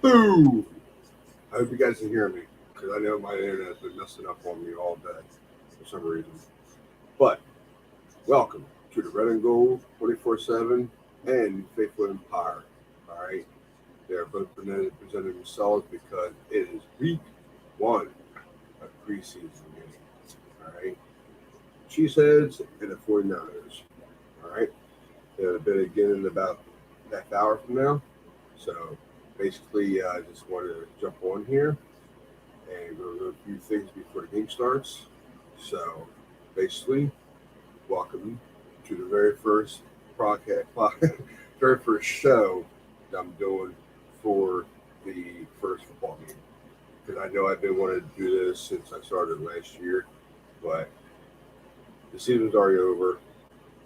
Boo! I hope you guys can hear me because I know my internet has been messing up on me all day for some reason. But welcome to the Red and Gold 24/7 and Faithful Empire. All right, they're both presenting themselves because it is week one of preseason game. All right, Cheeseheads and the 49ers. All right, they'll be again in about a half hour from now. So basically, I just wanted to jump on here and go over a few things before the game starts. So basically, welcome to the very first podcast, very first show that I'm doing for the first football game. Because I know I've been wanting to do this since I started last year, but the season's already over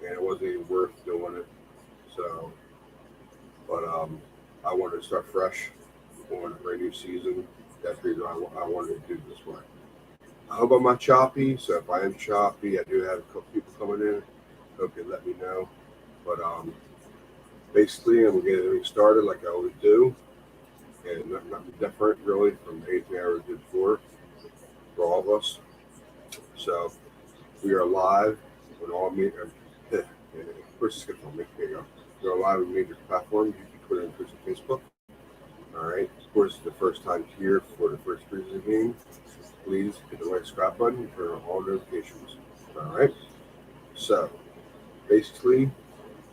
and it wasn't even worth doing it. So, but I wanted to start fresh on a brand new season. That's the reason I wanted to do this way. I hope I'm not choppy. So if I am choppy, I do have a couple people coming in. Hope you let me know. But basically, I'm gonna get everything started like I always do, and nothing different really from anything I ever did before for all of us. So we are live on all media. Of course, it's good for me. There you go. We are live on major platforms: YouTube, Twitter, and Twitch, and Facebook. All right. Of course, it's the first time here for the first preseason game. Please hit the right subscribe button and turn on all notifications. All right. So basically,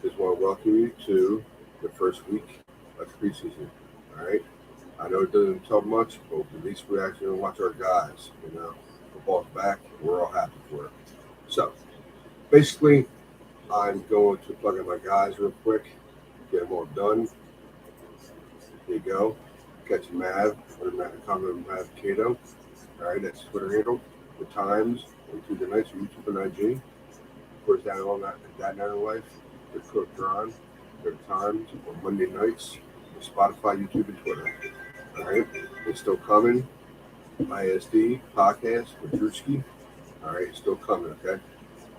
just want to welcome you to the first week of preseason. All right. I know it doesn't tell much, but at least we actually watch our guys. You know, football's back. And we're all happy for it. So basically, I'm going to plug in my guys real quick, get them all done. There you go. Catch Mav, comment Mav Cato. All right, that's Twitter handle. The Times on Tuesday nights, YouTube and IG. Of course, down on that night of life, the Cook Drawn, the Times on Monday nights, Spotify, YouTube, and Twitter. All right, it's still coming. ISD podcast with Drewski. All right, it's still coming. Okay,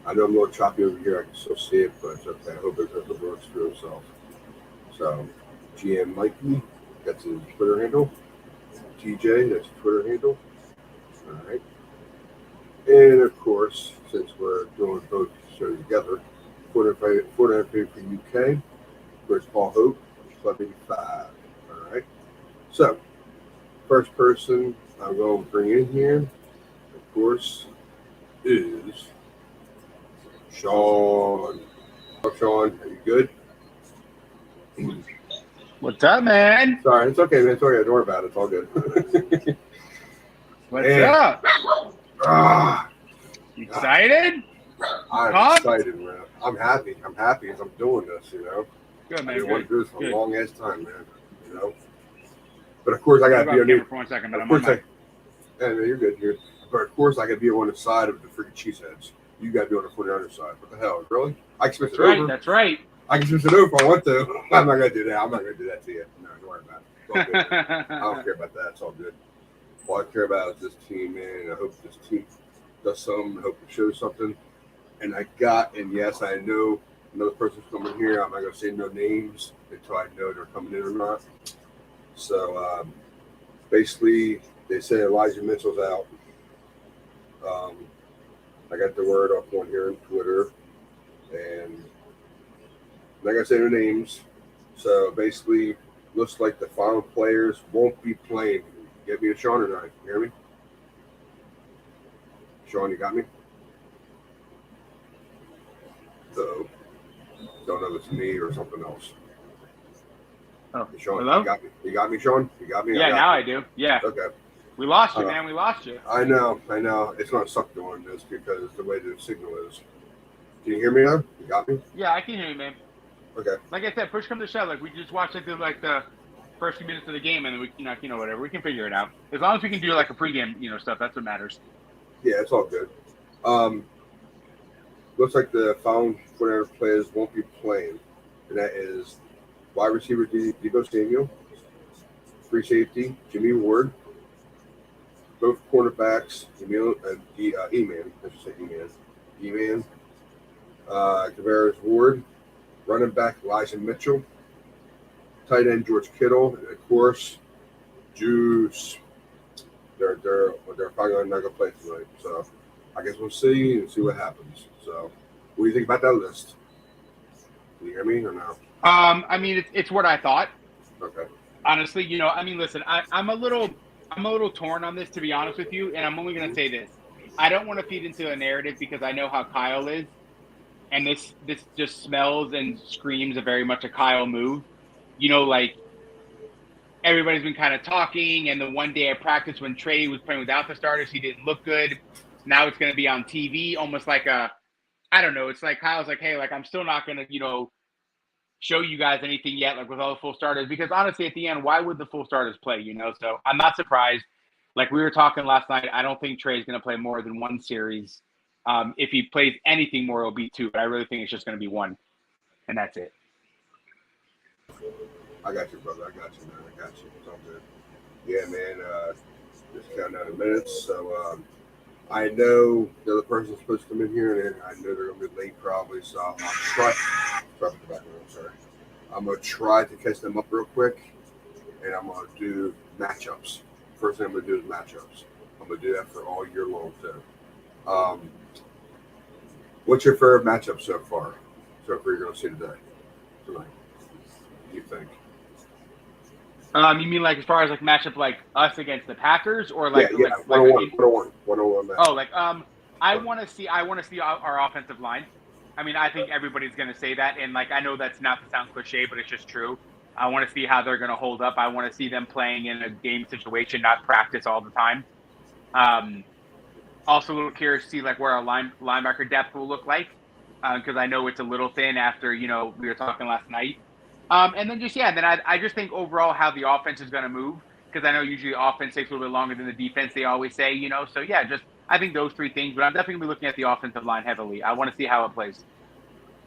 I know I'm a little choppy over here. I can still see it, but it's okay. I hope it works for himself. So, GM Mikey, that's his Twitter handle. TJ, that's his Twitter handle. All right. And of course, since we're doing both shows together, Fortnite for UK, of course, Paul Hope, Club 85. All right. So, first person I'm going to bring in here, of course, is Sean. Oh, Sean, are you good? What's up, man? Sorry, it's okay, man. It's okay. Don't worry about it. It's all good. What's up? You excited? I'm excited, man. I'm happy. I'm happy as I'm doing this, you know. Good, man. I've been wanting to do this for a long ass time, man. You know. But of course, I got to be on the for 1 second, but of I'm course, on you're good. But of course, I got to be on the side of the freaking Cheeseheads. You got to be on the 49ers side. What the hell, really? I can switch it over. That's right. I can switch it over if I want to. I'm not gonna do that. I'm not gonna do that to you. No, don't worry about it. It's all good. I don't care about that. It's all good. All I care about is this team, man. I hope this team does something. I hope it shows something. And yes, I know another person's coming here. I'm not going to say no names until I know they're coming in or not. So basically, they say Elijah Mitchell's out. I got the word up on here on Twitter. And I'm not going to say their names. So basically, looks like the final players won't be playing. Get me a Sean or not? You hear me? Sean, you got me? So, don't know if it's me or something else. Oh, Sean, hello? You got me, Sean? You got me? Yeah, now I do. Yeah. Okay. We lost you, man. We lost you. I know. It's going to suck doing this because the way the signal is. Can you hear me now? You got me? Yeah, I can hear you, man. Okay. Like I said, push come to shove. Like we just watched the first few minutes of the game, and then we whatever. We can figure it out. As long as we can do like a pregame, stuff. That's what matters. Yeah, it's all good. Looks like the found 49 players won't be playing, and that is wide receiver Deebo Samuel, free safety Jimmy Ward, both cornerbacks E-Man, I should say E-Man, Tavares Ward, running back Elijah Mitchell, tight end George Kittle, and of course Juice. They're probably not gonna play tonight. So I guess we'll see and see what happens. So what do you think about that list? Can you hear me or no? I mean, it's what I thought. Okay. Honestly, I mean, listen, I'm a little torn on this, to be honest with you, and I'm only going to say this. I don't want to feed into a narrative because I know how Kyle is, and this just smells and screams a very much a Kyle move. Like everybody's been kind of talking, and the one day at practice when Trey was playing without the starters, he didn't look good. Now it's going to be on TV, almost like I don't know. It's like Kyle's like, hey, like I'm still not going to, show you guys anything yet, like with all the full starters, because honestly, at the end, why would the full starters play? So I'm not surprised. Like we were talking last night, I don't think Trey's going to play more than one series. If he plays anything more, it'll be two, but I really think it's just going to be one, and that's it. I got you, brother. I got you, man. I got you. It's all good. Yeah, man. Just counting down the minutes. So I know the other person's supposed to come in here, and I know they're gonna be late probably. So I'll try. Sorry about the background. I'm sorry. I'm gonna try to catch them up real quick, and I'm gonna do matchups. First thing I'm gonna do is matchups. I'm gonna do that for all year long too. What's your favorite matchup so far? So far, you're gonna see tonight. What do you think? You mean like as far as like matchup like us against the Packers, or like yeah, like 101 match. oh, like I want to see our offensive line. I mean, I think everybody's going to say that, and like I know that's not to sound cliche, but it's just true. I want to see how they're going to hold up. I want to see them playing in a game situation, not practice all the time. Also, a little curious to see like where our linebacker depth will look like, because I know it's a little thin after we were talking last night. And then then I just think overall how the offense is going to move, because I know usually the offense takes a little bit longer than the defense. They always say, So yeah, just I think those three things. But I'm definitely gonna be looking at the offensive line heavily. I want to see how it plays,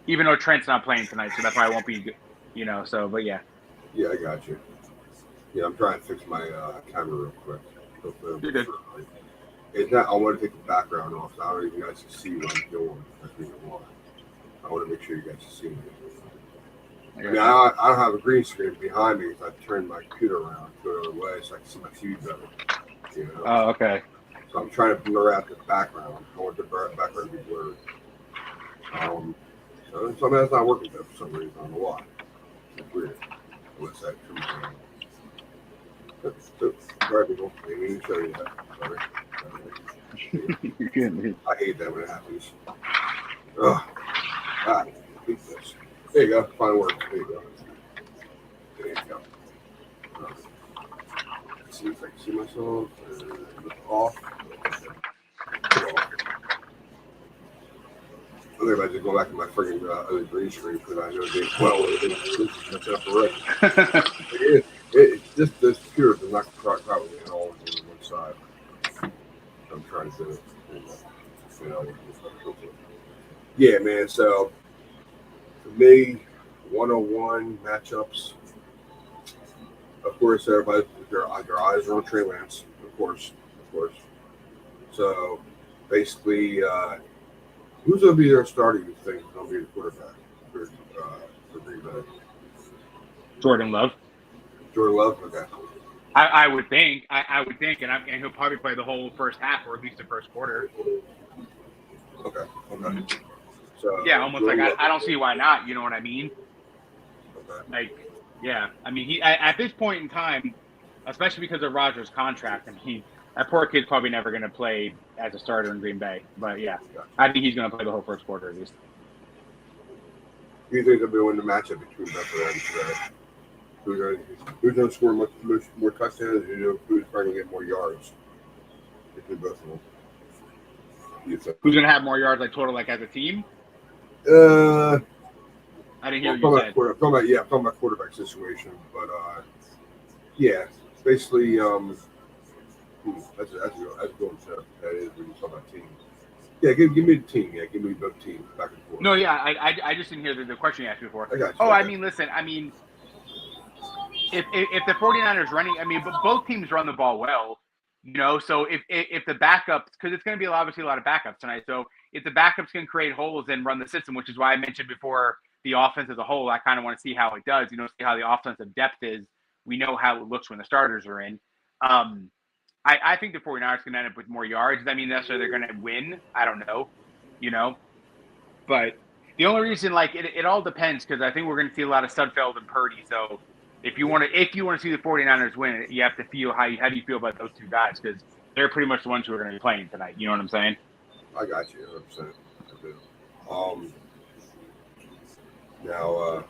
even though Trent's not playing tonight, so that's why I won't be. So but yeah. Yeah, I got you. Yeah, I'm trying to fix my camera real quick. You're good. It's not. I want to take the background off. So I don't even guys can see what I'm doing. That's the reason why. I want to make sure you guys can see me. I mean, I don't have a green screen behind me because I turned my computer around to the other way so I can see my TV better. Oh, okay. So I'm trying to blur out the background. I want the background to be blurred. So some of that's not working there for some reason. I don't know why. It's weird. Unless that comes in. Sorry, people. I didn't even show you that. Sorry. I hate that when it happens. Ugh. I hate this. There you go. Final word. There you go. There you go. See if I can see myself. Off. I think I just go back to my freaking other green screen because I know they it's up already. This computer does not probably at all on one side. I'm trying to do it. Yeah, man. So for me, 101 matchups. Of course, everybody their eyes are on Trey Lance. Of course. So basically, who's going to be their starter? You think is going to be the quarterback for Green Bay? Jordan Love. Okay. I would think. I would think, and he'll probably play the whole first half, or at least the first quarter. Okay. So yeah, almost like I don't see why not. You know what I mean? Okay. Like, yeah. I mean, he at this point in time, especially because of Rodgers' contract, I mean, that poor kid's probably never going to play as a starter in Green Bay. But yeah, I think he's going to play the whole first quarter at least. Do you think they'll be winning the matchup between both of them today? Who's going to score much more touchdowns? Who's probably going to get more yards between both of them? Who's going to have more yards, like total, like as a team? I didn't hear what you said. I'm talking about quarterback situation, but yeah, basically, that's a good tip. That is when you talk about teams. Yeah, give me the team. Yeah, give me both teams back and forth. No, yeah, I just didn't hear the question you asked before. I got you. Oh, I mean, listen, if the 49ers running, but both teams run the ball well, so if the backups, because it's going to be obviously a lot of backups tonight, so if the backups can create holes and run the system, which is why I mentioned before the offense as a whole, I kind of want to see how it does, see how the offensive depth is. We know how it looks when the starters are in. I think the 49ers can end up with more yards. I mean, necessarily they're going to win. I don't know, But the only reason, it all depends because I think we're going to see a lot of Sudfeld and Purdy. So if you want to see the 49ers win, you have to feel how do you feel about those two guys because they're pretty much the ones who are going to be playing tonight. You know what I'm saying? I got you 100%. I do. Now,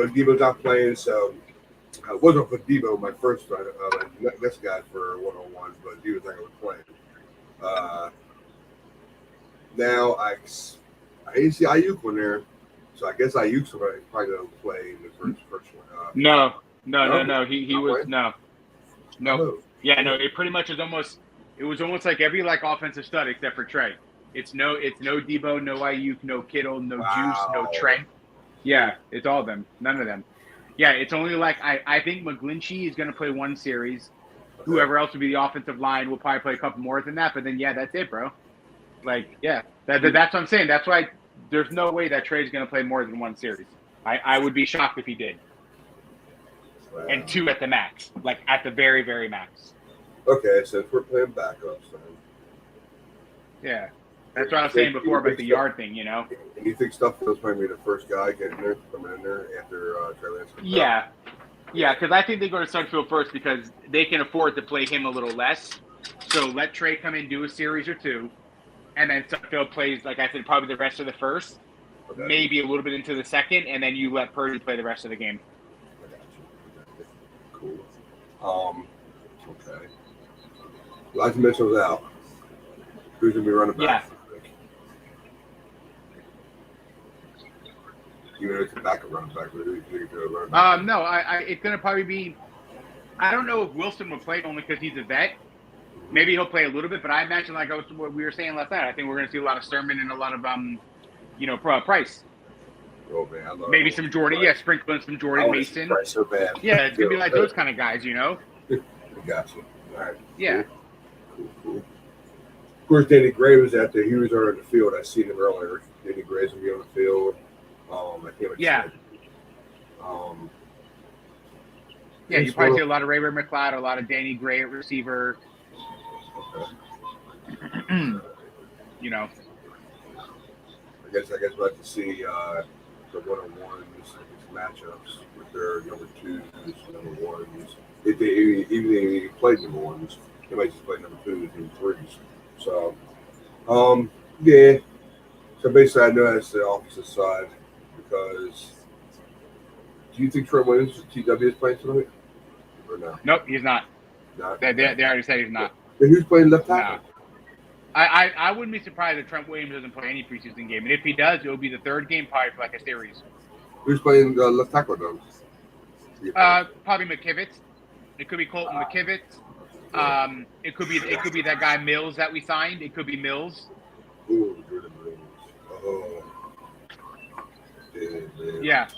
Debo's not playing, so I wasn't for Debo my first next guy for 101, but Debo's not going to play. Now I didn't see Ayuk on there, so I guess Ayuk's probably going to play in the first one. No. He was no. Oh. Yeah, no. It pretty much is almost. It was almost like every offensive stud except for Trey. It's no Debo, no Ayuk, no Kittle, no Juice, no Trent. Yeah, it's all of them. None of them. Yeah, it's only I think McGlinchey is going to play one series. Okay. Whoever else would be the offensive line will probably play a couple more than that. But then that's it, bro. That's what I'm saying. That's why there's no way that Trey's going to play more than one series. I would be shocked if he did. Wow. And 2 at the max, at the very, very max. Okay, so if we're playing backups, then. Yeah. That's what I was saying before about the yard thing, And you think Stuffield's going to be the first guy coming in there after Trey Lance? Yeah. Yeah, because I think they go to Sudfeld first because they can afford to play him a little less. So let Trey come in, do a series or 2, and then Sudfeld plays, like I said, probably the rest of the first, maybe a little bit into the second, and then you let Purdy play the rest of the game. I got you. Cool. Okay. Elijah Mitchell's out. Who's going to be running back? Yeah. Even if it's a backup running back, but who's going to run back? No, it's going to probably be. I don't know if Wilson will play only because he's a vet. Maybe he'll play a little bit, but I imagine what we were saying last night. I think we're going to see a lot of Sturman and a lot of Price. Oh man, I love maybe some Jordan. Yeah, sprinkling some Jordan Mason. Price so bad. Yeah, it's going to be like those kind of guys, I got you. All right. Yeah. Cool. Of course, Danny Gray was out there. He was already in the field. I seen him earlier. Danny Gray's going to be on the field. Yeah. You probably see a lot of Ray McLeod, a lot of Danny Gray at receiver. Okay. I guess we'll have to see the one-on-ones, matchups with their number 2s, number 1s. If they played number 1s, they might just play number 2s and 3s. So, yeah. So basically, I know that's the opposite side because. Do you think Trent Williams, TW, is playing tonight? Or no? Nope, he's not. They already said he's not. Then who's playing left tackle? No. I wouldn't be surprised if Trent Williams doesn't play any preseason game. And if he does, it will be the 3rd game probably for a series. Who's playing left tackle though? Probably McKivitz. It could be Colton McKivitz. It could be that guy Mills that we signed. It could be Mills. Ooh, good Mills. Oh. Yeah.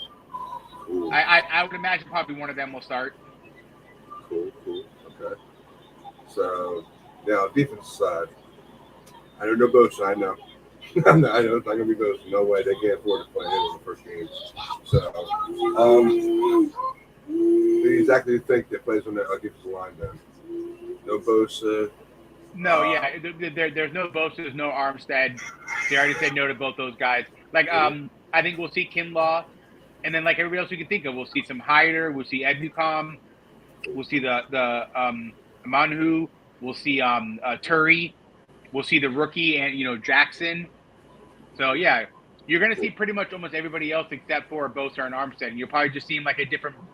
Cool. I would imagine probably one of them will start. Cool. Okay. So now defense side. I don't know Bosa. I know. I know it's not gonna be Bosa. No way. They can't afford to play him in the first game. So, who do you exactly think that plays on the defensive line then? No Bosa. No, there's no Bosa. There's no Armstead. They already said no to both those guys. I think we'll see Kinlaw, and then everybody else we can think of, we'll see some Hyder. We'll see Edmucom. We'll see the Manhu. We'll see Turi. We'll see the rookie and Jackson. So yeah, you're gonna see pretty much almost everybody else except for Bosa and Armstead. And you'll probably just see them at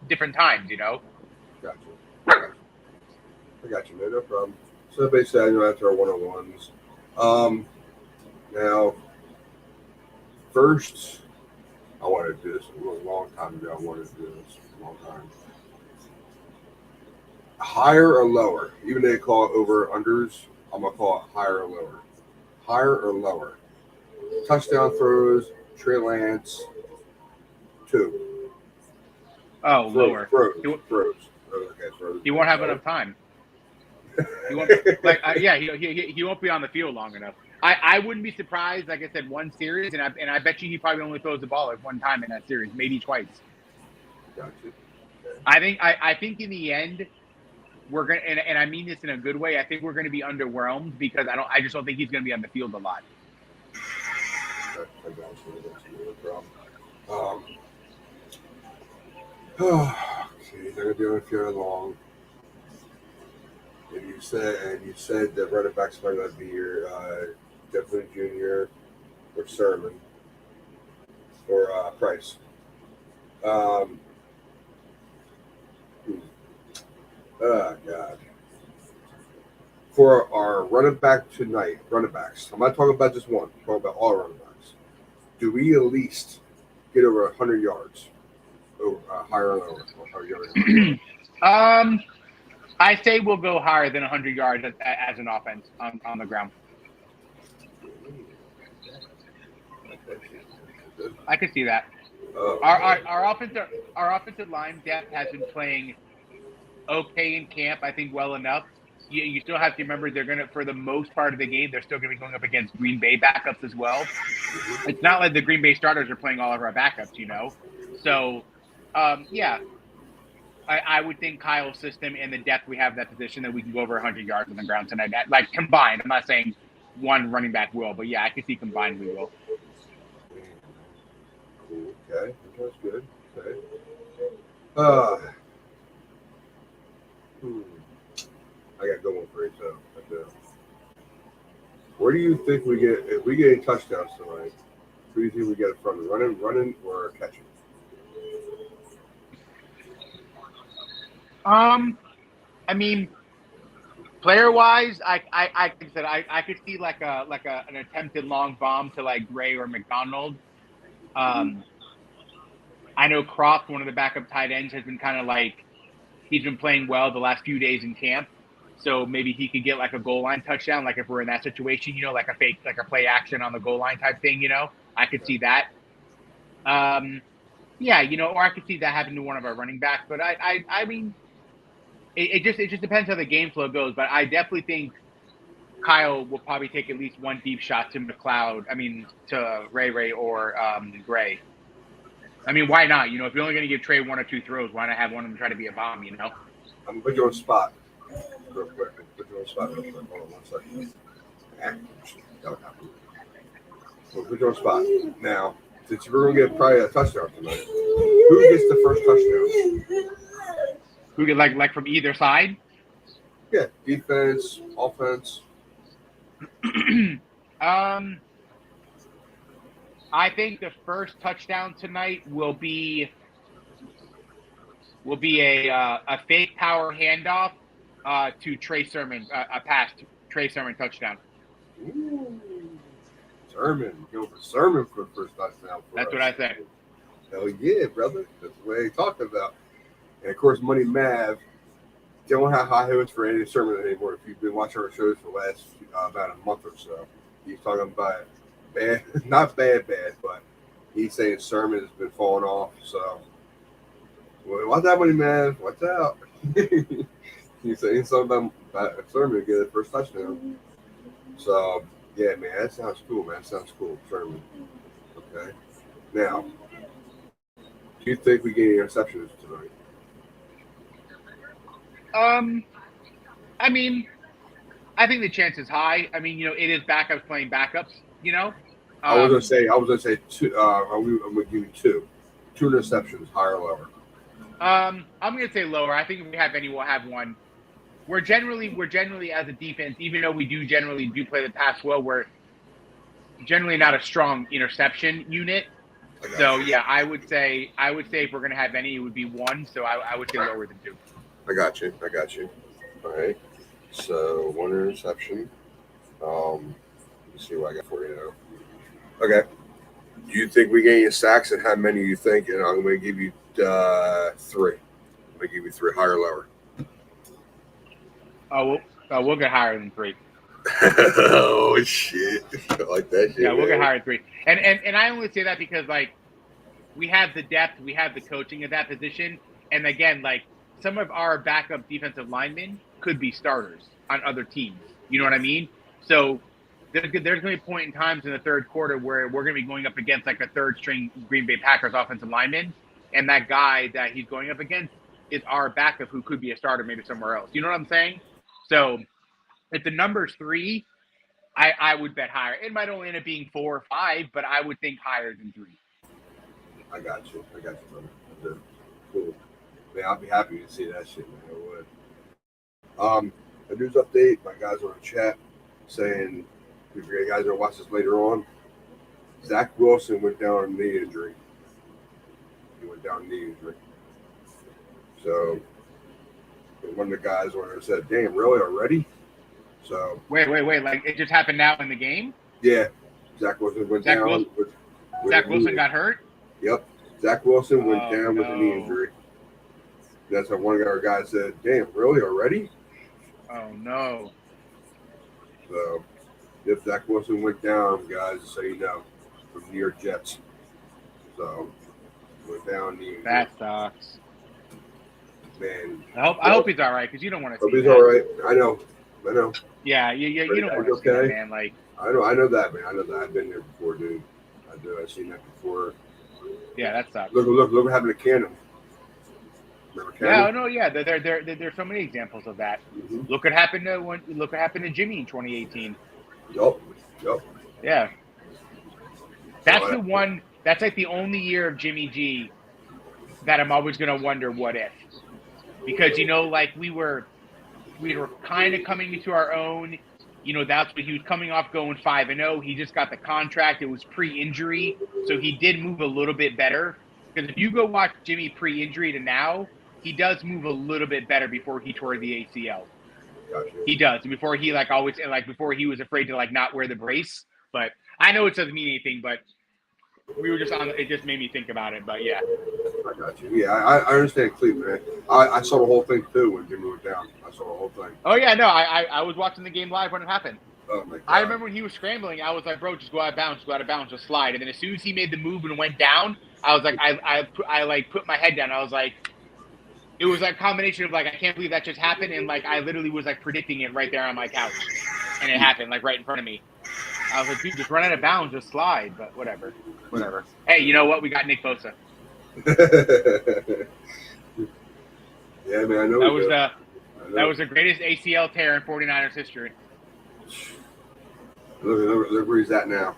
different times. Gotcha. I got you, man. No problem. So basically, I know after our one-on-ones. Now, first, I wanted to do this a long time ago. I wanted to do this a long time. Higher or lower? Even though they call it over-unders, I'm going to call it higher or lower. Higher or lower? Touchdown throws, Trey Lance, 2. Oh, lower. Throws. He won't have enough time. He won't, he won't be on the field long enough. I wouldn't be surprised, like I said, one series, and I bet you he probably only throws the ball one time in that series, maybe twice. Gotcha. I think in the end, we're gonna, and I mean this in a good way. I think we're going to be underwhelmed because I just don't think he's going to be on the field a lot. I got you. That's no problem. Okay, they're going to be on long. And you said that running backs might not be your Devlin Jr. or Sermon or Price. Um, oh God. For our running backs, I'm not talking about just one. I'm talking about all running backs. Do we at least get over 100 yards, or higher or lower? I say we'll go higher than 100 yards as an offense on the ground. I could see that. Our offensive line depth has been playing okay in camp. I think well enough. You still have to remember they're gonna, for the most part of the game, they're still gonna be going up against Green Bay backups as well. It's not like the Green Bay starters are playing all of our backups, you know. So, yeah, I would think Kyle's system and the depth we have in that position that we can go over 100 yards on the ground tonight. Like combined, I'm not saying one running back will, but yeah, I could see combined we will. Okay, that's good. Okay. I got going for it too. Where do you think we get if we get any touchdowns tonight? Who do you think we get from running or catching? I mean, player wise, I said I could see like an attempted long bomb to like Gray or McDonald. I know Croft, one of the backup tight ends, has been kind of like he's been playing well the last few days in camp. So maybe he could get like a goal line touchdown, like if we're in that situation, you know, like a fake, like a play action on the goal line type thing, you know. I could see that. Yeah, you know, or I could see that happen to one of our running backs. But I mean, it just depends how the game flow goes. But I definitely think Kyle will probably take at least one deep shot to McLeod. I mean, to Ray or Gray. I mean, why not? You know, if you're only going to give Trey one or two throws, why not have one of them try to be a bomb? You know. I'm gonna put you on spot real quick. Put you on spot real quick. Hold on 1 second. We'll put you on spot now. Since we're gonna get probably a touchdown tonight, who gets the first touchdown? Who get like from either side? Yeah, defense, offense. I think the first touchdown tonight will be a fake power handoff to Trey Sermon, a pass to Trey Sermon touchdown. Ooh. Sermon, go for Sermon for the first touchdown. That's what I think. Hell yeah, brother. That's the way he talked about. And of course, Money Mav don't have high hopes for any Sermon anymore. If you've been watching our shows for the last about a month or so, he's talking about bad, not bad, but he's saying Sermon has been falling off. So, watch out, Money Mav. Watch out. He's saying something about Sermon to get the first touchdown. So, yeah, man, that sounds cool, man. That sounds cool, Sermon. Okay. Now, do you think we get any interceptions tonight? I mean, I think the chance is high. I mean, you know, it is backups playing backups. You know. I was gonna say two. I'm gonna give you two interceptions, higher or lower. I'm gonna say lower. I think if we have any, we'll have one. We're generally as a defense, even though we generally play the pass well, we're generally not a strong interception unit. So yeah, I would say if we're gonna have any, it would be one. So I would say lower than two. I got you. All right. So one interception. Let's see what I got for you now. Okay. Do you think we get any sacks, and how many do you think? And I'm going to give you three. I'm going to give you three, higher or lower. We'll get higher than three. Oh shit! I like that shit. Yeah, we'll get higher than three. And I only say that because like we have the depth, we have the coaching at that position, and again, like some of our backup defensive linemen could be starters on other teams. You know what I mean? So there's going to be a point in times in the third quarter where we're going to be going up against like a third string Green Bay Packers offensive lineman, and that guy that he's going up against is our backup who could be a starter maybe somewhere else. You know what I'm saying? So if the number's 3, I would bet higher. It might only end up being 4 or 5, but I would think higher than 3. I got you, brother. Cool. Man, I'll be happy to see that shit, man. I would. A news update. My guys are in chat saying, if you guys are gonna watch this later on, Zach Wilson went down on knee injury. He went down knee injury. So one of the guys on there said, "Damn, really already?" So wait. Like it just happened now in the game? Yeah, Zach Wilson went down. Zach Wilson got hurt? Yep. Zach Wilson went down with a knee injury. That's what one of our guys said, "Damn, really already?" Oh no. So if Zach Wilson went down, guys, so you know, from New York Jets. So went down knee injury. That sucks. Man, I hope he's all right because you don't want to see he's that. all right. I know. Yeah, you don't want to see that, man. Like I know that, man. I know that. I've been there before, dude. I do. I've seen that before. Yeah, that sucks. Look what happened to Cannon. Remember Cannon? Yeah, no, yeah. There's so many examples of that. Mm-hmm. Look what happened to Jimmy in 2018. Yup. Yeah. That's the one. That's like the only year of Jimmy G that I'm always gonna wonder what if, because like we were kind of coming into our own. That's what he was coming off, going 5-0. He just got the contract. It was pre-injury, so he did move a little bit better. Because if you go watch Jimmy pre-injury to now, he does move a little bit better before he tore the ACL. Gotcha. He does. Before he before he was afraid to not wear the brace. But I know it doesn't mean anything, but we were just on. It just made me think about it. But yeah. I got you. Yeah, I understand Cleveland. I saw the whole thing too when Jimmy went down. I saw the whole thing. Oh yeah, no, I was watching the game live when it happened. Oh my God. I remember when he was scrambling, I was like, bro, just go out of bounds, just slide. And then as soon as he made the move and went down, I was like, I put my head down. I was like, it was like a combination of I can't believe that just happened, and I literally was predicting it right there on my couch, and it happened right in front of me. I was like, dude, just run out of bounds, just slide. But whatever. Hey, you know what? We got Nick Bosa. Yeah, man, I know. That was the greatest ACL tear in 49ers history. Look where he's at now.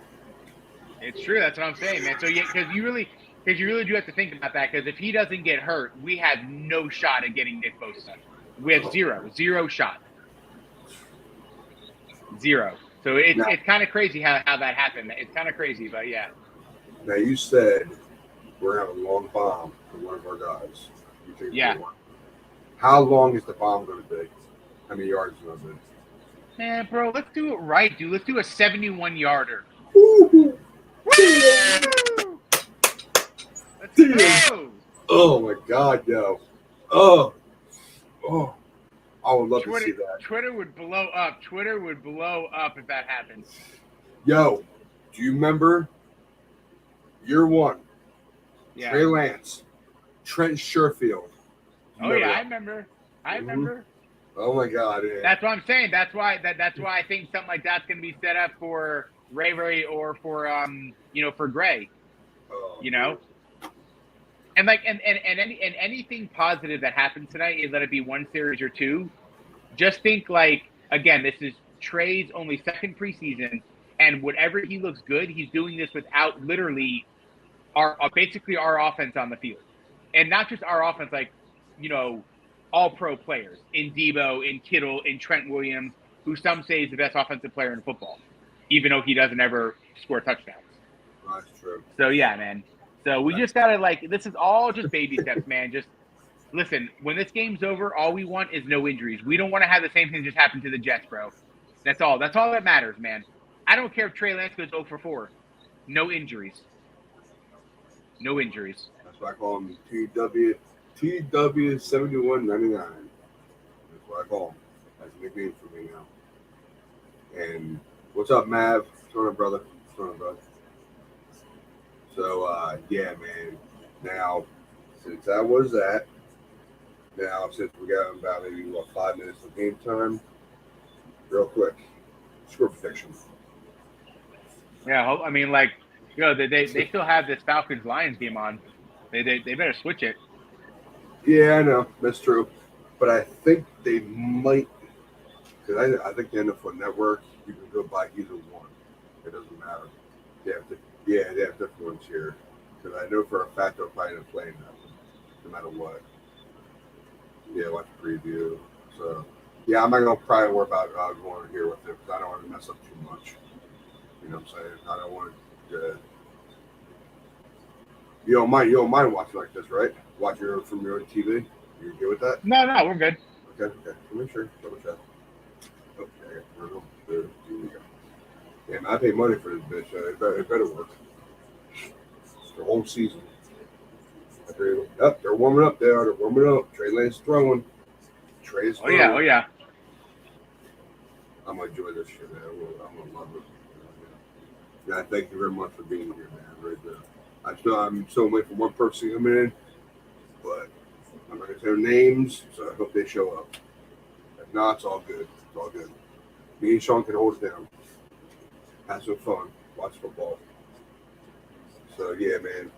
It's true. That's what I'm saying, man. So yeah, because you really do have to think about that. Because if he doesn't get hurt, we have no shot at getting Nick Bosa. We have zero shot. Zero. So it's kind of crazy how that happened. It's kind of crazy, but yeah. Now you said we're having a long bomb for one of our guys. You think yeah. How long is the bomb going to be? How many yards is it going to be? Man, bro, let's do it right, dude. Let's do a 71-yarder. Let's go. Oh my God, yo. Oh. I would love to see that. Twitter would blow up. Twitter would blow up if that happens. Yo, do you remember year 1? Yeah. Trey Lance, Trent Sherfield. Oh yeah, I remember. Oh my God, yeah. That's what I'm saying. That's why I think something like that's going to be set up for Ray or for for Gray. And anything positive that happens tonight, is let it be one series or two. Just think again, this is Trey's only second preseason, and whatever he looks good, he's doing this without literally basically our offense on the field, and not just our offense, all pro players in Debo, in Kittle, in Trent Williams, who some say is the best offensive player in football, even though he doesn't ever score touchdowns. That's true. So yeah, man. So we just gotta this is all just baby steps, man. Just listen, when this game's over, all we want is no injuries. We don't want to have the same thing just happen to the Jets, bro. That's all that matters, man. I don't care if Trey Lance goes 0 for 4. No injuries. No injuries. That's why I call him TW7199. That's what I call him. That's a nickname for me now. And what's up, Mav? What's going on, brother? So, yeah, man. Now, since that was that, since we got about maybe 5 minutes of game time, real quick, score prediction. Yeah, I mean, they still have this Falcons-Lions game on. They better switch it. Yeah, I know that's true, but I think they might because I think the NFL Network you can go buy either one. It doesn't matter. They have yeah, they have different ones here because I know for a fact they're probably not playing that one, no matter what. Yeah, watch the preview. So yeah, I'm not gonna probably worry about going here with it because I don't want to mess up too much. You know what I'm saying? I don't want to. You don't mind watching like this, right? Watching it from your own TV. You good with that? No, we're good. Okay, okay. Make sure. Double check. Okay, there you go. Yeah, man, I pay money for this bitch. It better work. The whole season. Yep, they're warming up there. They're warming up. Trey Lane's throwing. Trey's Oh yeah, throwing. oh yeah. I'm gonna enjoy this shit, man. I'm gonna love it. Yeah, thank you very much for being here, man. Right there. I'm still waiting for one person to come in, but I'm not gonna say their names, so I hope they show up. If not, it's all good. It's all good. Me and Sean can hold it down. Have some fun. Watch football. So yeah, man.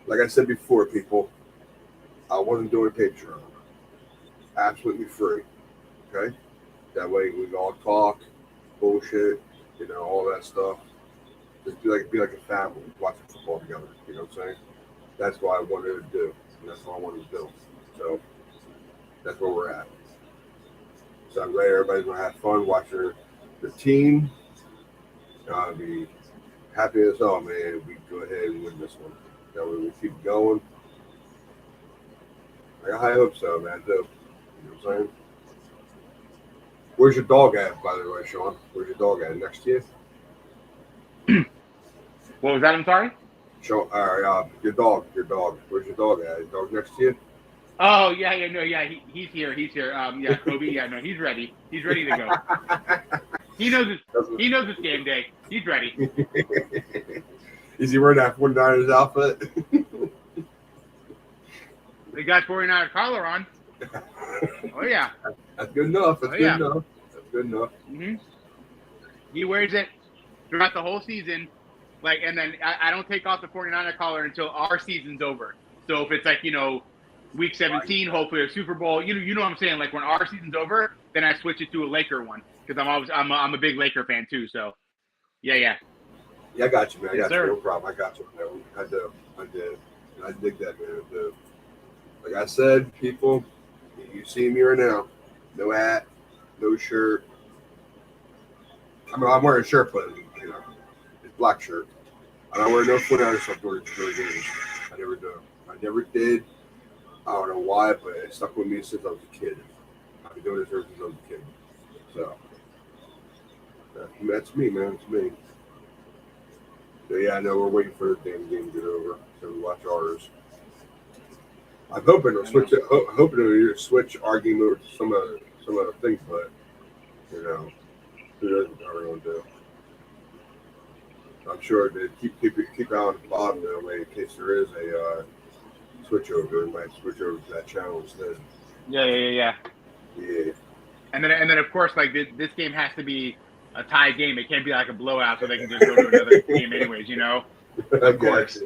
Like I said before, people, I wasn't doing Patreon. Absolutely free. Okay? That way we can all talk, bullshit, all that stuff. Just be like a family, watching football together. You know what I'm saying? That's what I wanted to do. And that's what I wanted to do. So that's where we're at. So I'm glad everybody's gonna have fun watching the team. Be happy as hell, man. We go ahead and win this one. That way we keep going. I got high hopes, though, man. Too. You know what I'm saying? Where's your dog at, by the way, Sean? Where's your dog at? Next to you? What was that? I'm sorry. Sean, your dog. Where's your dog at? Your dog next to you? Oh yeah, no, yeah, he's here. Yeah, Kobe. Yeah, no, he's ready. He's ready to go. He knows it's game day. He's ready. Is he wearing that 49ers outfit? They got 49er collar on. Oh yeah. That's good enough. That's good enough. Mm-hmm. He wears it throughout the whole season. And then I don't take off the 49er collar until our season's over. So if it's week 17, hopefully a Super Bowl, you know what I'm saying? Like when our season's over, then I switch it to a Laker one because I'm a big Laker fan too. So yeah. Yeah, I got you, man. Yes, No problem. I got you, man. I did. I dig that, man. Like I said, people, you see me right now. No hat, no shirt. I'm wearing a shirt, but it's black shirt. I don't wear no 49er stuff during games. I never do. I never did. I don't know why, but it stuck with me since I was a kid. I've been doing this ever since I was a kid. So that's me, man. It's me. So yeah, I know we're waiting for the damn game to get over so we watch ours. I'm hoping to switch it. Hoping to switch our game over to some other things, but who knows what we're going to do. I'm sure they keep out on the bottom that way in case there is a switch over. We might switch over to that channel instead. Yeah. Yeah. And then of course this game has to be a tie game. It can't be like a blowout, so they can just go to another game anyways. Of course.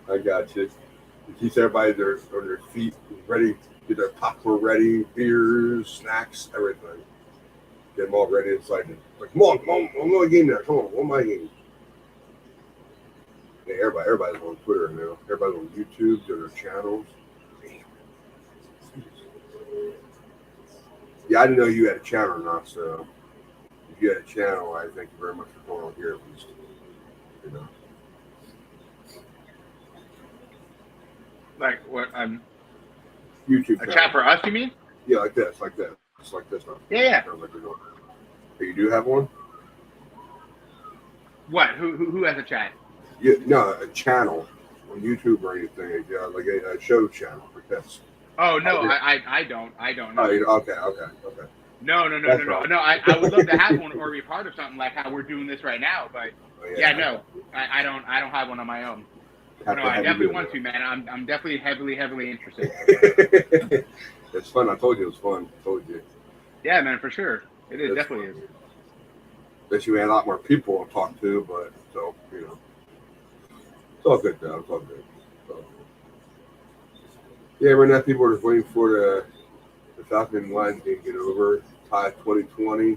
I got you. It keeps everybody on their feet, ready, get their popcorn ready, beers, snacks, everything. Get them all ready and excited. Like, come on, one more game there. Come on, one more game. Yeah, everybody's on Twitter now. Everybody's on YouTube, doing their channels. Yeah, I didn't know you had a channel or not, so if you had a channel, I thank you very much for going on here at least. Like what? YouTube a chat for us? You mean? Yeah, like this. It's like this. Yeah. Like you do have one? What? Who has a chat? Yeah, no, a channel on YouTube or anything. Yeah, like a show channel like this. Oh no, I don't. Know. Oh, okay. No. I would love to have one or be part of something like how we're doing this right now, but no, I don't have one on my own. No, I definitely want to, man. I'm definitely heavily interested. It's fun. I told you it was fun. I told you. Yeah, man, for sure. It definitely is. Especially we had a lot more people to talk to, but so it's all good though. It's all good. So, Yeah, right now people are just waiting for the Falcon Lions game to get over. Tie 2020.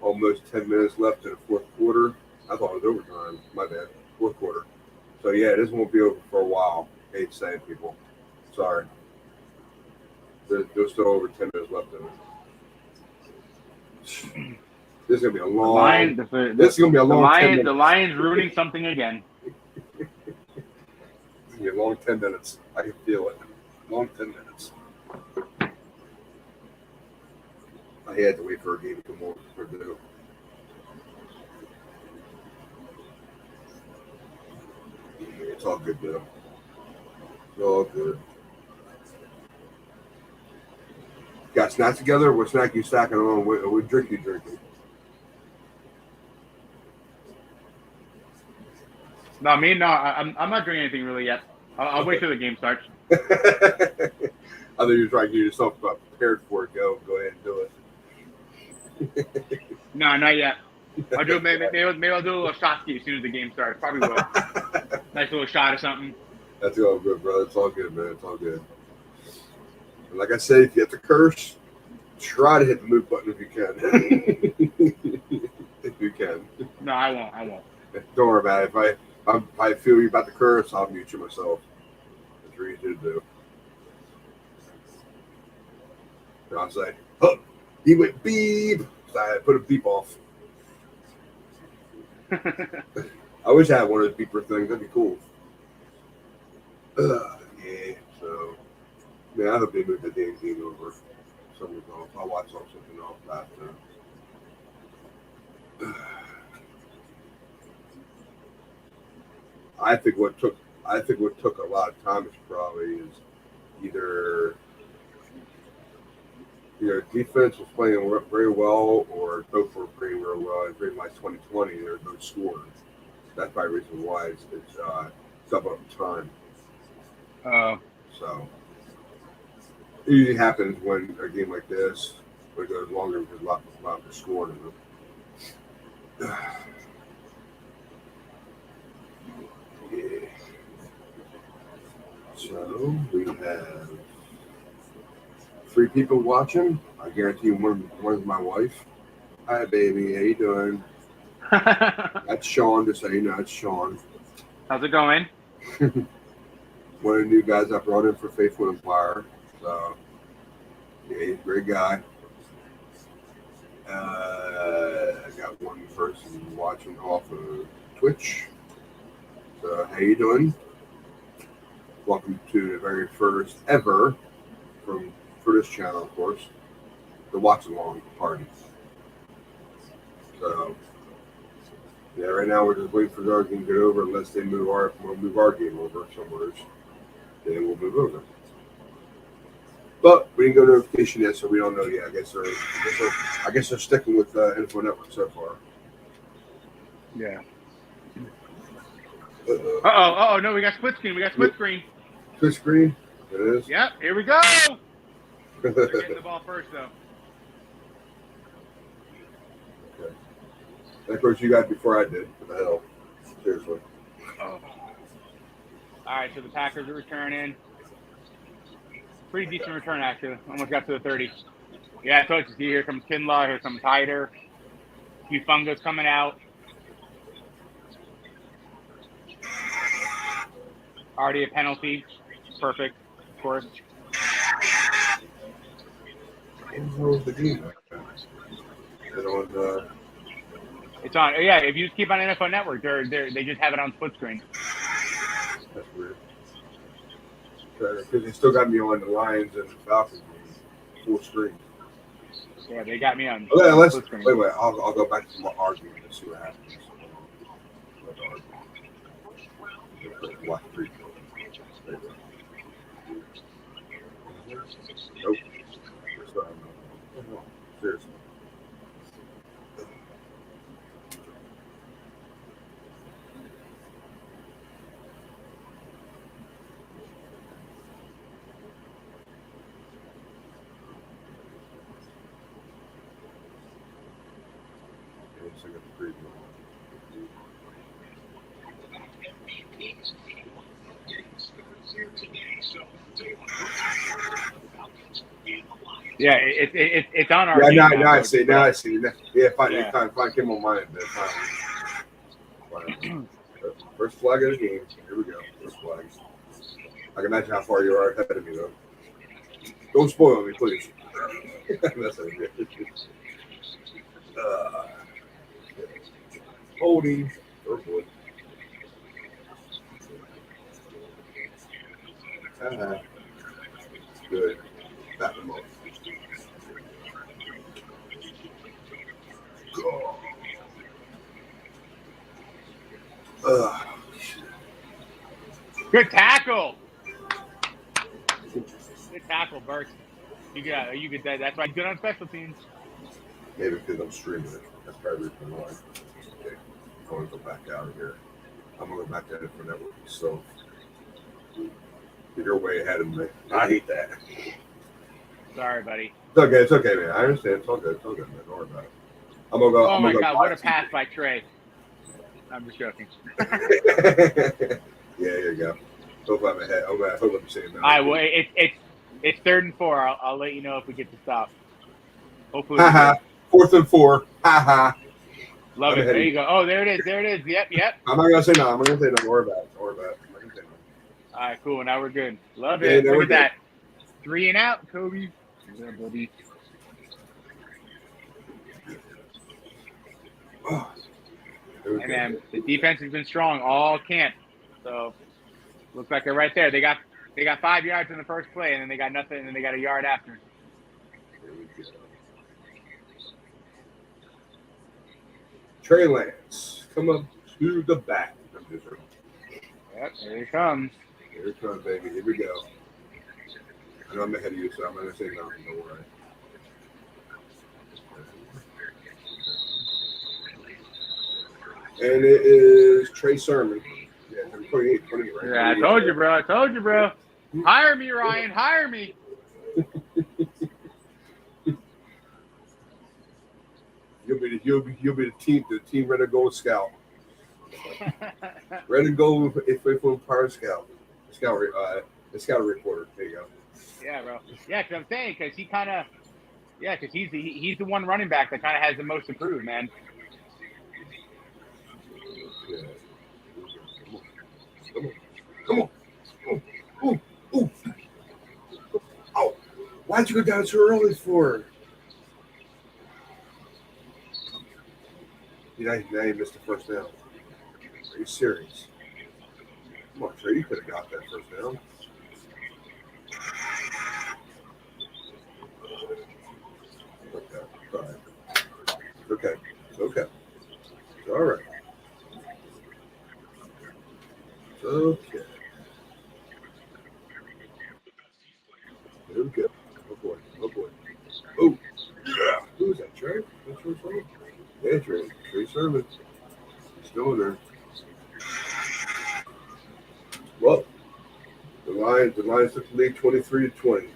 Almost 10 minutes left in the fourth quarter. I thought it was overtime. My bad. Fourth quarter. So yeah, this won't be over for a while. Hate saying people. Sorry. There's still over 10 minutes left in it. This is gonna be a long. This is gonna be a long 10 minutes. The Lions ruining something again. This is gonna be a long 10 minutes. I can feel it. Long 10 minutes. I had to wait for a game to come on for Purdue. It's all good though. It's all good. Got snacks together? What snack you stacking on? What drink you drinking? No, me, no. I'm not drinking anything really yet. I'll wait till the game starts. I thought you were trying to get yourself prepared for it. Go ahead and do it. No, not yet. I'll do maybe I'll do a little shot ski as soon as the game starts. Probably will. Nice little shot or something. That's all good, brother. It's all good, man. It's all good. And like I said, if you have to curse, try to hit the mute button if you can. If you can. No, I won't. Don't worry about it. If I feel you're about to curse, I'll mute you myself. That's really easy to do. And I'll say, "Huh, he went beep." So I put a beep off. I wish I had one of those beeper things. That'd be cool. Yeah. So, man, I hope they move the damn game over. Something else. I'll watch something else after. I think what took a lot of time is probably either defense was playing very well or both were playing very well. And pretty much 2020, they're both scoring. That's probably the reason why it's double up time. So it usually happens when a game like this, when it goes longer, because a lot of scoring in them. Yeah. So we have 3 people watching. I guarantee you one's my wife. Hi, baby. How you doing? That's Sean. Just so you know, it's Sean. How's it going? One of the new guys I brought in for Faithful Empire. So, yeah, he's a great guy. I got one person watching off of Twitch. So, how you doing? Welcome to the very first ever for this channel, of course, the watch along party. So, yeah, right now we're just waiting for our game to get over. Unless they move our game over somewhere, then we'll move over. But we didn't go to notification yet, so we don't know yet. I guess they're sticking with Info Network so far. Yeah. Uh-oh, no, we got split screen. Split screen? It is? Yep, here we go. They're getting the ball first, though. Okay. And of course, you got it before I did. What the hell? Seriously. Oh. All right, so the Packers are returning. Pretty decent return, actually. Almost got to the 30. Yeah, I told you. See, here comes Kinlaw. Here comes Hyder. Hufunga's coming out. Already a penalty. Perfect, of course. What the game? It's on. Yeah, if you just keep on NFL Network, they just have it on split screen. That's weird. Because they still got me on the Lions and the Falcons game, full screen. Yeah, they got me on. Okay, split screen. wait. I'll go back to my argument and see what happens. Watch 3. Nope. Seriously. So I got the preview. Yeah, it's on our. Yeah, game now I Coach, see. but- Now I see. Yeah, if I came on mine, then fine. First flag of the game. Here we go. First flag. I can imagine how far you are ahead of me, though. Don't spoil me, please. That's it. Holding. Oh boy. Good. Back them up. Good tackle. Good tackle, Bert. You get that. That's why he's good on special teams. Maybe because I'm streaming it. That's probably the reason why. Okay. I'm going to go back out of here. I'm going to go back at it for networking. So you're way ahead of me. I hate that. Sorry, buddy. It's okay, man. I understand. It's all good, man. Don't worry about it. I'm gonna go. Oh I'm my gonna God! go What a pass by Trey. I'm just joking. Yeah, here you go. Hope I'm ahead. I hope I'm saying that. All right, well, it's 3rd and 4. I'll let you know if we get to stop. Hopefully, Haha. 4th and 4. Haha. Love it. There you go. Oh, there it is. Yep. I'm not gonna say no. I'm not gonna say no. Don't worry about it. I'm not gonna say no. All right, cool. Now we're good. Love it. Look at that. 3 and out, Kobe. Yeah, buddy. And then the defense has been strong all camp. So looks like they're right there. They got 5 yards in the first play, and then they got nothing, and then they got a yard after. Trey Lance, come up to the back. Yep, here he comes. Here it comes, baby. Here we go. I know I'm ahead of you, so I'm gonna say nothing. Don't worry. And it is Trey Sermon. Yeah, 28, right? Yeah, I told you, bro. Hire me, Ryan. Hire me. You'll be the team Red and Gold Scout. Red and Gold faithful Power Scout. The scout reporter. There you go. Yeah, bro. Yeah, because I'm saying because he's the one running back that kind of has the most improved, man. Yeah. Come on. Ooh. Oh, why'd you go down so early for? Now you missed the first down. Are you serious? Come on, Trey, you could have got that first down. Okay, all right. Okay. All right. Okay. There we go. Oh boy. Oh, yeah. Who's that, Trey? That's Trey Sermon? Yeah, Trey Sermon. Still in there. Well, the Lions took the lead 23-20.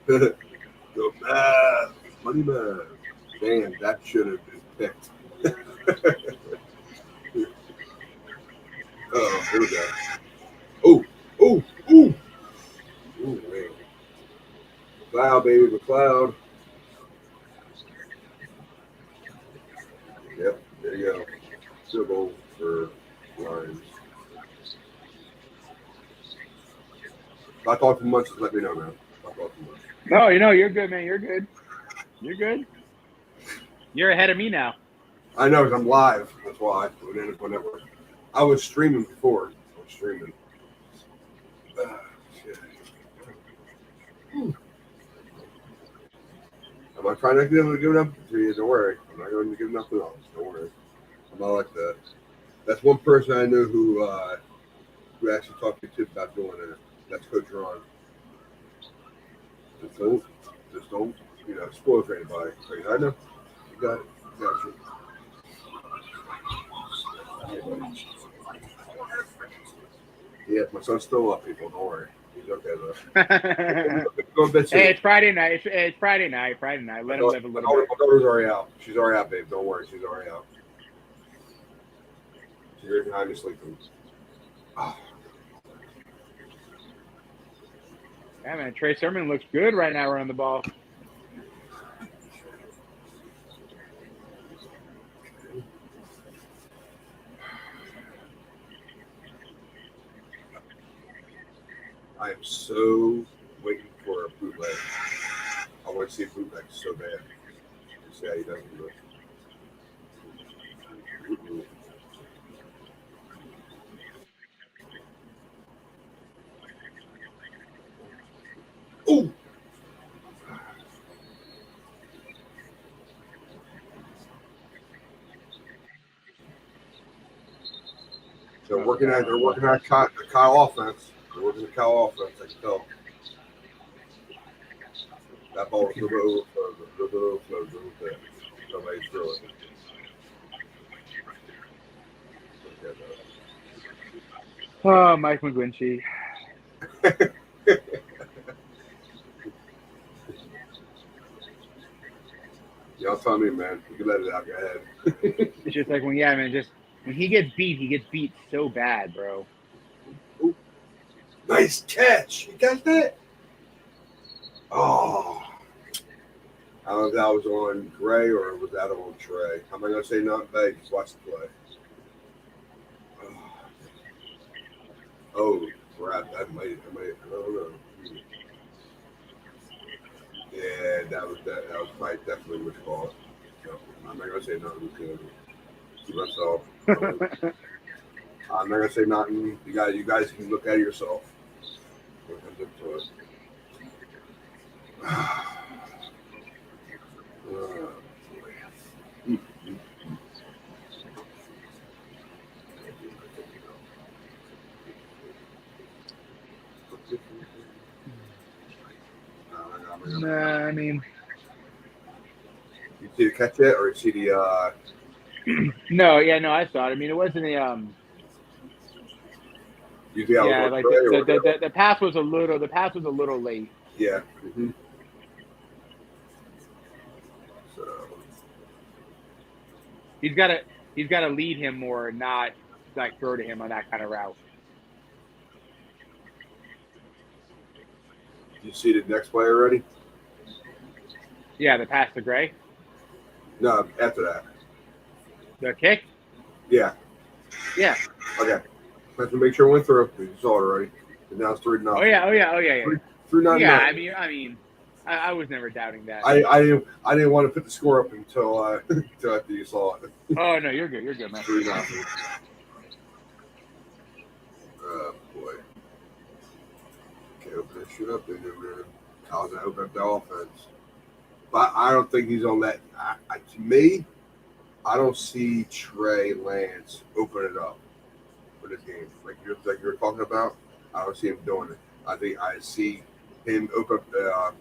The math. Money man. Damn, that should have been picked. Oh, here we go. Oh, man. McLeod, baby, McLeod. Yep, there you go. Field goal for Lions. If I talk too much, just let me know, man. If I talk too much. No, you're good, man. You're good. You're ahead of me now. I know, because I'm live. That's why. Whenever. I was streaming before. Shit. Am I trying not to give it up to you? Don't worry. I'm not going to give nothing else. Don't worry. I'm not like that. That's one person I know who actually talked to you about doing it. That's Coach Ron. Just don't, spoil for anybody. I know. You got it. Got you. Yeah, my son's still up, people. Don't worry. He's okay though. Hey, Go to bed soon. it's Friday night. It's Friday night. Let him live a little My bit. daughter's already out. She's already out, babe. Don't worry. She's already out. She's right behind me sleeping. Oh, Yeah, man. Trey Sermon looks good right now running the ball. I am so waiting for a bootleg. I want to see a bootleg so bad. See how he does do it. Ooh. They're working at Kyle offense. They're working the Kyle offense. I can tell. That ball was a little overflow. Somebody threw it. Okay, Oh, Mike McGlinchey. Y'all tell me, man. You can let it out. Go ahead. It's just like when he gets beat so bad, bro. Ooh. Nice catch. You got that? Oh. I don't know if that was on Gray or was that on Trey. I'm not going to say nothing vague. Just watch the play. Oh, crap. That might, I don't know. Yeah, that was probably definitely what called. So, I'm not going to say nothing to keep myself. I'm not going to say nothing. You guys can look at it yourself. When it comes into it. Nah, I mean, You see the catch yet, or you see the? no, I saw it. I mean, it wasn't a You see how it was on like Trey or the pass was a little late. yeah. Mm-hmm. So He's got to lead him more, not like throw to him on that kind of route. you see the next play already? Yeah, the pass to Gray, No, after that. the kick. Yeah. Yeah. Okay. Have to make sure it went through. You saw it already. And now it's 3-0. Oh yeah. 3-0. Yeah, I mean, I was never doubting that. I didn't want to put the score up until after you saw it. Oh no, you're good, man. 3-0. Oh boy. Can't open that shit up in there, man. Kyle's gonna open up the offense. But I don't think he's on that. To me, I don't see Trey Lance open it up for this game. Like you're talking about, I don't see him doing it. I think I see him open up the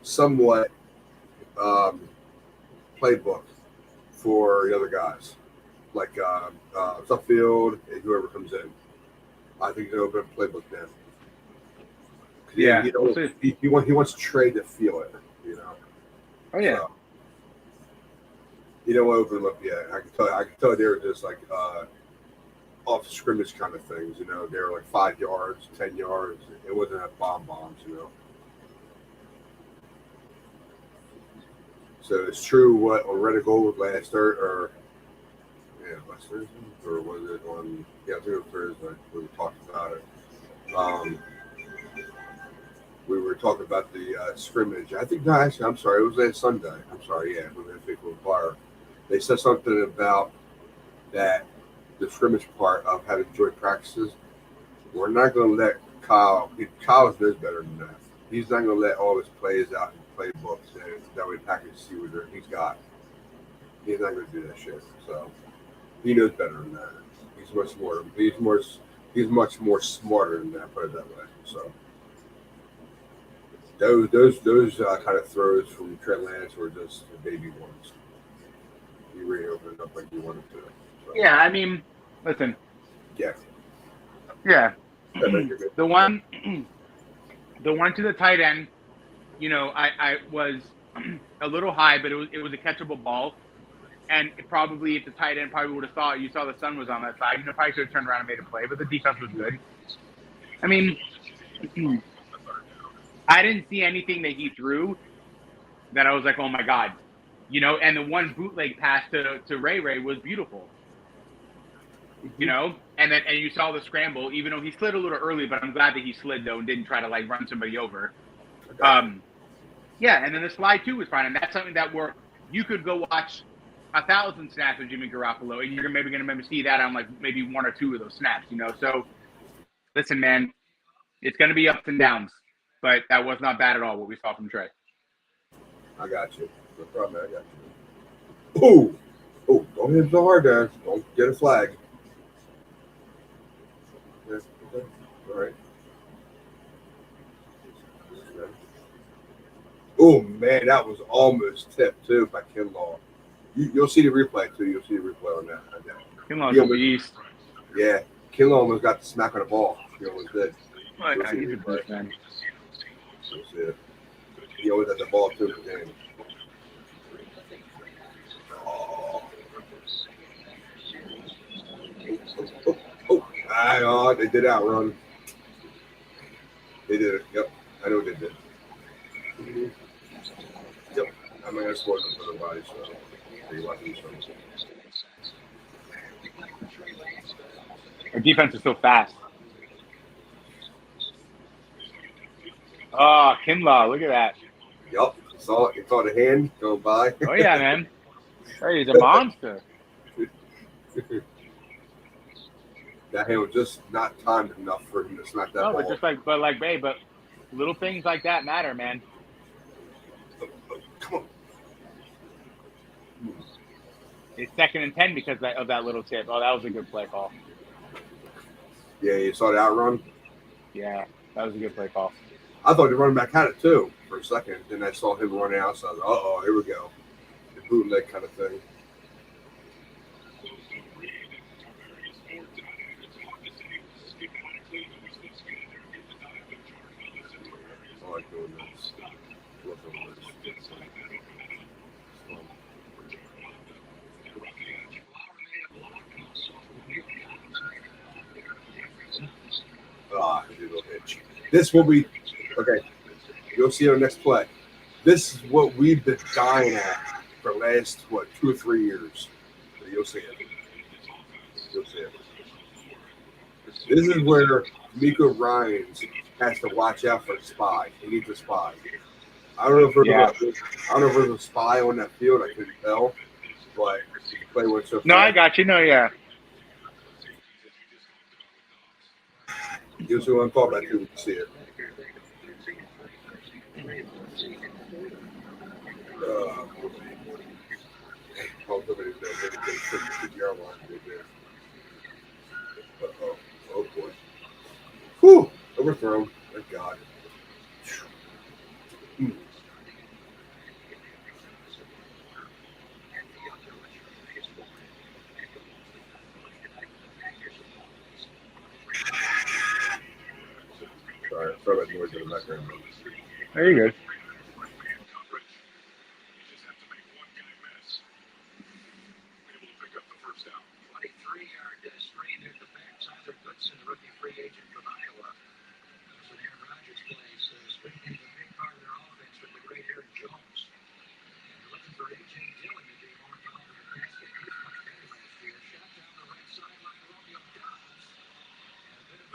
somewhat playbook for the other guys, like Suffield and whoever comes in. I think he'll open up playbook then. Yeah, we'll see. He wants Trey to feel it, you know. Oh yeah. So, he don't open them up yet. I can tell they were just like off scrimmage kind of things, you know. They were like 5 yards, 10 yards. It wasn't at bombs, you know. So it's true what on Red and Gold last Thursday, last Thursday, or was it on? Yeah, I think it was Thursday. We talked about it. We were talking about the scrimmage. I think no, actually, I'm sorry, it was last Sunday. I'm sorry, yeah, when they picked the fire. They said something about that the scrimmage part of having joint practices. We're not going to let Kyle. Kyle knows better than that. He's not going to let all his plays out in playbooks and that way package see what he's got. He's not going to do that shit. So he knows better than that. He's much more. He's much more smarter than that. Put it that way. So those kind of throws from Trent Lance were just the baby ones. You really opened it up like you wanted to. So. Yeah, I mean, listen. Yeah. Yeah. The The one to the tight end, I was a little high, but it was a catchable ball. And probably if the tight end probably would have thought you saw the sun was on that side, probably could have turned around and made a play, but the defense was good. I mean, I didn't see anything that he threw that I was like, oh my God. And the one bootleg pass to Ray was beautiful. And you saw the scramble, even though he slid a little early, but I'm glad that he slid though and didn't try to like run somebody over. Yeah, and then the slide too was fine, and that's something that you could go watch 1,000 snaps with Jimmy Garoppolo, and you're maybe going to see that on like maybe one or two of those snaps, So, listen, man, it's going to be ups and downs, but that was not bad at all what we saw from Trey. I got you. No problem, man. I got you. Oh, don't hit so hard, guys. Don't get a flag. Yeah, okay. All right. Oh man, that was almost tipped too by Kinlaw. You'll see the replay too. You'll see the replay on that. Kinlaw's a beast. Yeah, Kinlaw almost got the smack on the ball. He almost did. Oh, God, he's a beast, man. You'll see it. He always had the ball too in the game. Oh, they did outrun. They did it. Yep, I know they did. Mm-hmm. Yep, I'm gonna score them for the body, so you're watching this. Our defense is so fast. Oh, Kinlaw, look at that. Yep, saw the hand go by. Oh yeah, man. Hey, he's a monster. That hand was just not timed enough for him to smack that ball. But little things like that matter, man. Come on. It's 2nd and 10 because of that little tip. Oh, that was a good play call. Yeah, you saw the outrun? Yeah, that was a good play call. I thought the running back had it too for a second. Then I saw him running out, so I was like, uh-oh, here we go. The bootleg kind of thing. I like doing this. This will be okay. You'll see our next play. This is what we've been dying at for the last 2 or 3 years. So you'll see it. You'll see it. This is where Miko Ryans has to watch out for a spy. He needs a spy. I don't know if there's a spy on that field. I couldn't tell, but the play went so fast. No, I got you. No, yeah. You'll see what I'm talking about too when you see it. Oh boy. Whew! Overthrown. Thank God. Sorry about the noise in the background. There you go.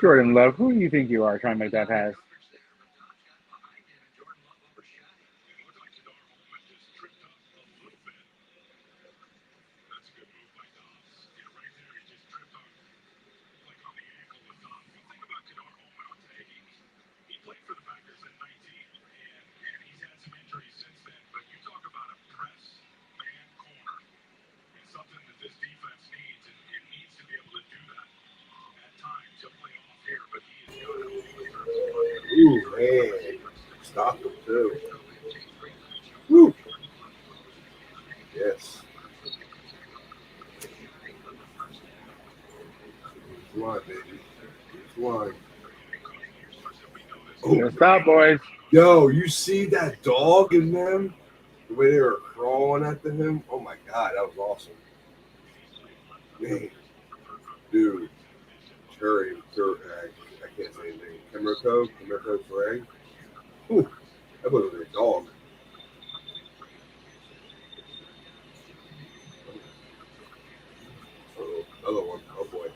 Jordan Love, who do you think you are trying to make that pass? Ooh, man. Stopped him, too. Woo. Yes. He's one, baby. He's one. Oh, Stop, boys. yo, you see that dog in them? The way they were crawling after him? Oh my god, that was awesome. Man, dude, I can't say his name. Kimiko Terang. Ooh, that was a dog. Oh, another one. Oh boy. You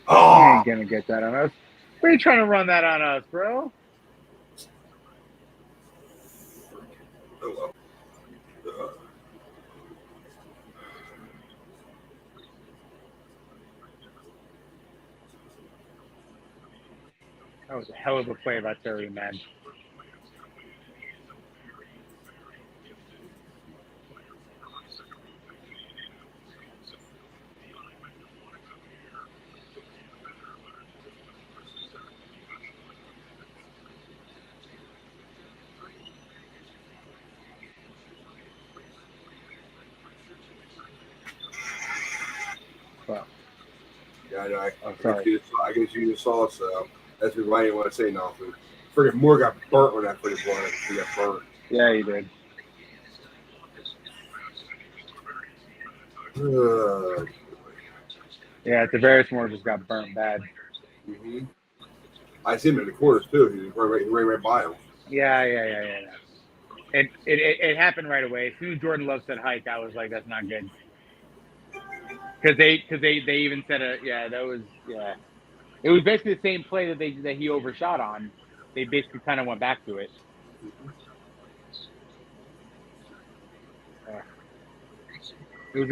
Ah! ain't gonna get that on us. Why are you trying to run that on us, bro? Oh well. That was a hell of a play by Terry, man. Well, Yeah, oh, sorry. I guess you just saw, so that's why I didn't want to say nothing. Freaking Moore got burnt when that freaking blood. He got burnt. Yeah, you did. Yeah, Tavares Moore just got burnt bad. Mm-hmm. I see him in the corners too. He ran right by him. Yeah. It happened right away. As soon as Jordan Love said hike, I was like, that's not good. Because they even said it was basically the same play that he overshot on. They basically kind of went back to it. It was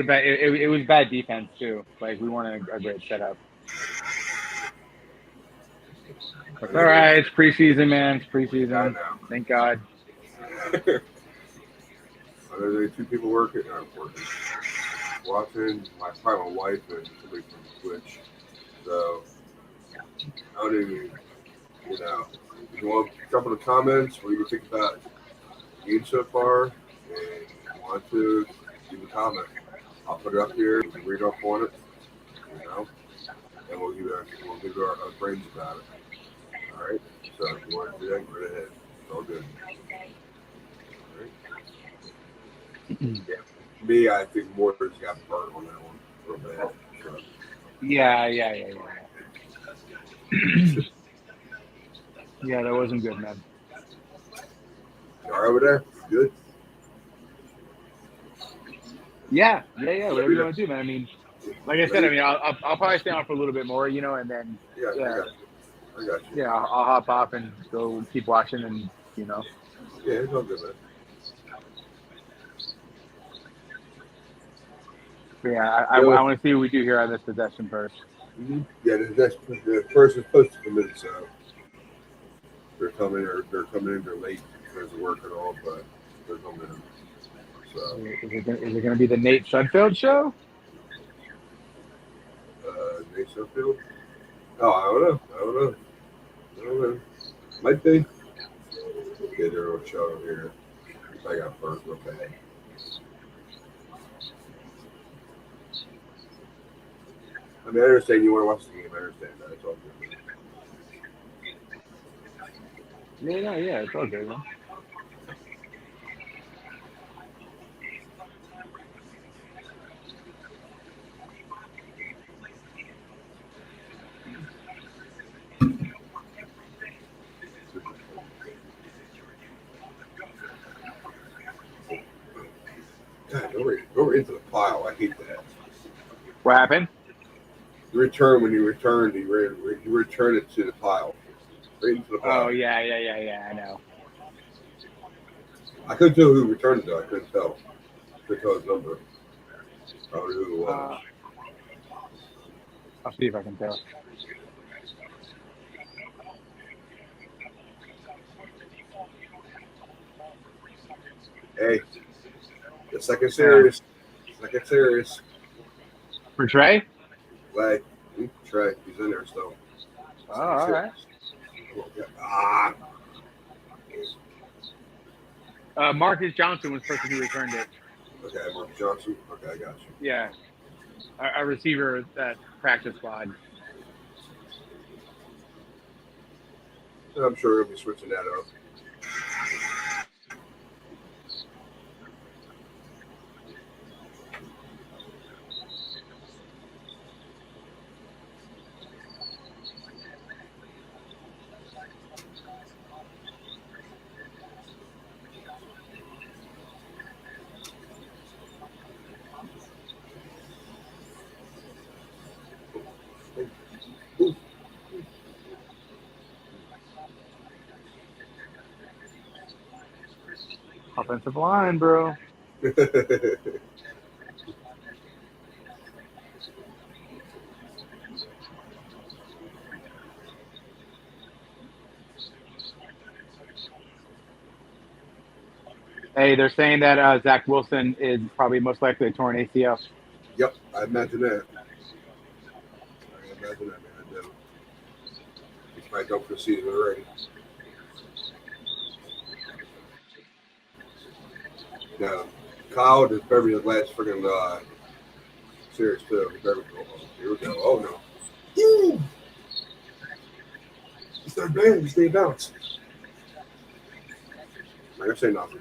it was bad defense too. Like we weren't a great setup. But all right, it's preseason, man. It's preseason. Thank God. There's only two people working. Watching my private wife and somebody from Twitch. So I don't even, if you want to jump in the comments, what do you think about the game so far? And if you want to, leave a comment. I'll put it up here. We can read up on it, and we'll give our brains about it. All right. So if you want to do that, go ahead. It's all good. All right. Yeah. Me, I think Morris got burnt on that one real bad. So. Yeah. Yeah, that wasn't good, man. You all right over there? Good. Yeah. Whatever you want to do, man. I mean, like I said, I'll probably stay on for a little bit more, and then I got you. Yeah, I'll hop off and go keep watching, and Yeah, it's all good, man. But yeah, I want to see what we do here on this possession first. Mm-hmm. Yeah, the person's supposed to come in, so they're coming in. They're late because of work and all, but they're coming in. So Is it going to be the Nate Sudfeld show? Nate Sudfeld? Oh, I don't know. Might be. Yeah, they're on show here. I got burnt real bad. I mean, I understand you want to watch the game. I understand that. It's all good. Yeah, it's all good, man. God, go into the pile. I hate that. What happened? The return, when you returned, you return it to the pile. Right into the pile. Oh, yeah, I know. I couldn't tell who returned it, though. I couldn't tell. Couldn't tell his number. I don't know who it was. I'll see if I can tell. Hey, the second series. For Trey? Like, Trey, he's in there still. Oh, all right. Marcus Johnson was the person who returned it. Okay, Marcus Johnson. Okay, I got you. Yeah, a receiver that practice squad. I'm sure he'll be switching that up. Offensive line, bro. Hey, they're saying that Zach Wilson is probably most likely a torn ACL. Yep, I imagine that. Man. He's probably done for the season already. Now, Kyle just buried his last freaking series too. Here we go. Oh no. Woo! Start banging, stay bounce. I'm not gonna say nothing.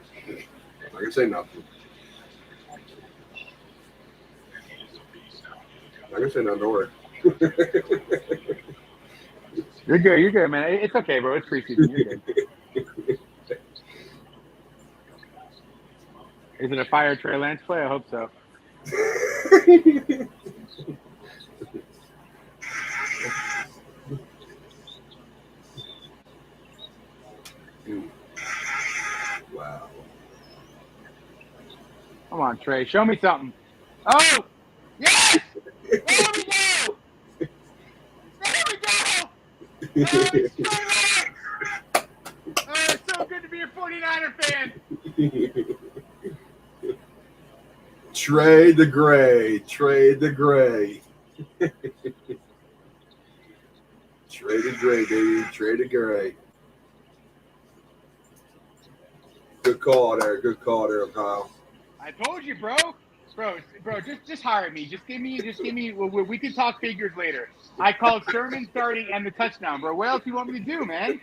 Don't worry. You're good, man. It's okay, bro. It's preseason. You're good. Is it a fire Trey Lance play? I hope so. Wow. Come on, Trey. Show me something. Oh! Yes! There we go! There we go! Oh, it's so good to be a 49er fan. Trade the gray. Trade the gray, baby. Trade the gray. Good call there, Kyle. I told you, bro. Bro, just hire me. Just give me. We can talk figures later. I called Sherman starting and the touchdown, bro. What else do you want me to do, man?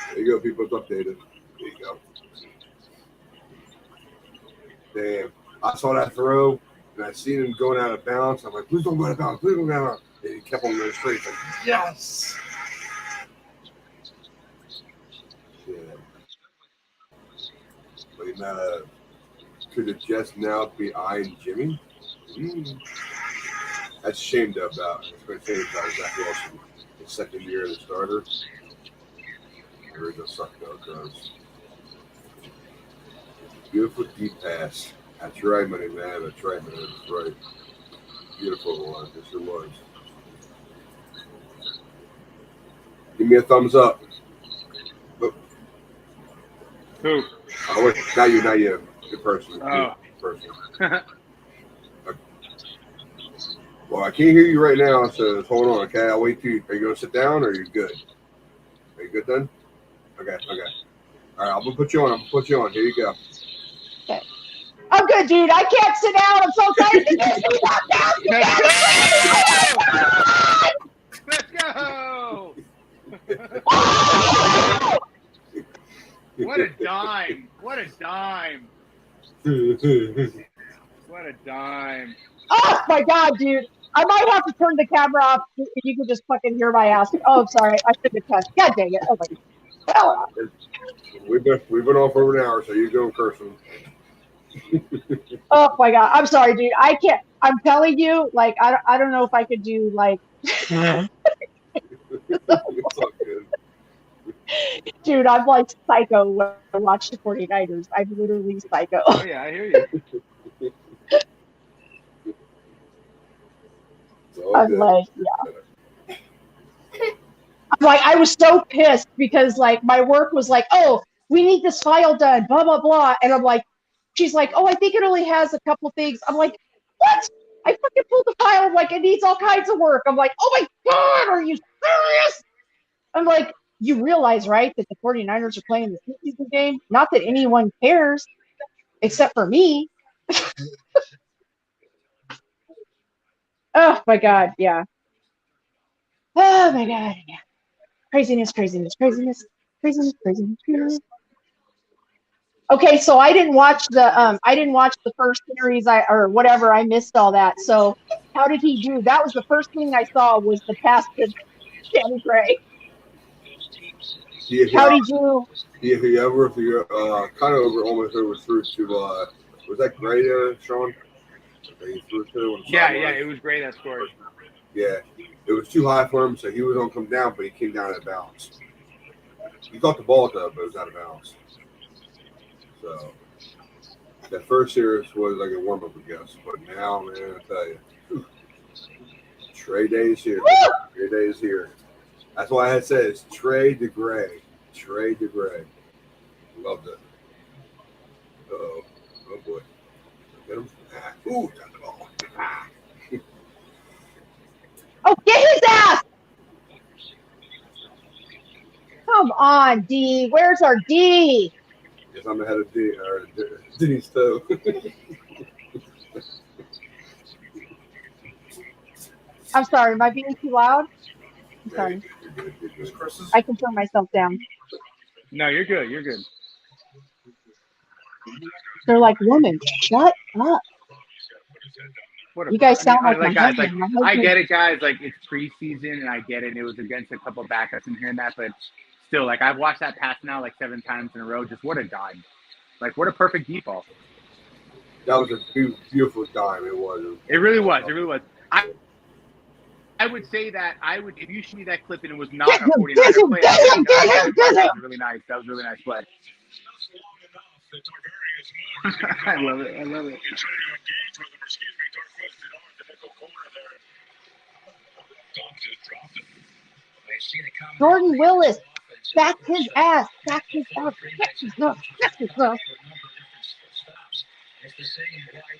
There you go, people. It's updated. There you go. Damn. I saw that throw, and I seen him going out of bounds. I'm like, please don't go out of bounds. Please don't go out of bounds. And he kept on going straight. Like, yes. Yeah. But could the Jets now be eyeing Jimmy? That's a shame about. It's going to change about Zach Wilson. The second year of the starter. There is a suck though, because beautiful deep pass. That's right, money man. That's right, man. That's right. Beautiful one. Yes, it was. Give me a thumbs up. Oh. Who? Oh, wait, not you. Good person. Oh. Good person. Well, I can't hear you right now, so hold on, okay? I'll wait till you. Are you going to sit down or are you good? Are you good then? Okay. All right, I'm going to put you on. Here you go. Okay. I'm good, dude. I can't sit down. I'm so tired. Let's go! What a dime. What a dime. Oh, my God, dude. I might have to turn the camera off. You can just fucking hear my ass. Oh, sorry. I shouldn't have cussed. God dang it. Oh, my God. We've been off over an hour, so you go cursing. Oh, my God. I'm sorry, dude. I can't. I'm telling you, like, I don't know if I could do, like. It's all good. Dude, I'm like psycho when I watch the 49ers. I'm literally psycho. Oh, yeah, I hear you. I'm like, yeah. I'm like, I was so pissed because like my work was like, oh, we need this file done, blah, blah, blah. And I'm like, she's like, oh, I think it only has a couple things. I'm like, what? I fucking pulled the file. I'm like, it needs all kinds of work. I'm like, oh my God, are you serious? I'm like, you realize, right, that the 49ers are playing the season game? Not that anyone cares except for me. Oh my God, yeah. Oh my God, yeah. Craziness, craziness, craziness, craziness, craziness, craziness. Okay, so I didn't watch the first series or whatever. I missed all that. So how did he do? That was the first thing I saw was the pass to Danny Gray. How did you? He ever kind of almost overthrew to was that Gray there, Sean? That he threw to on the Yeah, sideline? it was great that scored. Yeah, it was too high for him, so he was gonna come down, but he came down out of bounds. He caught the ball though, but it was out of bounds. So that first series was like a warm up, I guess. But now, man, I tell you, Trey Day is here. Trey Day is here. That's why I had said it's Trey DeGray. Trey DeGray. Loved it. Oh boy. Get him. Ooh, got the ball. Oh, get his ass! Come on, D. Where's our D? Guess I'm ahead of Denny's toe. I'm sorry. Am I being too loud? I'm sorry. I can turn myself down. No, you're good. You're good. They're like, woman, shut up. You guys sound like my guys. husband. Like, I get it, guys. Like, it's preseason, and I get it. And it was against a couple of backups and hearing that, but still, like, I've watched that pass now like 7 times in a row. Just what a dime! Like, what a perfect deep ball. That was a beautiful dime. It was. It really was. It really was. I would say that if you show me that clip and it was not a 49er play, that was really nice. That was a really nice play. I love it. I love it. Jordan Willis, back his ass, back his ass, back his ass, back his ass.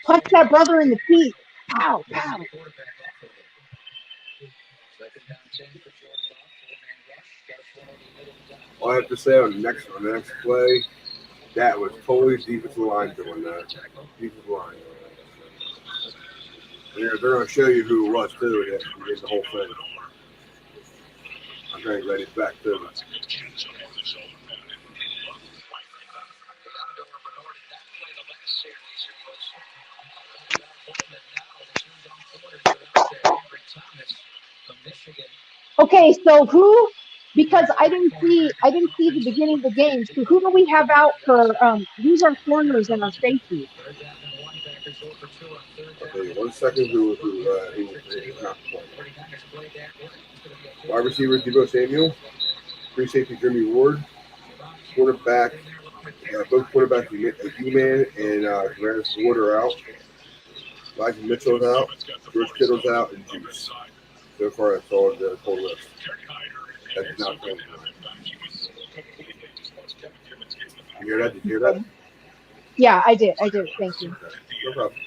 Punch that brother in the feet. Pow, pow. All I have to say on the next play, that was totally defensive line doing that. Defensive line. And they're going to show you who it was too. And get the whole thing. I'm trying to get it back too. Okay, so who? Because I didn't see the beginning of the game. So who do we have out for? Who's our corners and our safeties? Okay, 1 second. Who not playing? Wide receiver Debo Samuel. Free safety Jimmy Ward. Quarterback. Both quarterbacks E-Man and Grant Ward are out. Elijah Mitchell's out. George Kittle's out, and Juice. So far, that's all the whole list. That's not playing. You hear that? Did you hear that? Yeah, I did. Thank you. No problem.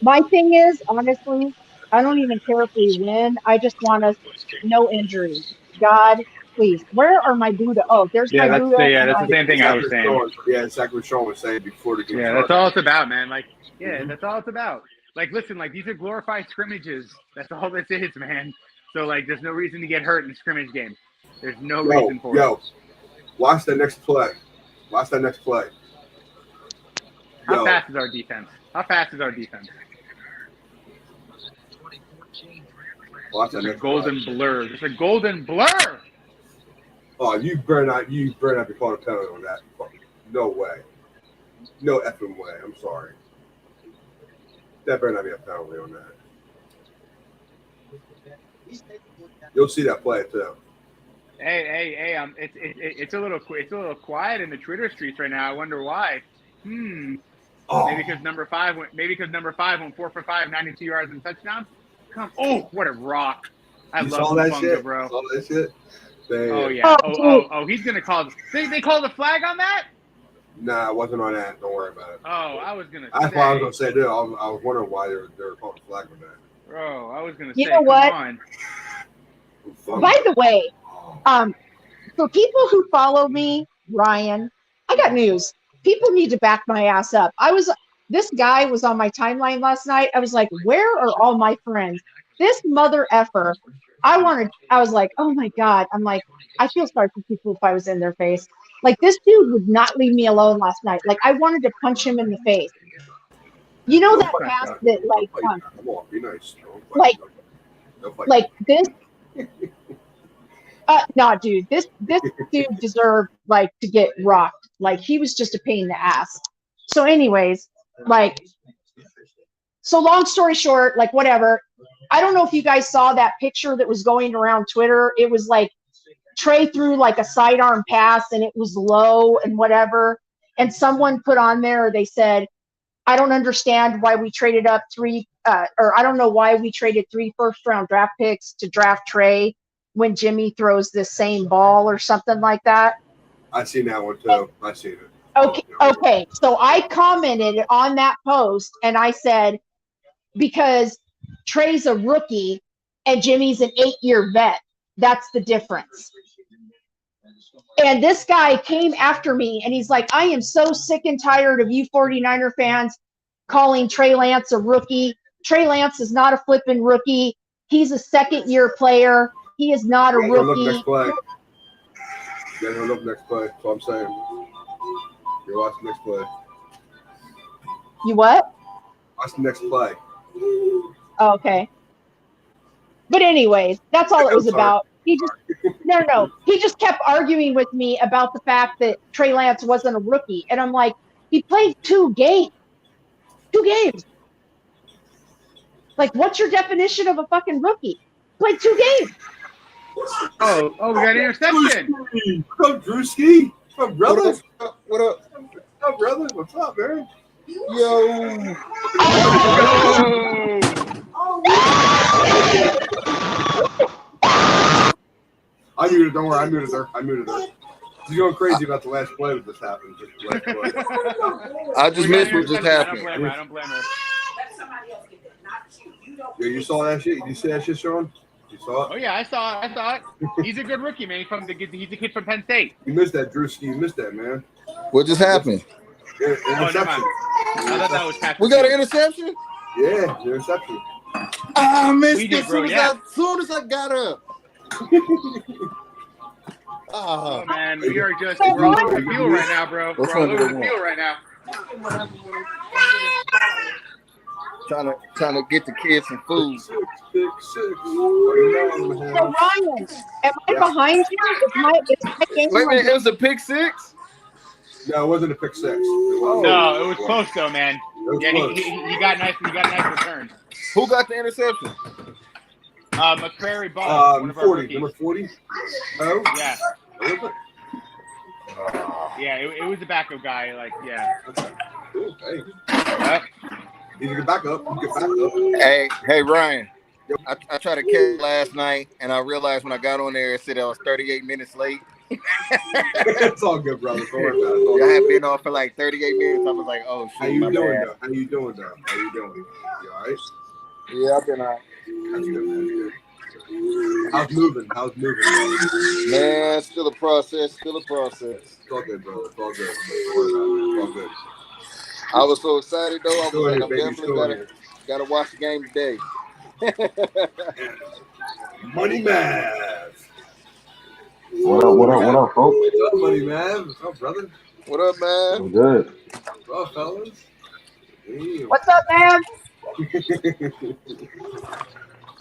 My thing is, honestly, I don't even care if we win. I just want us no injuries. God, please. Where are my Buddha? Oh, there's my Buddha. That's the same thing I was saying. Yeah, it's exactly what Sean was saying before the game started. That's all it's about, man. Like, that's all it's about. Like, listen, like, these are glorified scrimmages. That's all this is, man. So, like, there's no reason to get hurt in a scrimmage game. There's no reason for it. Watch that next play. Watch that next play. How fast is our defense? Watch that next golden blur. It's a golden blur. Oh, you better not be calling a penalty on that. No way. No effing way. I'm sorry. That better not be a penalty on that. You'll see that play too. Hey! It's a little quiet in the Twitter streets right now. I wonder why. Oh, Maybe because number 5 went 4 for 5, 92 yards and touchdown. Oh, what a rock! I you love saw that Hufanga, shit, bro. Saw that shit. Damn. Oh yeah. Oh, Oh, he's gonna call. They called a flag on that? Nah, it wasn't on that. Don't worry about it. Oh, I was gonna. That's why I was gonna say, dude. I was wondering why they were calling a flag on that. Bro, I was gonna You say, know what? come on. By the way, for people who follow me, Ryan, I got news. People need to back my ass up. This guy was on my timeline last night. I was like, where are all my friends? This mother effer. I was like, oh my God. I'm like, I feel sorry for people if I was in their face. Like, this dude would not leave me alone last night. Like, I wanted to punch him in the face. You know that pass that, like, come on, be nice. like this. No, dude, this dude deserved like to get rocked. Like, he was just a pain in the ass. So, anyways, like, so long story short, like, whatever. I don't know if you guys saw that picture that was going around Twitter. It was like Trey threw like a sidearm pass and it was low and whatever. And someone put on there, they said, I don't understand why we traded up or I don't know why we traded 3 first-round draft picks to draft Trey when Jimmy throws the same ball or something like that. I seen that one too. I seen it. Okay. So I commented on that post and I said, because Trey's a rookie and Jimmy's an 8-year vet, that's the difference. And this guy came after me and he's like, I am so sick and tired of you 49er fans calling Trey Lance a rookie. Trey Lance is not a flipping rookie. He's a second-year player. He is not a rookie. Look next play. Look next play. That's what I'm saying. You watch the next play. You what? Watch the next play. Oh, okay. But anyways, that's all it was about. He just kept arguing with me about the fact that Trey Lance wasn't a rookie. And I'm like, he played 2 games. 2 games. Like, what's your definition of a fucking rookie? Played 2 games. Oh, we got an interception. What's up, Drewski? What's up, brother? What up? What's up, brother? What's up, man? Yo. I muted it. Don't worry. I muted her. She's going crazy about the last play that just happened. I just missed what just happened. I don't blame her. Yeah, you saw that shit? You see that shit, Sean? You saw it? Oh yeah, I saw it. He's a good rookie, man. He's a kid from Penn State. You missed that, Drewski. You missed that, man. What just happened? Interception. I thought that was Patrick. We got an interception? Yeah, interception. I missed We it did, bro, as soon as I got up. Oh man, we're over the field right now, bro. We're all over the field right now. Trying to get the kids some food. So Ryan, am I behind you? Is my game Wait a minute, it was a pick 6? No, it wasn't a pick 6. No, it was close though, man. Yeah, close. he got nice return. Who got the interception? McCrary Ball, one of our 40, rookies. number 40. Oh, Yeah. Yeah, it was a backup guy. Like, yeah. Cool. Hey, Yep. you get back up. Hey, Ryan. I tried to catch last night, and I realized when I got on there, it said I was 38 minutes late. It's all good, brother. Don't worry about it. I had been off for like 38 minutes. I was like, oh, shit. How you doing, though? You all right? Yeah, I've been out. That's good, man. How's moving? Man, still a process. It's all good, brother. It's all good. Don't worry about it. It's all good. I was so excited, though. I was Still like, here, I'm baby. definitely got to watch the game today. Money Mav. What up, folks? What's up, Money Mav? What's up, brother? What up, man? I'm good. What's up, fellas? Damn. What's up, man?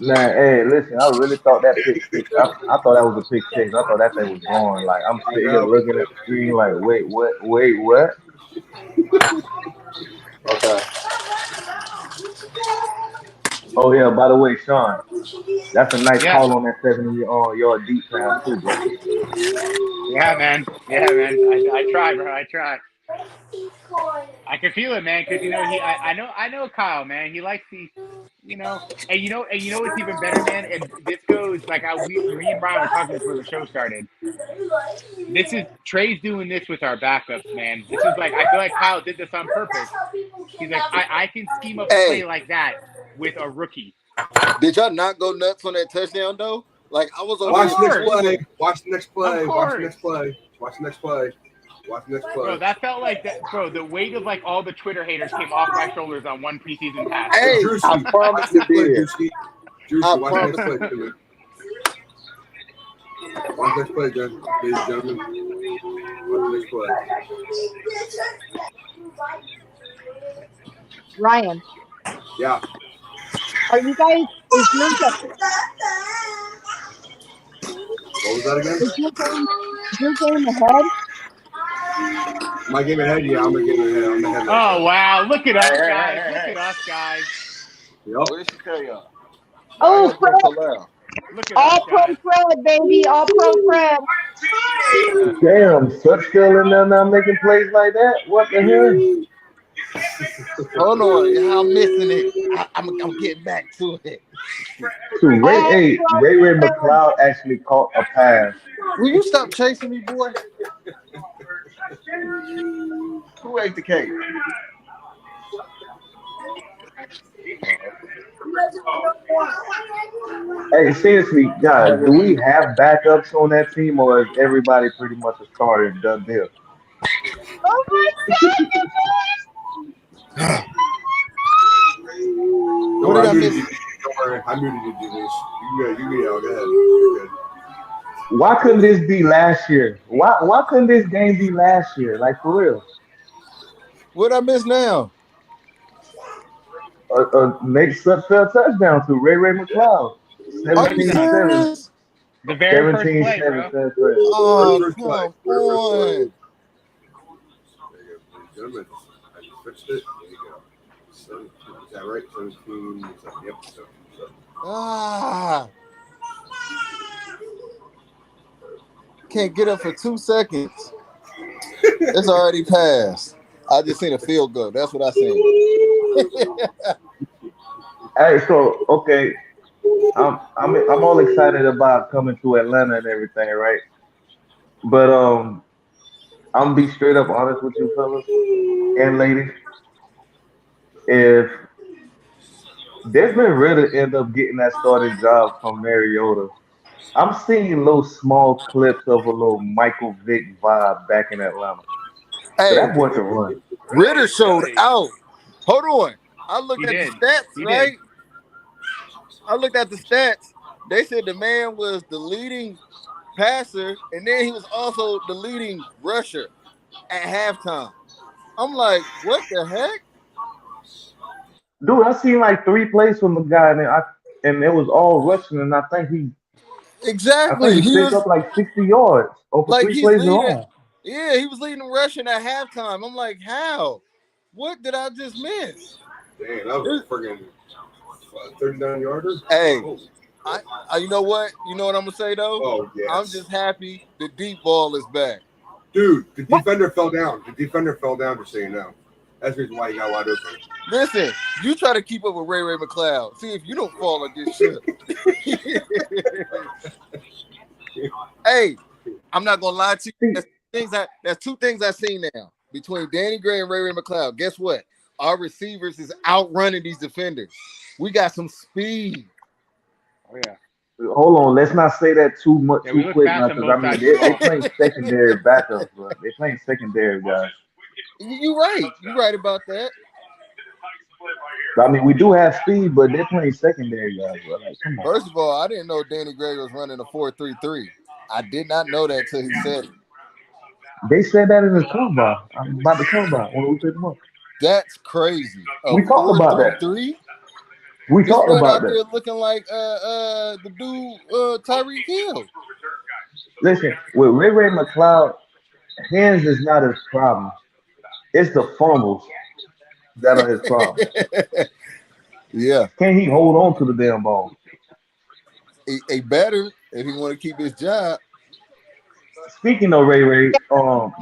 Man, hey, listen, I really thought that pick 6. I thought that was a pick 6. I thought that thing was going. Like, I'm sitting here looking at the screen like, wait, what? Okay. Oh, yeah, by the way, Sean, that's a nice call on that 70-yard deep pass, too, bro. Yeah, man. I try, bro. I try. I can feel it, man, because I know Kyle, man. He likes the, and you know what's even better, man. And this goes like me and Brian were talking before the show started. This is Trey's doing this with our backups, man. This is like I feel like Kyle did this on purpose. He's like, I can scheme up a play like that with a rookie. Did y'all not go nuts on that touchdown though? Like I was over Watch the next here. play. Watch the next play. Of Watch the course. next play. Watch the next play. Watch the next play. Bro, that felt like that. Bro, the weight of like all the Twitter haters came off my shoulders on one preseason pass. Hey, Drewski, I promise watch the you next play, did. Drewski. I Watch the next play, Jimmy. Watch the next play, ladies and gentlemen. Watch the next play. Ryan, Yeah. are you guys? Is yours What was that again? is your game ahead? My game ahead? Yeah, I'm gonna get ahead. I'm ahead. Oh wow! Look at us, Hey, guys! hey, Look hey. at us, guys! Yep. What did she tell y'all? Oh, Fred, Look at all us, pro guys! Fred, baby, all pro Fred. Damn, Such still in there now making plays like that? What the hell? Hold on, I'm missing it. I'm getting back to it. So Ray McLeod actually caught a pass. Will you stop chasing me, boy? Who ate the cake? Hey, seriously, guys, do we have backups on that team, or is everybody pretty much a starter and done deal? Oh my Don't What did worry, I miss? Don't worry, I muted you, Denise. You go ahead. You're good. Why couldn't this be last year? Why couldn't this game be last year? Like, for real. What I miss now? Nate Sutt fell touchdown to Ray McLeod. Are you 17-7. serious? The very first 17-7. play, bro. Oh, First come play. on. There you go, ladies and gentlemen. I just fixed it. There you go. 17, is that right? 17. Yep. So. Ah. Can't get up for 2 seconds. It's already passed. I just seen a field goal. That's what I seen. Hey, so okay, I'm all excited about coming to Atlanta and everything, right? But I'm gonna be straight up honest with you, fellas and ladies. If Desmond Ritter end up getting that starting job from Mariota, I'm seeing little small clips of a little Michael Vick vibe back in Atlanta. So Hey, that boy can run. Ritter showed out. Hold on. I looked He at did. the stats, He right? did. I looked at the stats. They said the man was the leading passer, and then he was also the leading rusher at halftime. I'm like, what the heck? Dude, I seen like 3 plays from the guy, and it was all rushing, and I think Exactly. he He picked was up like 60 yards over like three he's plays leading. alone. Yeah, he was leading rushing at halftime. I'm like, how? What did I just miss? Damn, that was a friggin' 39-yarder. Hey, Oh. you know what? You know what I'm gonna say though? Oh, yes. I'm just happy the deep ball is back. Dude, the defender fell down. The defender fell down, just so you know. That's the reason why he got wide open. Listen, you try to keep up with Ray McLeod. See if you don't fall like this shit. Hey, I'm not gonna lie to you. That's two things I've seen now between Danny Gray and Ray McLeod. Guess what? Our receivers is outrunning these defenders. We got some speed. Oh yeah. Hold on, let's not say that too much Yeah, we too look quick fast now, on because both I mean sides of the they ball. playing secondary backups, bro. They playing secondary guys. You're right. You're right about that. I mean, we do have speed, but they're playing secondary guys, bro. Like, come on. First of all, I didn't know Danny Gray was running a 4-3-3. I did not know that till he said it. They said that in the combine. I'm about to come by when we pick them up. That's crazy. A We talked about that. 4-3-3? We This talked man about out there that. looking like the dude Tyreek Hill. Listen, with Ray McLeod, hands is not his problem. It's the fumbles that are his problem. Yeah, Can he hold on to the damn ball? he better if he want to keep his job. Speaking of Ray,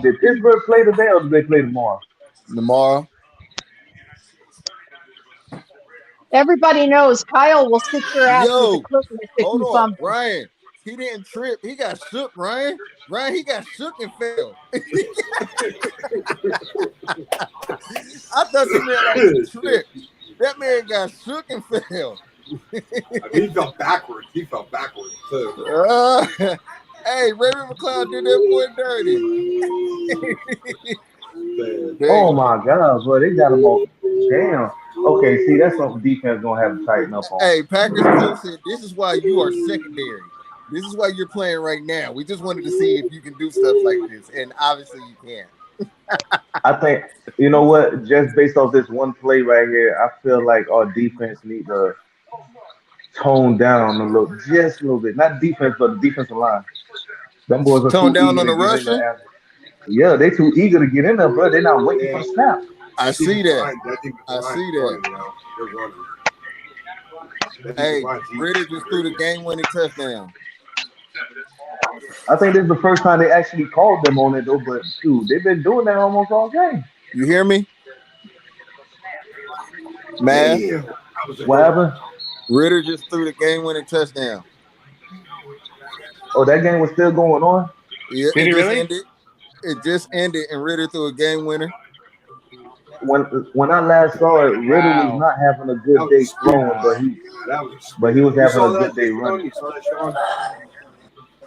did Pittsburgh play today or did they play tomorrow? Tomorrow. Everybody knows Kyle will sit your ass with the Yo, clippers if hold you on, fumble. Ryan. He didn't trip. He got shook, Ryan. Ryan, he got shook and fell. I thought you meant like he tripped. That man got shook and fell. He fell backwards. He fell backwards too. Hey, Raven McLeod did that boy dirty. Oh my God, bro, they got him on. Damn. Okay, see, that's something defense gonna have to tighten up on. Hey, Packers coach said, this is why you are secondary. This is why you're playing right now. We just wanted to see if you can do stuff like this, and obviously you can't. I think you know what? Just based off this one play right here, I feel like our defense need to tone down just a little bit. Not defense, but the defensive line. Them boys are Tone too down eager on to the get in rushing. there. Yeah, they too eager to get in there, bro. They're not waiting for Yeah. the snap. I see that. I I see that. They're running. Hey, Ritter just threw the game-winning touchdown. I think this is the first time they actually called them on it, though. But dude, they've been doing that almost all game. You hear me? Man, Damn. What happened? Ritter just threw the game-winning touchdown. Oh, that game was still going on. Yeah, Did it he just really? ended. It just ended, and Ritter threw a game winner. When I last saw it, Ritter was Wow. not having a That good was day a spear. throwing, but he was You having saw a that? good day running. You saw that, Sean?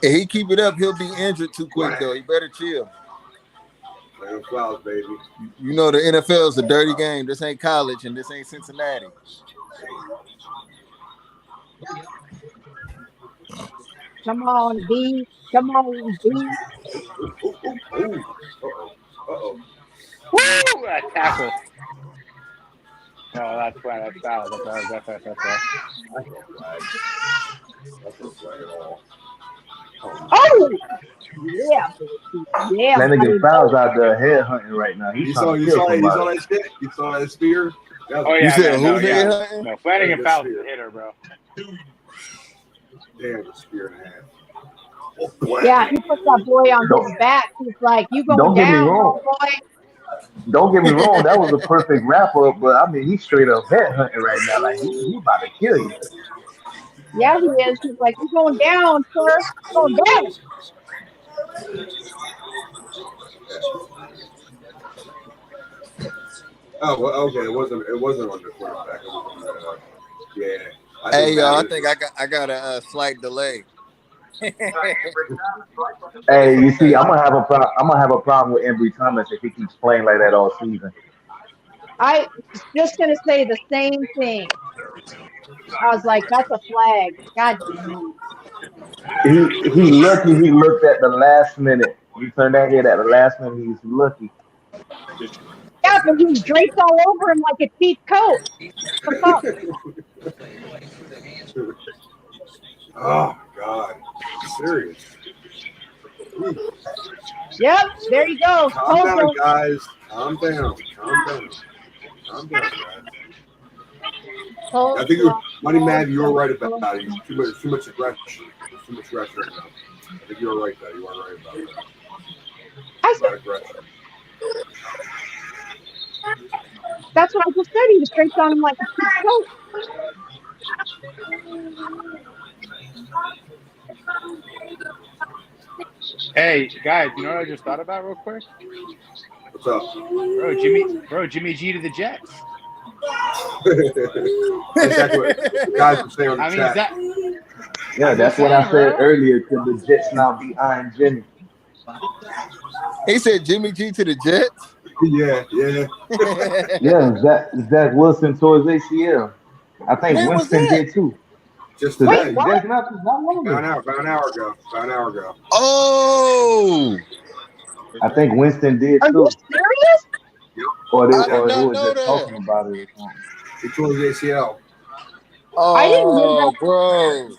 If he keep it up, he'll be injured too quick, though. He better chill. Flowers, baby. You know the NFL is a dirty game. This ain't college, and this ain't Cincinnati. Come on, B. Come on, B. Uh-oh. Woo! That tackle. No, that's fine. That's foul. That's foul. That's no flag. That's no flag at all. Oh! Yeah, baby. Yeah, That nigga buddy. Fowles out there head hunting right now. He's You trying saw, to you kill saw, you saw somebody. that shit? You saw that spear? That was Oh, You yeah. said No, who's yeah. head hunting? No, Flanagan That's Fowles spear. the hitter, bro. damn, a spear and a half. Yeah, he put that boy on Don't his back. He's like, you going don't get me down, wrong. homeboy. Don't get me wrong. That was a perfect wrap up, but I mean, he's straight up head hunting right now. Like he about to kill you. Yeah, he is. He's like, you going down, sir. Going down. Oh, well, okay. It wasn't on the quarterback. It was on the, yeah. Hey, y'all, I think I got a slight delay. Hey, you see, I'm gonna have a problem with Embry Thomas if he keeps playing like that all season. I was just going to say the same thing. I was like, that's a flag. God damn. He lucky he looked at the last minute. He turned that head at the last minute. He's lucky. Yeah, but he's draped all over him like a cheap coat. The fuck? Oh God, serious. Yep, there you go. Calm down, guys. Calm down, guys. I think Money Mad, you were right about that. Too much aggression. There's too much aggression right now. I think you were right there. You are right about that. I said, Aggression. that's what I just said. He was draped on him like a cheap coat. Hey, guys, you know what I just thought about real quick? What's up? Jimmy G to the Jets. Exactly what the guys were saying on the chat. Yeah, that's what I said earlier. Could the Jets now be eyeing Jimmy? He said Jimmy G to the Jets. Yeah. Yeah, Zach Wilson tore his ACL. I think When was Winston that? did too. Just Today, today. just not long ago. About an hour ago. Oh, I think Winston did Are too. you serious? Or I they did not were know just that. talking about it or something. He tore his ACL. I didn't hear that. Bro.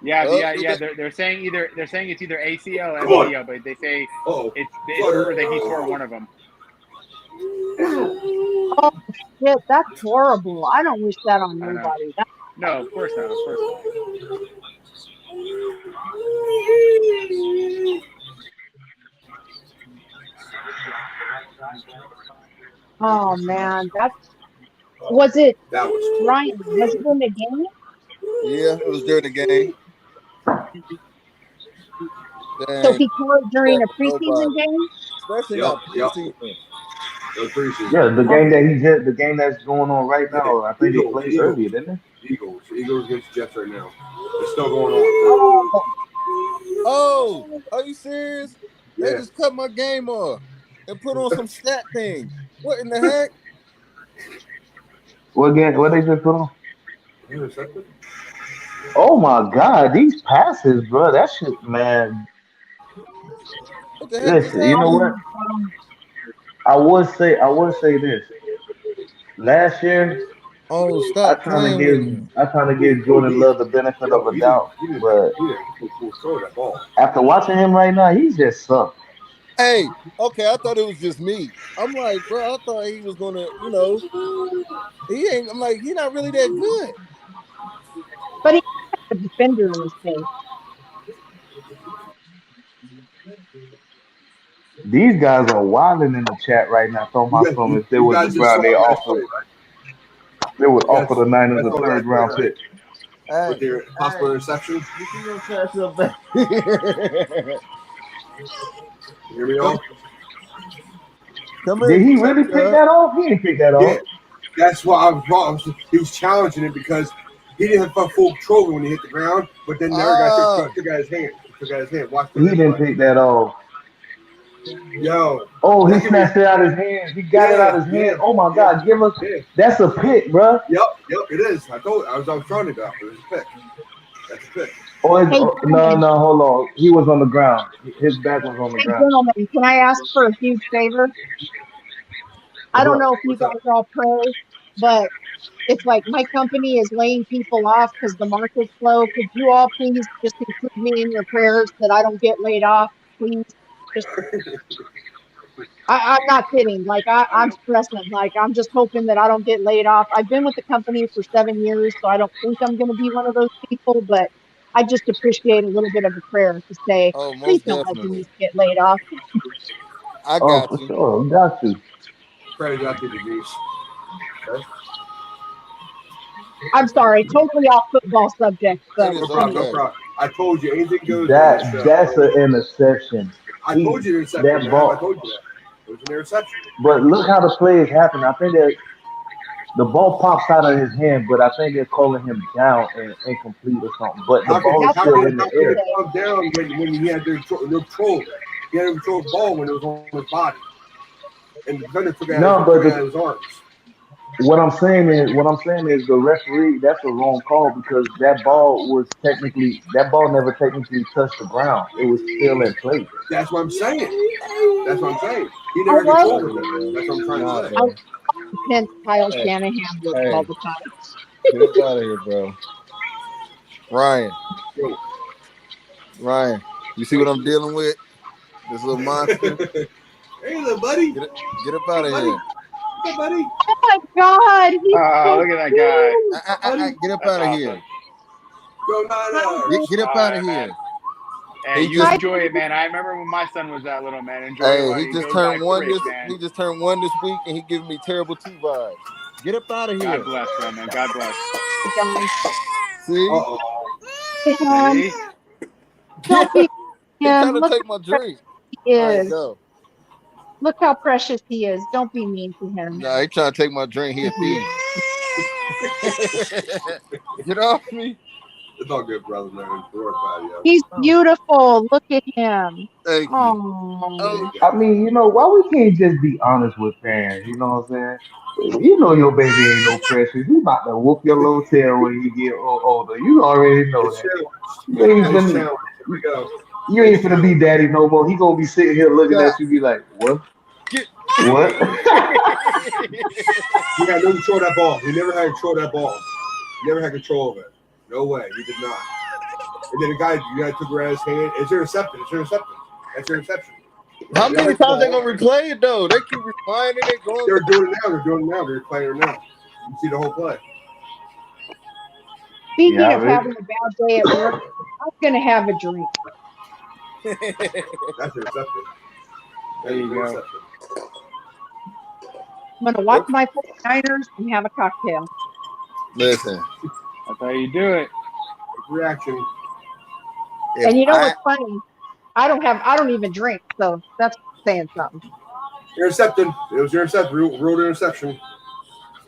Yeah. They're saying it's either ACL or MCL, but they say it's rumored that he tore one of them. Oh shit, that's horrible. I don't wish that on nobody. No, of course not. Oh man, was it That was Ryan? Was it in the game? Yeah, it was during the game. So Dang, he caught it during a nobody. preseason game? Especially yep. not preseason. It was preseason. Yeah, the game Oh, that the game that's going on right Yeah, now. I think they Eagles, played Eagles, earlier, didn't Eagles against Jets right now. It's still going on. oh, Oh, are you serious? They Yeah. just cut my game off and put on some stat thing. What in the heck? they? What game? What they just put on? Intercepted? Oh my God, these passes, bro. That shit, man. What the heck just Listen, you know happened? what? I would say this. Last year, Oh, stop playing with me. I trying to give Oh, Jordan Love the benefit of yo, a doubt, but he didn't full throw that ball. after watching him right now, he just sucks. Hey, okay, I thought it was just me. I'm like, bro, I thought he was gonna, he ain't. I'm like, he not really that good. but he's a defender in this game. These guys are wilding in the chat right now, talking You about guys, some you, if there you was a guys just Brown, saw they the guys offer play, right? they would You guys, offer the Niners I a saw the guys third play, round right? pick. With Hey, their possible interception. you see your trash up back. You hear me, all? Come Did here, he really pick Chuck. that off? He didn't pick that Yeah. off. That's why I was wrong. He was challenging it because he didn't have full control when he hit the ground, but then the other guy took out his hand. Took out his hand. Watch the He didn't replay. pick that off. Yo. Oh, he That could be, snatched it out his hand. He got it out his yeah, hand. Oh my yeah, God, give us. yeah. That's a pick, bro. Yep, it is. I was trying to go. It was a pick. That's a pick. Hey, No, gentlemen, no, hold on. He was on the ground. His back was on the hey, ground. gentlemen, can I ask for a huge favor? I What's don't up? know if you What's up? guys all pray, but it's like my company is laying people off because the market's low. Could you all please just include me in your prayers that I don't get laid off, please? Just I'm not kidding. Like I'm stressing. Like I'm just hoping that I don't get laid off. I've been with the company for 7 years, so I don't think I'm going to be one of those people. But I just appreciate a little bit of a prayer to say, Oh, please most don't let me definitely. get laid off. I Oh, got for you. sure. Got to. Credit out to Denise. Okay. I'm sorry, totally off football subject, It but No is problem. No okay. problem. I told you anything goes on this show. That's an interception. I told you interception, That man. I ball. told you that. It was an interception. But look how the play is happening. I think that the ball pops out of his hand, but I think they're calling him down and incomplete or something. But the How could ball is that's how what still I could in was the how could going he air. to say. calm down when he had no control? He had no control of the ball when it was on his body, and the defender No, took but it out of his arms. what I'm saying is the referee. That's a wrong call because that ball never technically touched the ground. It was still in place. That's what I'm saying. That's what I'm saying. He I never had love, Nah, control of it. bro. That's what I'm trying to Nah, say. I bro. pretend Kyle Hey, Shanahan looks all hey, the time. get up out of here, bro. Ryan, Yo, Ryan, you see what I'm dealing with? This little monster. hey, little buddy. Get up Hey, out of buddy. here. Hey, buddy. Oh my God, he's Oh, so look at that guy. cute. Buddy. Get up That's out of here. awesome. Go Hi, Niners. Get up All out of right, here. man. Hey, He you just hi, enjoy it, man. I remember when my son was that little, man. Enjoy it Hey, while he it just goes by turned one quick, this man. he just turned one this week and he giving me terrible two vibes. Get up out of God here. bless, man. God bless. guys. See? Uh-oh. Hey, hon, See? Yeah. don't be He trying him. to Look take how my precious drink. he All right, is. go. Look how precious he is. Don't be mean to him. Nah, he trying to take my drink. He a thief. Get off me. It's all good, brother, man. We're proud of you. He's Oh, beautiful. Look at him. thank you. Oh, Oh, There you I mean, why we can't just be honest with fans? You know what I'm saying? You know your baby ain't no precious. He about to whoop your little tail when you get older. You already go. know It's that. challenged. You ain't Nice finna, challenge. Here we go. you Nice ain't finna be challenge. daddy no more. He gonna be sitting here looking stop. at you, be like, what? Get. What? He had no control of that ball. He never had control of that ball. He never had control of it. No way. He did not. And then the guy took her out of his hand. It's intercepted. It's intercepted. That's interception. How They don't many hit the times they ball. gonna replay it though? They keep replying it, going They're back. doing it now. They're doing it now. They're playing it now. You see the whole play. speaking Yeah, of man. having a bad day at work, I'm going to have a drink. That's intercepted. There That is you go. intercepted. I'm gonna watch my 49ers and have a cocktail. Listen, That's how you do it. Reaction. if And you know I what's funny? I don't even drink, so that's saying something. Intercepted. It was your interception. Ruled interception.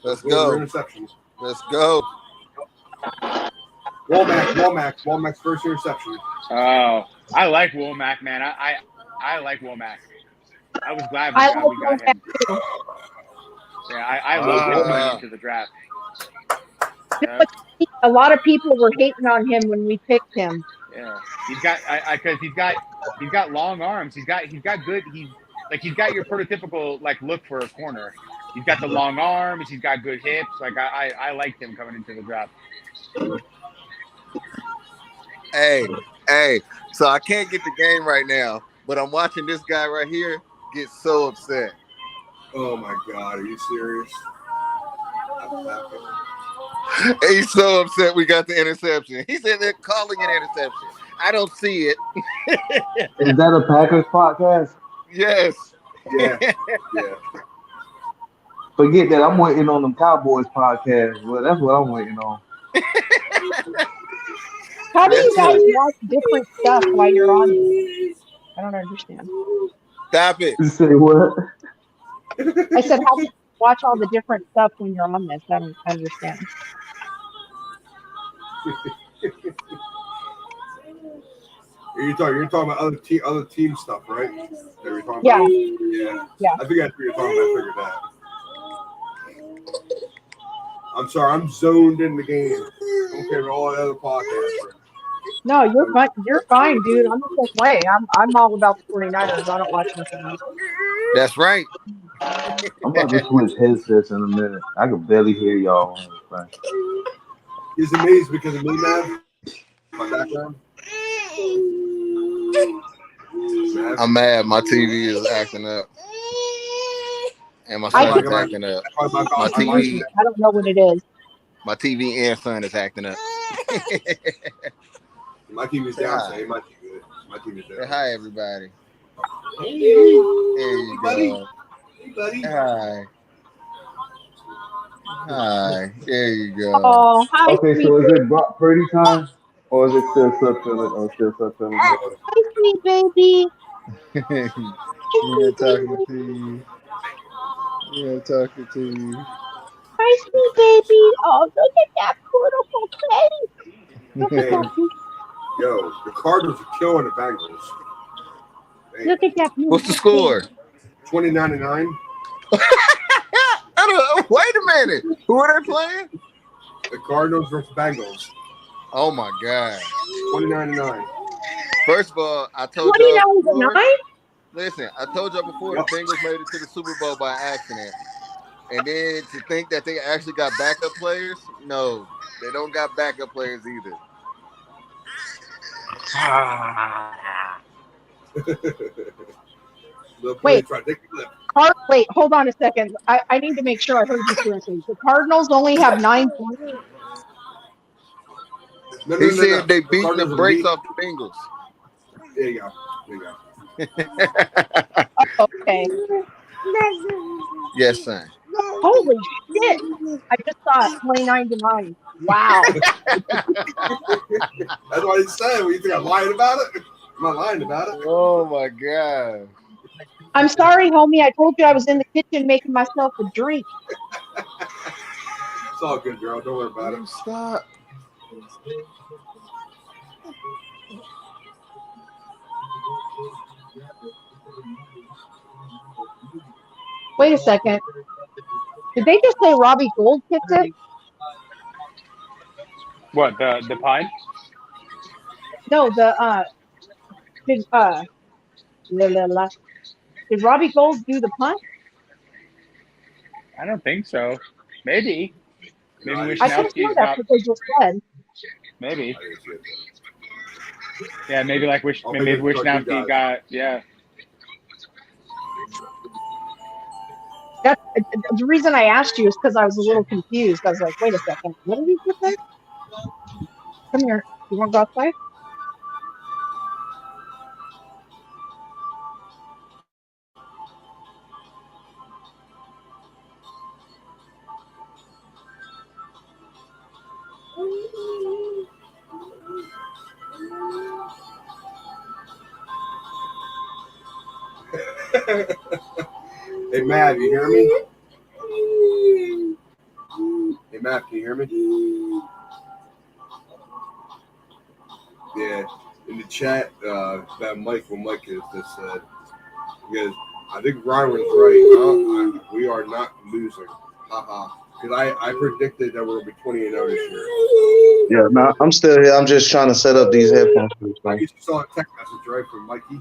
let's Ruled go, interception. let's go. Womack's first interception. Oh, I like Womack, man. I like Womack. I was glad we I got, like we got Womack him. too. Yeah, I love him coming Ah. into the draft. You know what's funny? A lot of people were hating on him when we picked him. Yeah, he's got because he's got long arms. He's got good. He's got your prototypical like look for a corner. He's got the long arms. He's got good hips. Like I liked him coming into the draft. Hey, so I can't get the game right now, but I'm watching this guy right here get so upset. Oh my God, are you serious? He's so upset we got the interception. He said they're calling an interception. I don't see it. Is that a Packers podcast? Yes. Yeah. Forget that. I'm waiting on them Cowboys podcast. Well, that's what I'm waiting on. How do you That's guys it. watch different stuff while you're on this? I don't understand. Stop it. You say what? I said, how do you watch all the different stuff when you're on this? I don't understand. You're talking about other team stuff, right? That you're talking Yeah. about? Yeah. I think that's what you're talking about. I figured that. I'm sorry, I'm zoned in the game. I don't care about all the other podcasts. No, you're fine. You're fine, dude. I'm the same way. I'm all about the 49ers. I don't watch nothing else. That's right. I'm about to switch headsets in a minute. I can barely hear y'all on this thing. He's amazed because of me, man. My background. I'm mad. My TV is acting up. And my I son can- is acting up. My My TV, I don't know what it is. my TV and son is acting up. My TV's down, so my TV's Say down. hi, everybody. Hey, There you buddy. go. Hey, buddy. Hi. Hi. There you go. Oh, hi, Okay, sweet so is baby. it Brock Purdy time? Or is it still subfilling? Or still subfilling? Hi, sweet baby. Yeah, talking to you. Yeah, talking to you. Hi, sweet baby. Oh, look at that beautiful face. Look at Hey, that. yo, the Cardinals are killing the Bengals. Hey, Look at that beautiful What's the score? 29-9. I don't. Wait a minute. Who are they playing? The Cardinals versus Bengals. Oh my God. 29-9. First of all, I told 29 y'all to before. 9? Listen, I told y'all before the Bengals made it to the Super Bowl by accident. And then to think that they actually got backup players, no, they don't got backup players either. Wait. Try to take the clip. Wait, hold on a second. I need to make sure I heard you correctly. The Cardinals only have 9 points. No, He said they The beating the Cardinals brakes are off the Bengals. There you go. Okay. Yes, son. Holy shit. I just saw it 29 to 9. Wow. That's what he said. What, you think I'm lying about it? I'm not lying about it. Oh my God. I'm sorry, homie. I told you I was in the kitchen making myself a drink. It's all good, girl. Don't worry about it. Stop. Wait a second. Did they just say Robbie Gould kicked it? What the punt? No, did did Robbie Gould do the punt? I don't think so. Maybe No, I I could have Wisnowski's sworn that's not. what they just said. Maybe. didn't see it. Yeah, maybe like I'll maybe make it look like you Wisnowski guys. got yeah. That's the reason I asked you is because I was a little confused. I was like, wait a second, what did he just say? Come here. You want to go outside? Hey, Matt, you hear me? Hey, Matt, can you hear me? Yeah, in the chat, that Mike has just said, because I think Ryan was right. We are not losing. Haha. Because I predicted that we're going to be 20-0 this year. Yeah, no, I'm still here. I'm just trying to set up these headphones for this I thing. guess you saw a text message, right, from Mikey?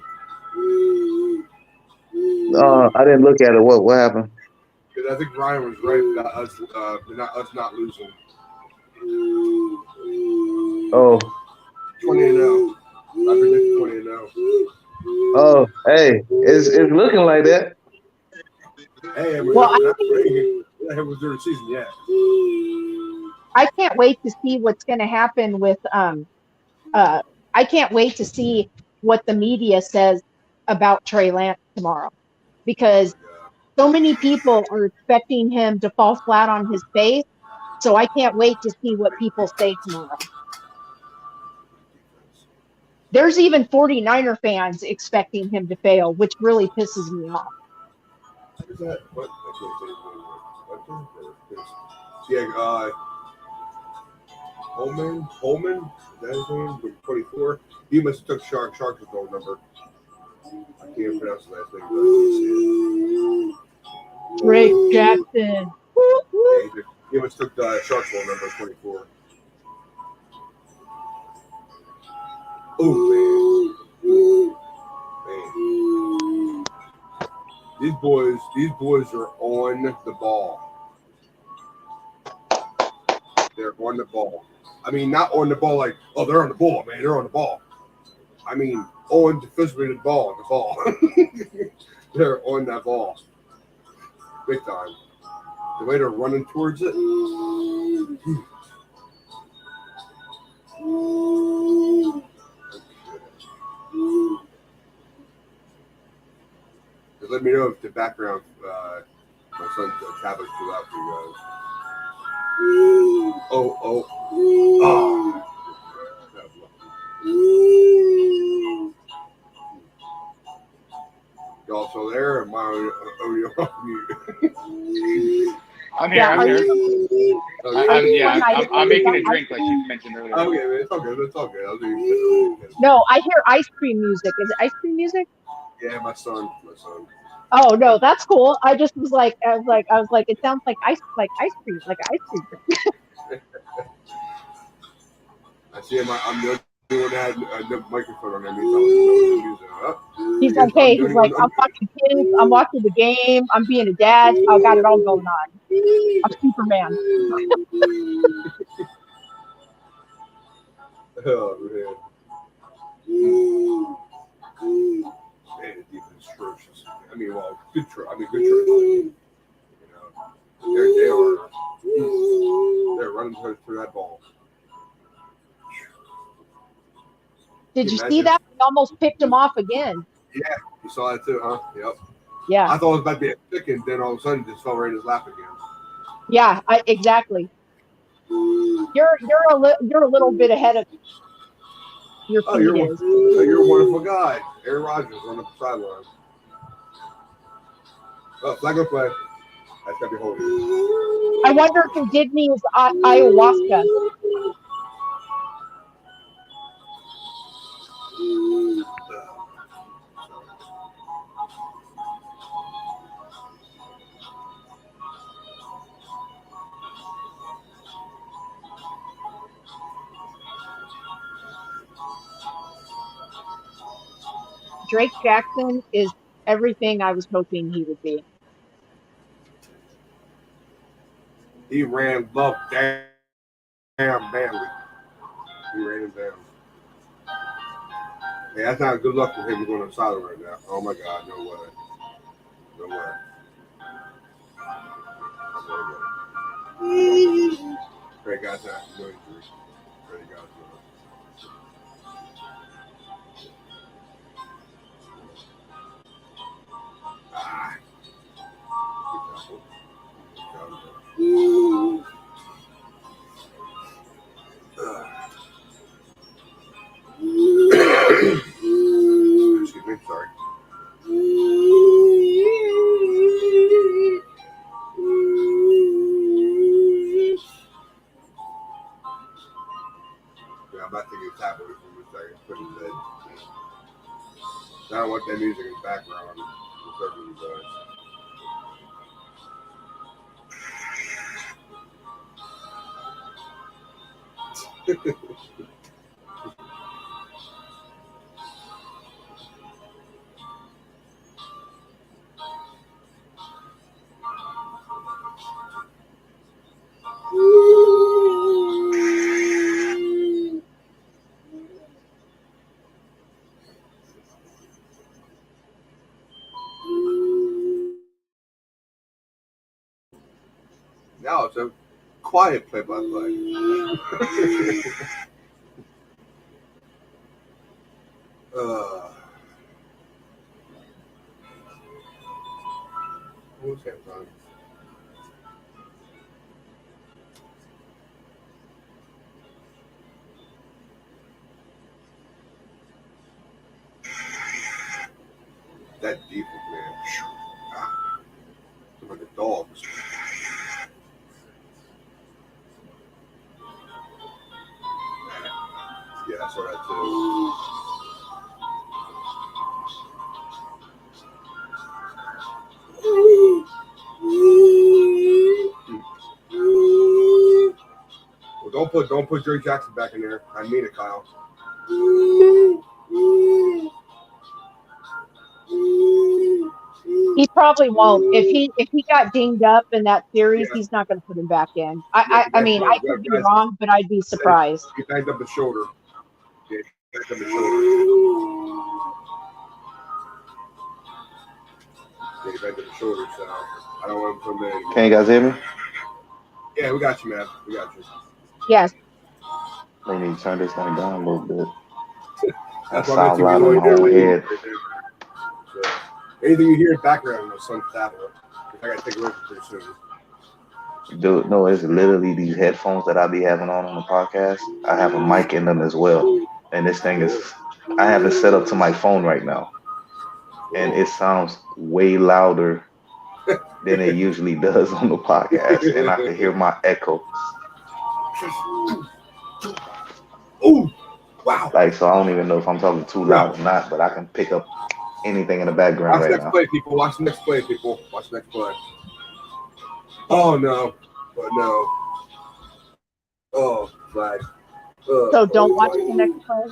I didn't look at it. What happened? Because I think Ryan was right about us not losing. Oh, 20-0. I predicted 20-0. oh, hey, it's looking like that. Hey, we're Well, not playing. We haven't during the season yet. I can't wait to see what's going to happen with I can't wait to see what the media says about Trey Lance tomorrow, because so many people are expecting him to fall flat on his face. So I can't wait to see what people say tomorrow. There's even 49er fans expecting him to fail, which really pisses me off. Is that what? Yeah, Holman, is that his name? 24. He must have took Shark's phone number. I can't pronounce his last name, but I can see it. Drake Jackson. Yeah, he must have took Shark's phone number 24. Oh man. These boys are on the ball. They're on the ball. I mean, not on the ball like, oh, they're on the ball, man. They're on the ball. I mean, on defensively the ball. They're on that ball. Big time. The way they're running towards it. Just let me know if the background, my son's tablet's too loud for you guys. Oh. Y'all still there? Or am I on mute? I'm here. I'm here. I'm making a drink like you mentioned earlier. Okay, man, it's all good. No, I hear ice cream music. Is it ice cream music? Yeah, my son. Oh no, that's cool. I just was like, I was like, it sounds like ice cream, like an ice cream drink. I see him. I'm the only one that had the microphone on that means I was music. He's like, hey, he's like, I'm watching kids, I'm watching the game, I'm being a dad, I got it all going on. I'm Superman. Oh man. Man, the defense is atrocious. I mean, well, good try. You know, they're running through that ball. Did you see that? We almost picked him off again. Yeah, you saw that too, huh? Yep. Yeah. I thought it was about to be a pick, and then all of a sudden, it just fell right in his lap again. Yeah, exactly. You're a little bit ahead of your feet. You're a wonderful guy. Aaron Rodgers on the sideline. Oh, flag on play. That's got to be holding. I wonder if he did me his ayahuasca. Drake Jackson is everything I was hoping he would be. He ran Love damn badly. He ran him down. Yeah, that's not good luck for him going on the sideline right now. Oh my God, no way. No way. Great guys, no injury. Great guys, Excuse me, sorry. put that music in the background. Now it's a quiet play-by-play. What's that on? That deep man. Like a dog. Yeah, I saw that too. Well, don't put Jerry Jackson back in there. I mean it, Kyle. He probably won't. If he got dinged up in that series, he's not going to put him back in. I mean, I could be wrong, but I'd be surprised. He banged up his shoulder. Yeah, he banged up his shoulder. Yeah, he banged up his shoulder, so I don't want him to come in. Can you guys hear me? Yeah, we got you, man. We got you. Yes. I need to turn this thing down a little bit. That That's why sounds loud in my own head. So, anything you hear in the background is some tablet. I got to take a look pretty soon. Dude, no, it's literally these headphones that I be having on the podcast. I have a mic in them as well. And this thing is, I have it set up to my phone right now. And it sounds way louder than it usually does on the podcast. And I can hear my echo. Oh, wow. Like, so I don't even know if I'm talking too loud or not, but I can pick up anything in the background Watch right next now. play, people. Watch the next play, people. Watch the next play. Oh, no. But no. Oh, flag. So don't watch the next play.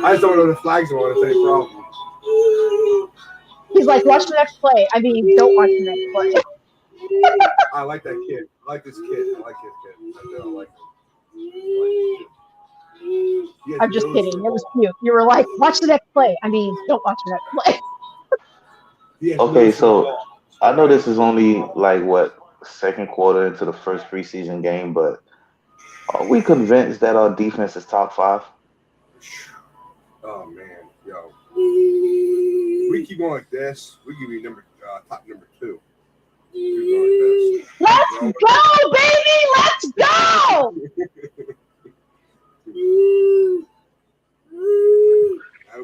I just don't know the flags are on. It's any problem. He's like, watch the next play. I mean, don't watch the next play. I like that kid. I like this kid. I like his kid. I do. I like him. I'm just kidding. It was cute. You were like, watch the next play. I mean, don't watch the next play. Okay, so I know this is only like what, second quarter into the first preseason game, but are we convinced that our defense is top 5? Oh man, yo. We keep going like this. We could be top number 2. Let's go, baby! Let's go!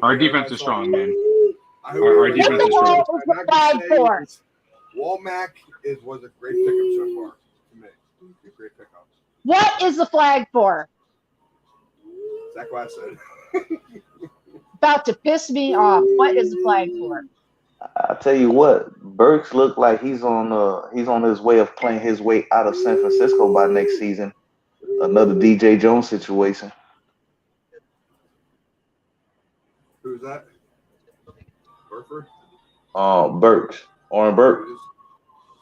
Our defense is strong, man. Our defense is strong. What the flag for? Walmack was a great pickup so far to me. A great pickup. What is the flag for? That's what I said. About to piss me off. What is the flag for? I tell you what, Burks looked like he's on his way of playing his way out of San Francisco by next season. Another DJ Jones situation. Who's that? Burford? Burks. Oren Burks.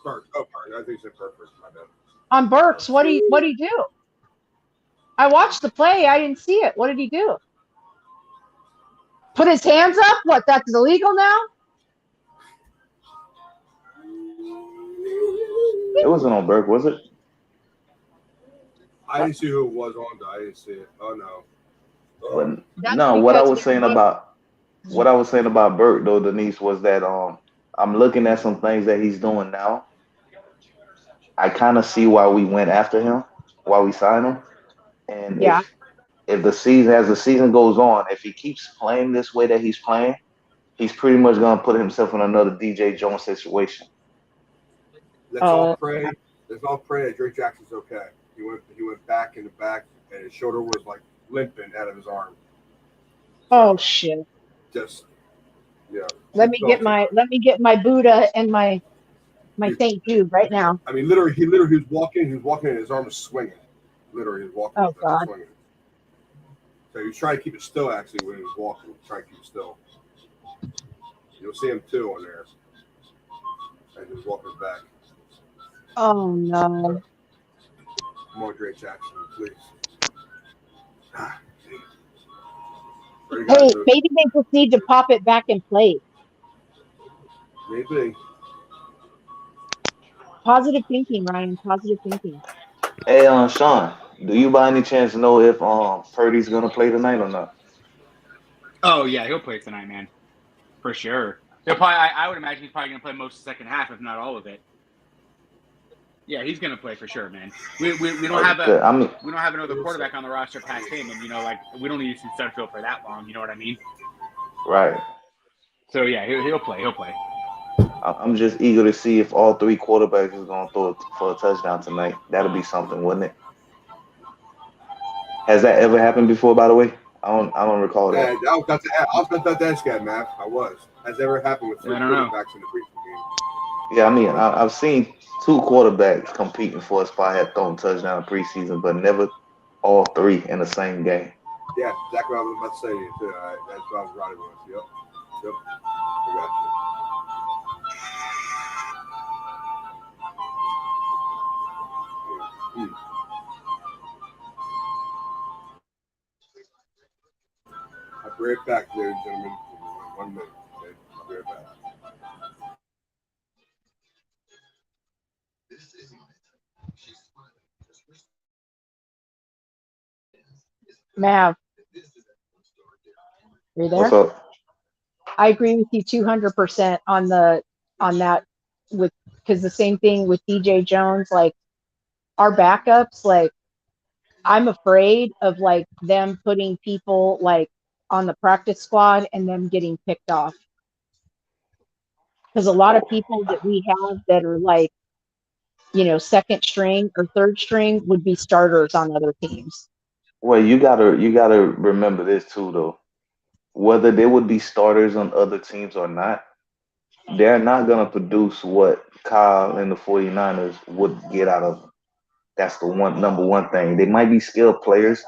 Burks. Oh, Burks. I think you said Burford. My bad. On Burks, what did he do? I watched the play. I didn't see it. What did he do? Put his hands up? What? That's illegal now? It wasn't on Burke, was it? I didn't see who it was on. I didn't see it. Oh no. No, what I was saying about Burke though, Denise, was that I'm looking at some things that he's doing now. I kind of see why we went after him, why we signed him, and Yeah. if the season goes on, if he keeps playing this way that he's playing, he's pretty much gonna put himself in another DJ Jones situation. Let's all pray. Let's all pray that Drake Jackson's okay. He went back in the back, and his shoulder was like limping out of his arm. Oh shit! Just yeah. Let me get my Buddha and my St. Jude right now. I mean, literally, he was walking, and his arm was swinging. Literally, he was walking. Oh God. Swinging. So he was trying to keep it still. Actually, when he was walking, trying to keep it still. You'll see him too on there, and he's walking back. Oh no. More Drake Jackson, please. Hey, maybe they just need to pop it back in place. Maybe. Positive thinking, Ryan. Positive thinking. Hey, Sean, do you by any chance know if Purdy's gonna play tonight or not? Oh yeah, he'll play tonight, man, for sure. He'll probably. I would imagine he's probably gonna play most of the second half, if not all of it. Yeah, he's gonna play for sure, man. We don't have we don't have another quarterback on the roster past him, and we don't need to see Sudfeld for that long. You know what I mean? Right. So yeah, he'll play. He'll play. I'm just eager to see if all three quarterbacks is gonna throw it for a touchdown tonight. That'll be something, wouldn't it? Has that ever happened before? By the way, I don't recall that. I was about to ask that, Matt. I was. Has that ever happened with three quarterbacks in the preseason game? Yeah, I mean, I've seen two quarterbacks competing for a spot have thrown touchdown in preseason, but never all three in the same game. Yeah, exactly what I was about to say to you too. That's what I was riding with. Yep. I got you. I'll be right back, ladies and gentlemen. 1 minute. Okay? I'll be right back. Mav, are you there? What's up? I agree with you 200% on that because the same thing with DJ Jones, like our backups, like I'm afraid of like them putting people like on the practice squad and them getting picked off. Because a lot of people that we have that are like, second string or third string would be starters on other teams. Well, you gotta remember this too, though. Whether they would be starters on other teams or not, they're not gonna produce what Kyle and the 49ers would get out of them. That's the number one thing. They might be skilled players,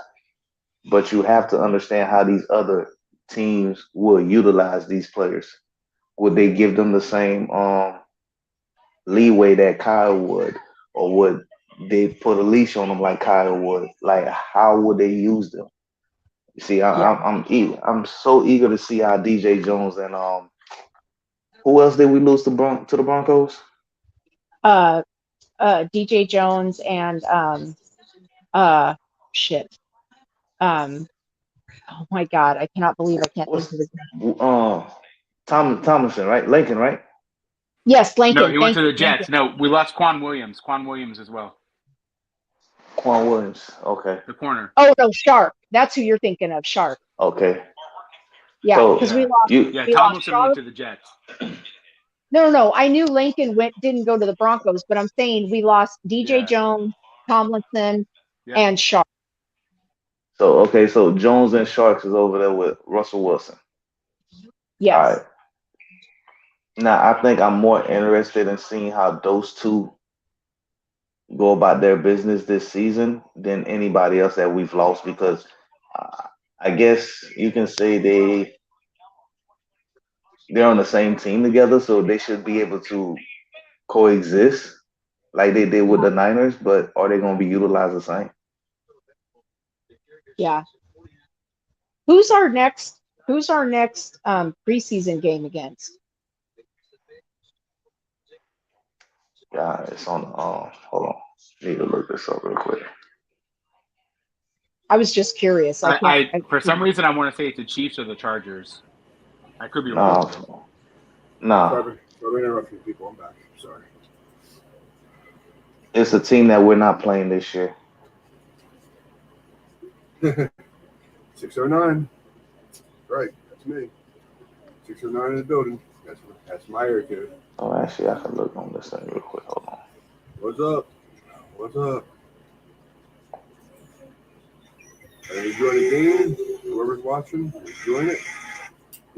but you have to understand how these other teams will utilize these players. Would they give them the same leeway that Kyle would, or would they put a leash on them like Kyle would? Like, how would they use them? You see, I'm so eager to see how DJ Jones and who else did we lose to the Broncos? DJ Jones and oh my God, I cannot believe I can't think of his name. Tomlinson, right? Lincoln, right? Yes, Lincoln. No, he went to the Jets. No, we lost Quan Williams. Quan Williams as well. Quan Williams. Okay. The corner. Oh no, Sharp. That's who you're thinking of, Sharp. Okay. Yeah, because we lost. Tomlinson went to the Jets. No. I knew Lincoln didn't go to the Broncos, but I'm saying we lost DJ Jones, Tomlinson, and Sharp. So Jones and Sharks is over there with Russell Wilson. Yes. All right. Now I think I'm more interested in seeing how those two go about their business this season than anybody else that we've lost, because I guess you can say they're on the same team together, so they should be able to coexist like they did with the Niners, but are they going to be utilized the same? Yeah. Who's our next preseason game against? Yeah, it's on hold on. Need to look this up real quick. I was just curious. For some reason I want to say it's the Chiefs or the Chargers. I could be wrong. No. Sorry interrupting people. I'm back. Sorry. It's a team that we're not playing this year. 609. Right, that's me. 609 in the building. That's my area code. Oh, actually, I can look on this thing real quick. Hold on. What's up? Are you enjoying the game? Whoever's watching, enjoying it?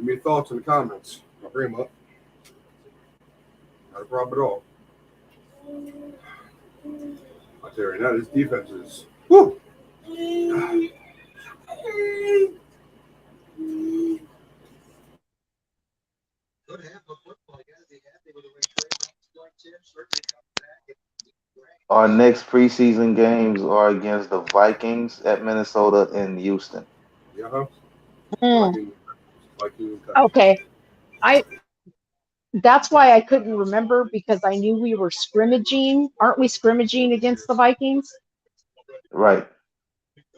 Give me your thoughts in the comments. I'll bring them up. Not a problem at all. I'll tell you right now, this defense is whoo. Our next preseason games are against the Vikings at Minnesota and Houston. Yeah. Mm, Viking. okay. I That's why I couldn't remember because I knew we were scrimmaging. Aren't we scrimmaging against the Vikings? Right.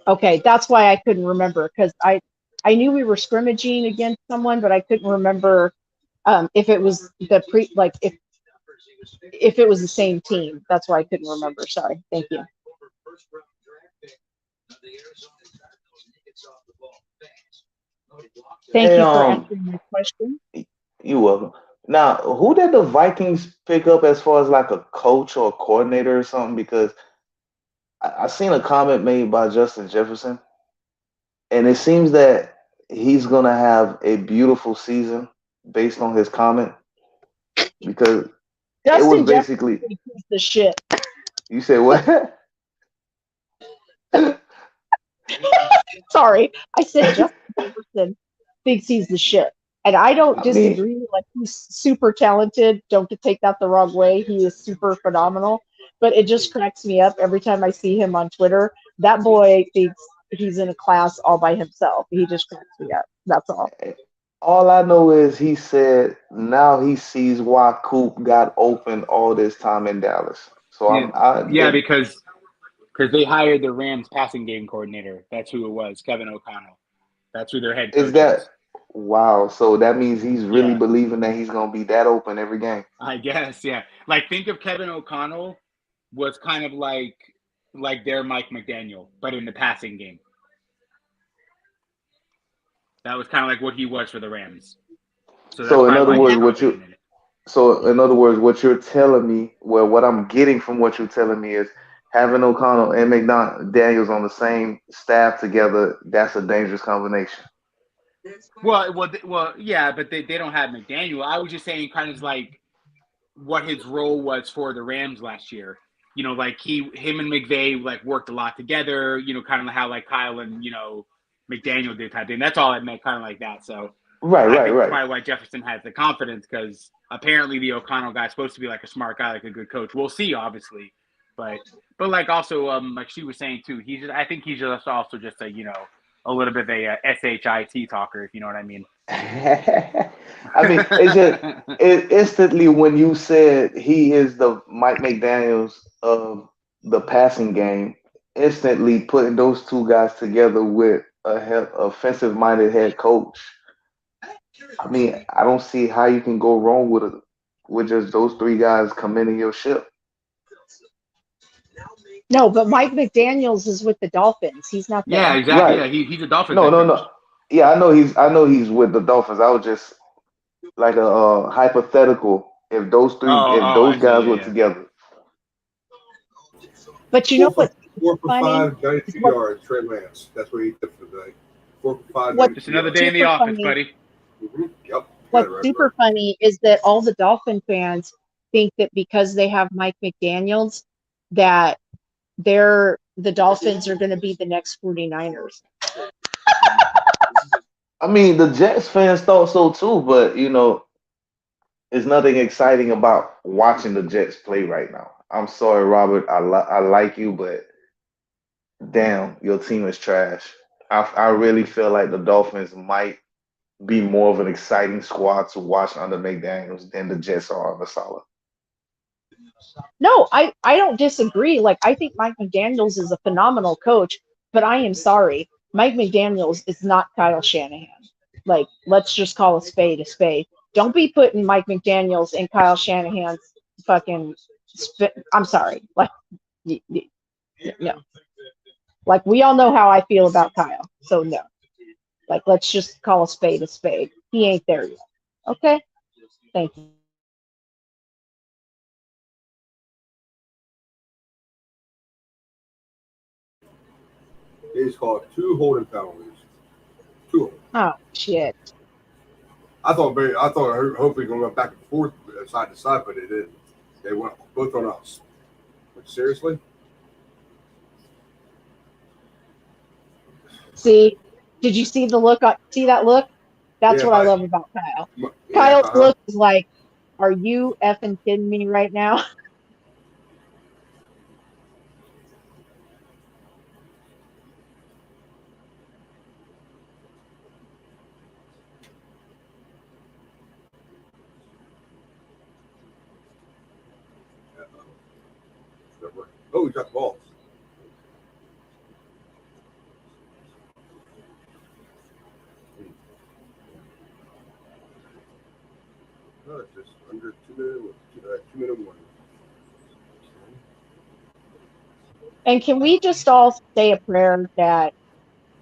Okay, that's why I couldn't remember because I knew we were scrimmaging against someone, but I couldn't remember if it was the if it was the same team. That's why I couldn't remember. Sorry. Thank you. Thank Hey, you for answering my question. you welcome. Now, who did the Vikings pick up as far as like a coach or a coordinator or something? Because I seen a comment made by Justin Jefferson, and it seems that he's gonna have a beautiful season based on his comment because it was Justin Jefferson basically is the shit. you said what? Sorry, I said Justin Jefferson thinks he's the shit, and I don't I mean, disagree. Like he's super talented. Don't take that the wrong way. He is super phenomenal, but it just cracks me up every time I see him on Twitter. That boy thinks he's in a class all by himself. He just cracks me up. That's all. all I know is he said now he sees why Coop got open all this time in Dallas. So Yeah, I yeah, because they hired the Rams passing game coordinator. That's who it was, Kevin O'Connell. That's who their head is coach is. that wow. So that means he's really Yeah, believing that he's gonna be that open every game. I guess. Yeah, like think of Kevin O'Connell was kind of like their Mike McDaniel, but in the passing game. That was kind of like what he was for the Rams. So that's So in probably other why he's words, confident in it. what you're telling me, well, what I'm getting from what you're telling me is having O'Connell and McDaniels on the same staff together. That's a dangerous combination. Well, yeah, but they don't have McDaniel. I was just saying, kind of like what his role was for the Rams last year. You know, like him and McVay like worked a lot together. You know, kind of how like Kyle and McDaniel did type thing. That's all I meant, kind of like that. So Right, I right, think that's right. probably why Jefferson has the confidence because apparently the O'Connell guy's supposed to be like a smart guy, like a good coach. We'll see, obviously, but like also like she was saying too, I think he's just also just a little bit of a shit talker, if you know what I mean. I mean, instantly when you said he is the Mike McDaniels of the passing game, instantly putting those two guys together with offensive minded head coach. I mean, I don't see how you can go wrong with just those three guys commending your ship. No, but Mike McDaniel's is with the Dolphins. He's not Yeah, there. exactly. Right. Yeah, he's a Dolphins No, head no, coach. no. Yeah, I know he's with the Dolphins. I was just like a hypothetical if Oh, those I see. guys Yeah, were yeah. together. But you know Four for what's four for funny? five, 92 What yards. Trey Lance. That's what he did for today. 4 for 5, what's 92 Just another yards. day in the super office, funny? buddy. Yep. Got it What's right, bro. super funny is that all the Dolphin fans think that because they have Mike McDaniels, that the Dolphins are going to be the next 49ers. I mean, the Jets fans thought so too, but there's nothing exciting about watching the Jets play right now. I'm sorry, Robert. I like you, but damn, your team is trash. I really feel like the Dolphins might be more of an exciting squad to watch under McDaniels than the Jets are of a solid. No, I don't disagree. Like I think Mike McDaniels is a phenomenal coach, but I am sorry. Mike McDaniels is not Kyle Shanahan. Like let's just call a spade a spade. Don't be putting Mike McDaniels in Kyle Shanahan's fucking I'm sorry. Like no. Like we all know how I feel about Kyle. So no. Like let's just call a spade a spade. He ain't there yet. Okay? Thank you. He's called 2 holding penalties. 2 of them. Oh shit. I thought hopefully going back and forth side to side, but it didn't. They went both on us. Like, seriously? See, did you see the look? See that look? That's Yeah, what I love about Kyle. yeah, Kyle's look is like, are you effing kidding me right now? Oh, he got the ball. Oh, it's just under 2 minute warning. And can we just all say a prayer that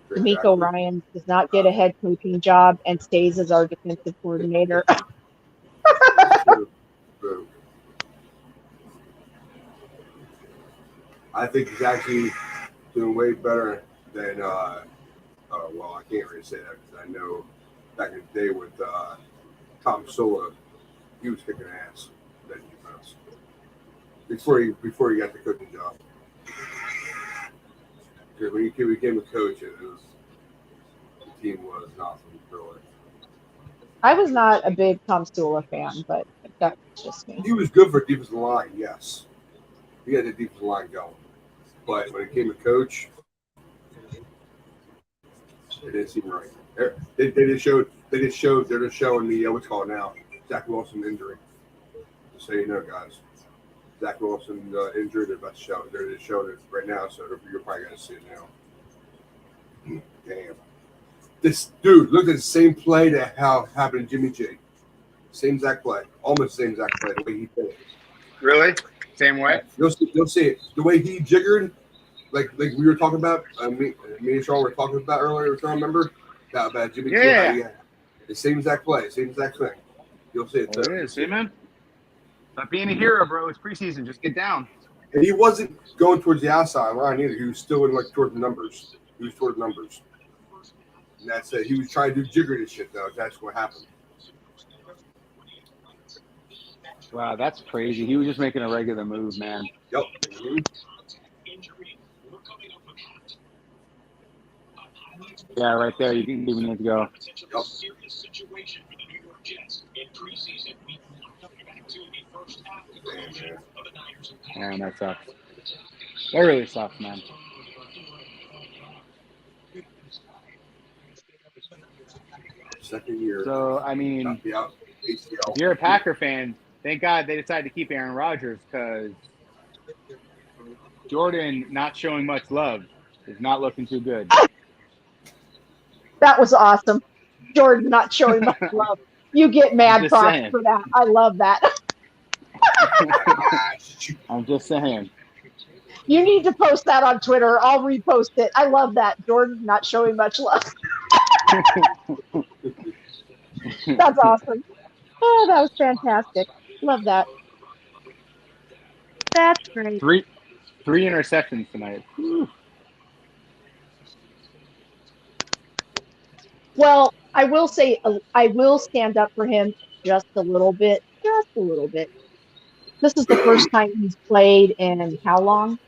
D'Amico Exactly. Ryan does not get a head coaching job and stays as our defensive coordinator? True. True. I think he's actually doing way better than. Well, I can't really say that because I know back in the day with Tom Sola, he was kicking ass that defense before he got the coaching job. Because when he became a coach, the team was nothing really. I was not a big Tom Sula fan, but that's just me. He was good for defensive line, yes. He had the defensive line going, but when he became a coach, it didn't seem right. They just showed. They're just showing the what's called now Zach Wilson injury. Just so you know, guys, Zach Wilson injured. They're about to show. They're just showing it right now, so you're probably gonna see it now. Damn. This dude looked at the same play that how happened to Jimmy G. Same exact play, almost same exact play. The way he did it. Really? Same way? You'll see it. The way he jiggered, like we were talking about. Me and Sean were talking about earlier. If you remember about Jimmy G. Yeah. The same exact play, same exact thing. You'll see it. It is. See, man. Not being a hero, bro. It's preseason. Just get down. And he wasn't going towards the outside line either. He was still in toward the numbers. He was toward the numbers. And that's it. He was trying to do jigger this shit though. That's what happened. Wow, that's crazy. He was just making a regular move, man. Yep. Yeah, right there. You didn't even need to go. Yep. Man, that sucks. That really sucks, man. Second year. So, I mean, if you're a Packer fan, thank God they decided to keep Aaron Rodgers because Jordan not showing much love is not looking too good. That was awesome. Jordan not showing much love. You get mad props for that. I love that. I'm just saying. You need to post that on Twitter. I'll repost it. I love that. Jordan not showing much love. That's awesome. Oh, that was fantastic. Love that. That's great. Three interceptions tonight. Whew. Well, I will say I will stand up for him just a little bit. Just a little bit. This is the first time he's played in how long?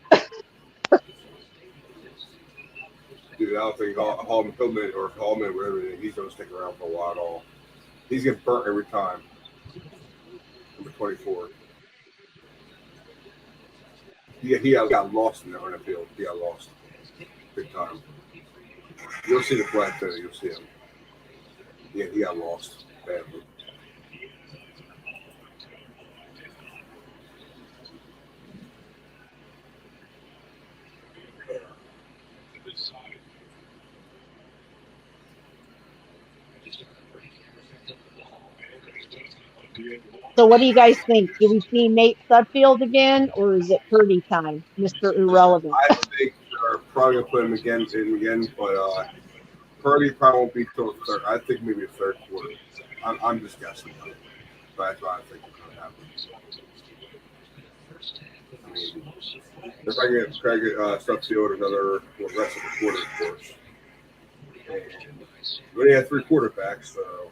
Dude, I don't think Hallman, whatever, he's going to stick around for a while at all. He's getting burnt every time. Number 24. He got lost in the field. He got lost big time. You'll see the play too. You'll see him. Yeah, he got lost badly. So what do you guys think? Do we see Nate Sudfield again, or is it Purdy time, Mr. Irrelevant? I think they're probably going to put him again, but Purdy probably won't be till the third. I think maybe a third quarter. I'm just guessing. But that's what I think is going to happen. I mean, if I get Craig Sudfield another rest of the quarter, of course. And we only had 3 quarterbacks, so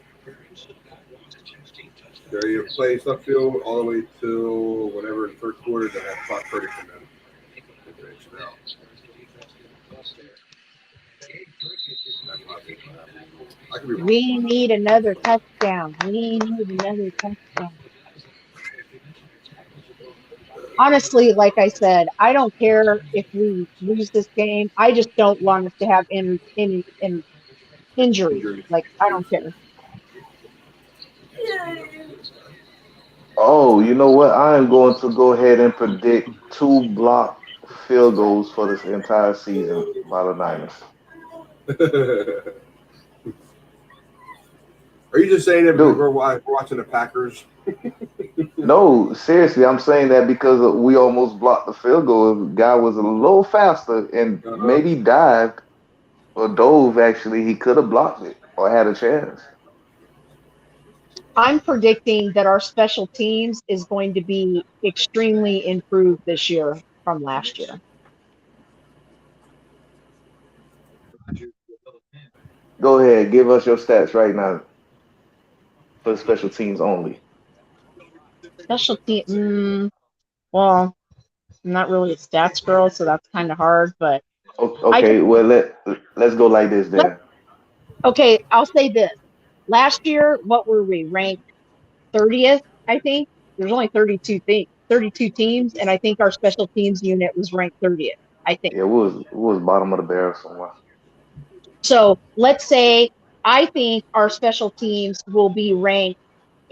You play Suffield all the way till whatever the third quarter, then have Brock Purdy come in and finish it out. That's my opinion. I could be wrong. We need another touchdown. We need another touchdown. Honestly, like I said, I don't care if we lose this game. I just don't want us to have any injuries. Injuries. Like, I don't care. Oh, you know what? I am going to go ahead and predict two block field goals for this entire season by the Niners. Are you just saying that because Dude, we're watching the Packers? no, seriously, I'm saying that because we almost blocked the field goal. The guy was a little faster and maybe dived or dove, actually. He could have blocked it or had a chance. I'm predicting that our special teams is going to be extremely improved this year from last year. Go ahead, give us your stats right now for the special teams only. Special team, well, I'm not really a stats girl, so that's kind of hard. But I Okay, well let's go like this let then. okay, I'll say this. Last year, what were we ranked 30th? I think there's only 32 teams, and I think our special teams unit was ranked 30th. I think. Yeah, we was bottom of the barrel somewhere. So let's say I think our special teams will be ranked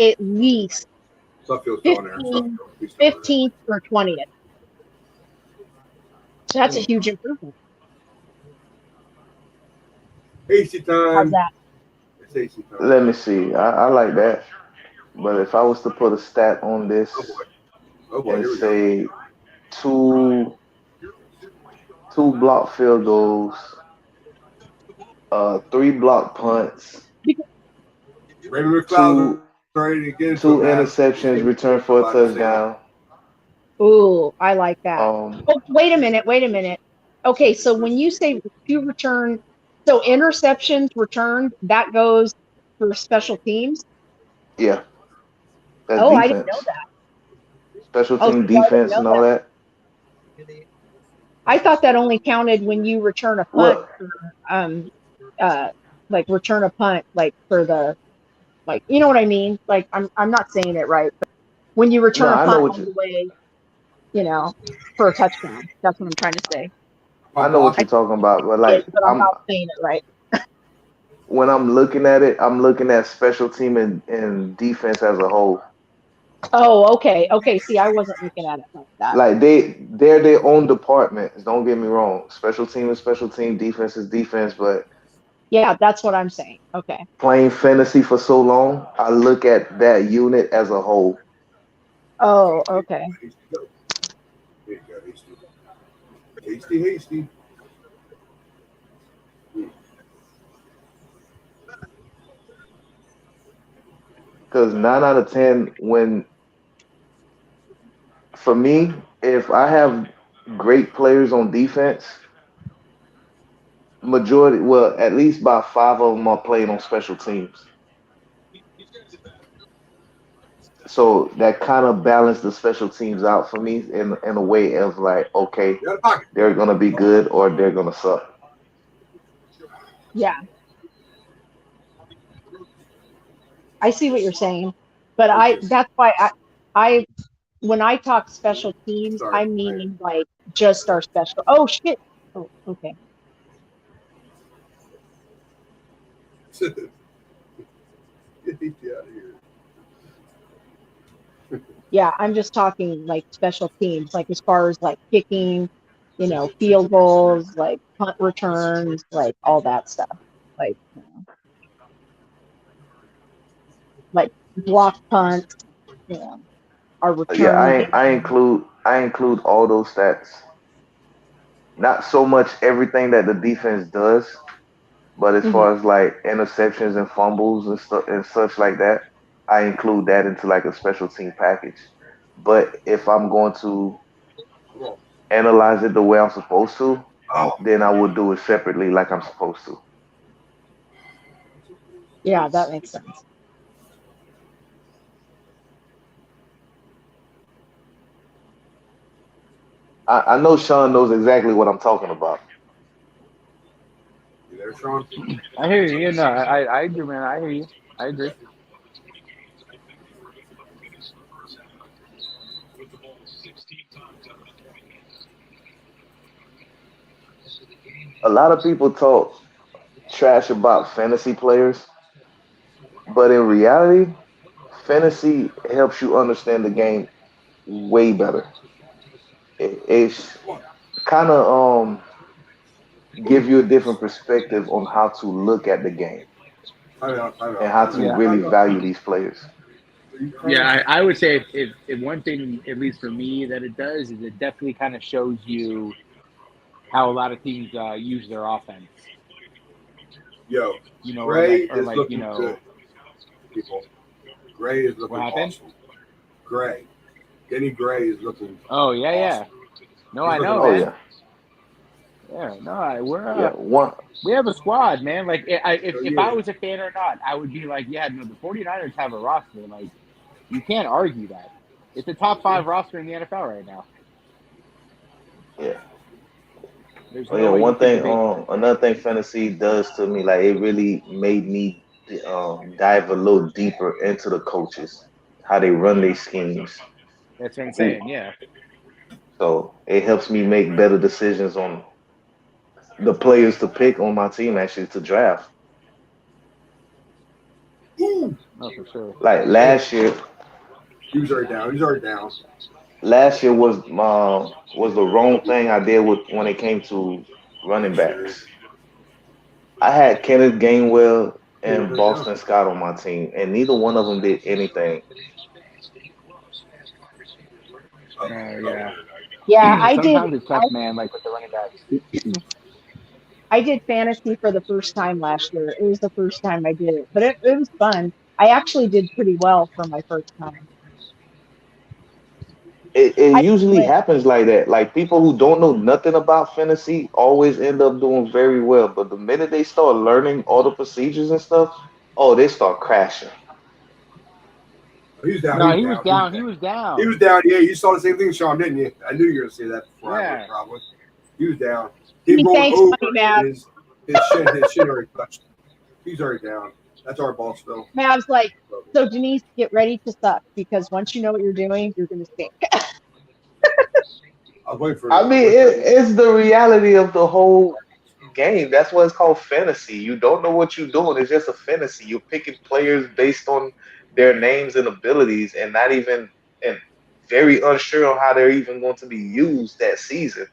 at least Suffield's still on there. 15, He's still on 15th or 20th. So that's a there. huge improvement. Hasty How's time. that? It's hasty time. Let me see. I like that. But if I was to put a stat on this Oh boy, and here we go. say two two block field goals, three block punts, Raymond McLeod two ready to get into two it, man. interceptions returned for a About to say that. touchdown. Ooh, I like that. Um, Oh, wait a minute. Okay, so when you say two return, so interceptions returned, that goes for special teams. yeah, that's Oh, I didn't know defense, that. special Oh, team see, I didn't defense, know and all that. that. I thought that only counted when you return a punt Well, for, uh, like return a punt, like for the, like, you know what I mean? Like, I'm not saying it right, but when you no, return a I know punt what all you the way, you know, for a touchdown. That's what I'm trying to say. I Punt know what block. I you're talking about. But say it, like but I'm not saying it right. when I'm looking at it, I'm looking at special team and defense as a whole. Oh, okay. Okay. See, I wasn't looking at it like that. Like they're their own departments. Don't get me wrong. Special team is special team, defense is defense. But Yeah, that's what I'm saying. Okay. playing fantasy for so long, I look at that unit as a whole. Oh, okay. Hasty go. There you go, hasty. Hasty. Because 9 out of 10, when for me, if I have great players on defense, majority, well, at least by five of them are playing on special teams. So that kind of balanced the special teams out for me in a way of like, okay, Get out of pocket. they're gonna be good or they're gonna suck. Yeah, I see what you're saying, but Okay. that's why I when I talk special teams, Sorry. I'm meaning like just our special. Oh shit. Oh, okay. Get hasty out of here. Yeah, I'm just talking like special teams, like as far as like kicking, field goals, like punt returns, like all that stuff. Like, like block punts, you know, our Yeah, return game. I include all those stats. Not so much everything that the defense does, but as Mhm. far as like interceptions and fumbles and stuff and such like that, I include that into like a special team package. But if I'm going to Come on. analyze it the way I'm supposed to, Oh. then I would do it separately like I'm supposed to. Yeah, that makes sense. I know Sean knows exactly what I'm talking about. You there, Sean? I hear you. No, I agree, man. I hear you. I agree. A lot of people talk trash about fantasy players, but in reality, fantasy helps you understand the game way better. It's kind of give you a different perspective on how to look at the game I and know. how to Yeah. really value these players. Yeah, I would say if one thing, at least for me, that it does is it definitely kind of shows you how a lot of teams use their offense. Yo, You know, Gray or is like you looking good, know people. Gray is what looking happened. awesome. Gray. Denny Gray is looking Oh yeah, yeah. awesome. No, He's I looking know, Oh man. awesome. yeah, Yeah, no, we're yeah. One, we have a squad, man. Like So if I yeah. was a fan or not, I would be like, yeah, no, the 49ers have a roster. Like you can't argue that. It's a top 5 roster in the NFL right now. yeah. There's Oh no yeah. way you One can thing. debate that. Another thing fantasy does to me, like it really made me dive a little deeper into the coaches, how they run their schemes. That's what I'm Who, saying. Yeah. so it helps me make better decisions on the players to pick on my team actually to draft. Ooh. No, for sure. Like Hey, last year, he was already down. He's already down. was the wrong thing I did with when it came to running Sure. backs. I had Kenneth Gainwell He was and already down. Boston Scott on my team, and neither one of them did anything. No, yeah. Yeah, I did. Sometimes it's tough, man. Like with the running backs. I did fantasy for the first time last year. It was the first time I did it, but it was fun. I actually did pretty well for my first time. It I usually went, happens like that. Like people who don't know nothing about fantasy always end up doing very well, but the minute they start learning all the procedures and stuff, oh, they start crashing. He was down. He No, was he was down. He was down. He down. was He down. was down. Yeah, you saw the same thing, Sean, didn't you? I knew you were going to say that before I would Yeah. probably. He was down. He hey, rolled thanks, buddy, over Mav. and his shin already touched. He's already down. That's our ball still. Mav's like, so Denise, get ready to suck because once you know what you're doing, you're going to stink. I was waiting for I it. I was mean, waiting for it. it's the reality of the whole game. That's why it's called fantasy. You don't know what you're doing. It's just a fantasy. You're picking players based on their names and abilities, and not even and very unsure on how they're even going to be used that season.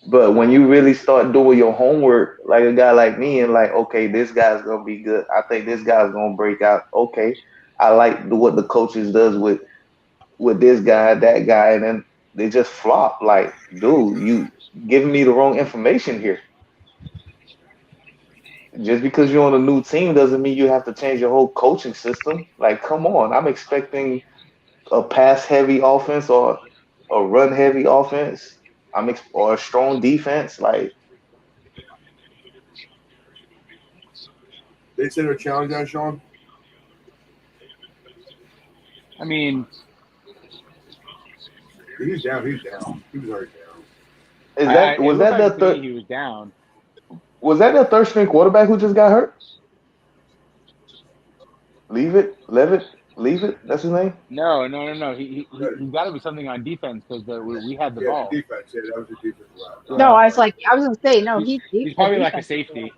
But when you really start doing your homework, like a guy like me, and like, okay, this guy's gonna be good. I think this guy's gonna break out. Okay, I like what the coaches does with this guy, that guy, and then they just flop. Like, dude, you giving me the wrong information here. Just because you're on a new team doesn't mean you have to change your whole coaching system. Like, come on, I'm expecting a pass heavy offense or a run heavy offense. Or a strong defense. Like, They said a challenge on Sean. I mean, He's down. He's down. He was already down. is I that it was looked that the like to me third? he was down. Was that the third string quarterback who just got hurt? Leave it, leave it. That's his name. No. He got to be something on defense because we had the Yeah, the ball. defense. Yeah, that was the defense left. No, Yeah, I was like, I was going to say, no, he's he's the probably like a defense. safety.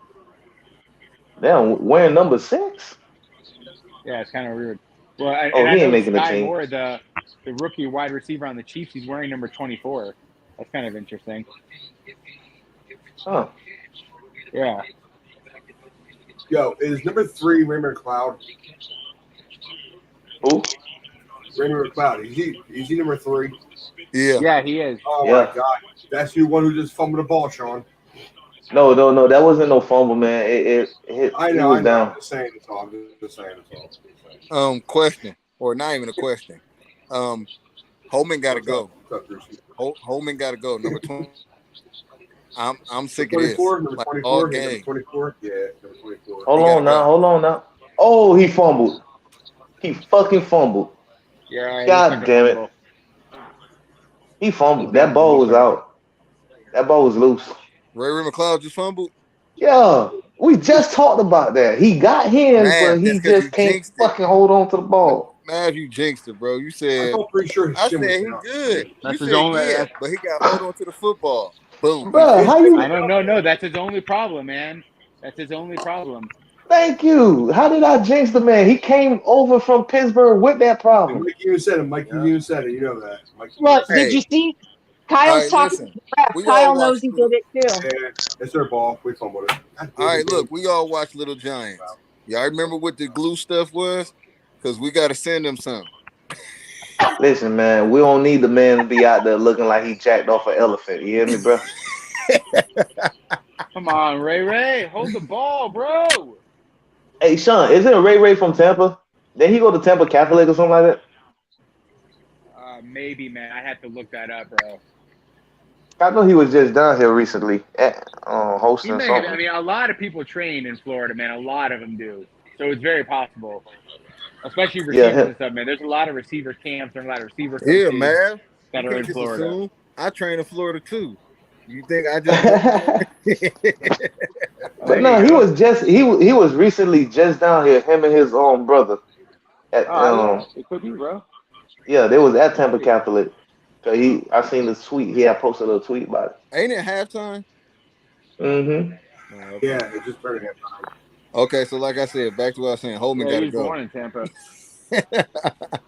Damn, wearing number 6. Yeah, it's kind of weird. Well, Oh, and I he ain't know making the Sky team. Moore, the rookie wide receiver on the Chiefs, he's wearing number 24. That's kind of interesting. Huh? Yeah. Yo, is number 3 Raymond Cloud? Who? Raymond McLeod. Is he number 3? Yeah. Yeah, he is. Oh my Yeah. God, that's you one who just fumbled the ball, Sean. No, no, no. That wasn't no fumble, man. I He know. was I'm down. just saying it's all. I'm just saying it's all. Question, or not even a question. Holman got to What's up? go. What's up, Bruce? Holman got to go. Number 20. I'm Number sick of this. 24. Number Like all 24. Yeah, number game. 24. Yeah, number 24. Hold He got to on now. go. Hold on now. Oh, he fumbled. He fucking fumbled. Yeah, it looks like God a damn it. fumble. He fumbled. That ball was out. That ball was loose. Ray McCloud just fumbled. Yeah, we just talked about that. He got hands, but Man, he that's because you just can't jinxed it. fucking hold on to the ball. Man, you jinxed it, bro. You I said felt pretty sure his I shin said was he down. good. That's You his said only. yeah, but he got hold on to the football. Boom. He Bruh, how fixed it. you? I don't know. No, that's his only problem, man. That's his only problem. Thank you. How did I jinx the man? He came over from Pittsburgh with that And problem. Mike even said it. Mike Yeah. even said it. You know that. Mike even Look, said did Hey, you see? all Kyle's right, talking listen. to the ref. We all Kyle knows watch he little. did it too. it. And it's their ball. We fumbled it. God All damn right, it, look, we all watch Little Giants. Y'all remember what the glue stuff was? Because we got to send them some. Listen, man, we don't need the man to be out there looking like he jacked off an elephant. You hear me, bro? Come on, Ray. Hold the ball, bro. Hey, Sean, isn't Ray Ray from Tampa? Did he go to Tampa Catholic or something like that? Maybe, man. I had to look that up, bro. I know he was just down here recently He hosting may have. I something. mean, a lot of people train in Florida, man. A lot of them do. So it's very possible, especially Yeah, receivers and stuff, man. There's a lot of receiver camps and a lot of receiver Yeah, coaches man. You that are can't in just Florida. assume. I train in Florida too. You think I just go there? but There you no, he go. was he was recently just down here. Him and his own brother. At Yeah, it could be, bro. yeah, they was at Tampa Might be. Catholic. So I seen the tweet. He had posted a tweet about Ain't it halftime? it. Mm-hmm. Oh, okay. Yeah, it just turned halftime. Okay, so like I said, back to what I was saying, Holman Yeah, got he to was go. born in Tampa.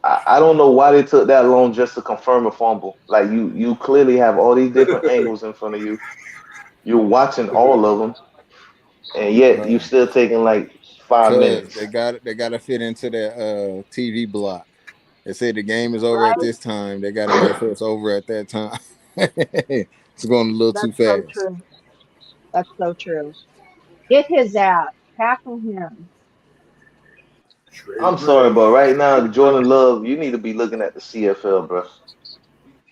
I don't know why they took that long just to confirm a fumble. Like you clearly have all these different angles in front of you. You're watching all of them, and yet you Bro, still taking like 5 minutes. they got to fit into that TV block. They said the game is over at Right? this time. They got to make sure it's over at that time. It's going a little too That's so fast. true. That's so true. Get his ass. Tackle him. Trade I'm sorry, Ray. but right now, Jordan Love, you need to be looking at the CFL, bro.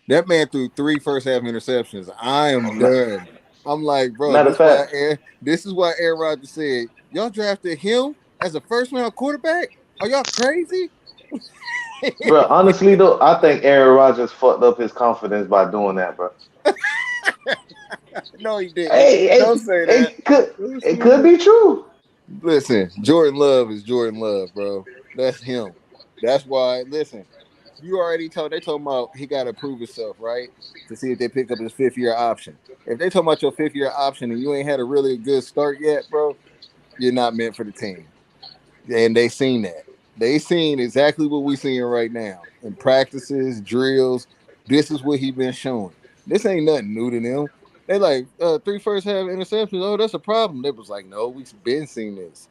That man threw 3 first half interceptions. I am done. I'm like, bro, Matter of fact, this is why Aaron Rodgers said, y'all drafted him as a first round quarterback? Are y'all crazy? bro, honestly though, I think Aaron Rodgers fucked up his confidence by doing that, bro. No, he didn't. Hey, Don't say that. it could be true. Listen, Jordan Love is Jordan Love, bro. That's him. That's why. Listen, you already told. They told him about he got to prove himself, right? To see if they pick up his 5th-year option. If they talking about your 5th-year option and you ain't had a really good start yet, bro, you're not meant for the team. And they seen that. They seen exactly what we seeing right now in practices, drills. This is what he been showing. This ain't nothing new to them. They like 3 first half interceptions. Oh, that's a problem. They was like, no, we've been seeing this.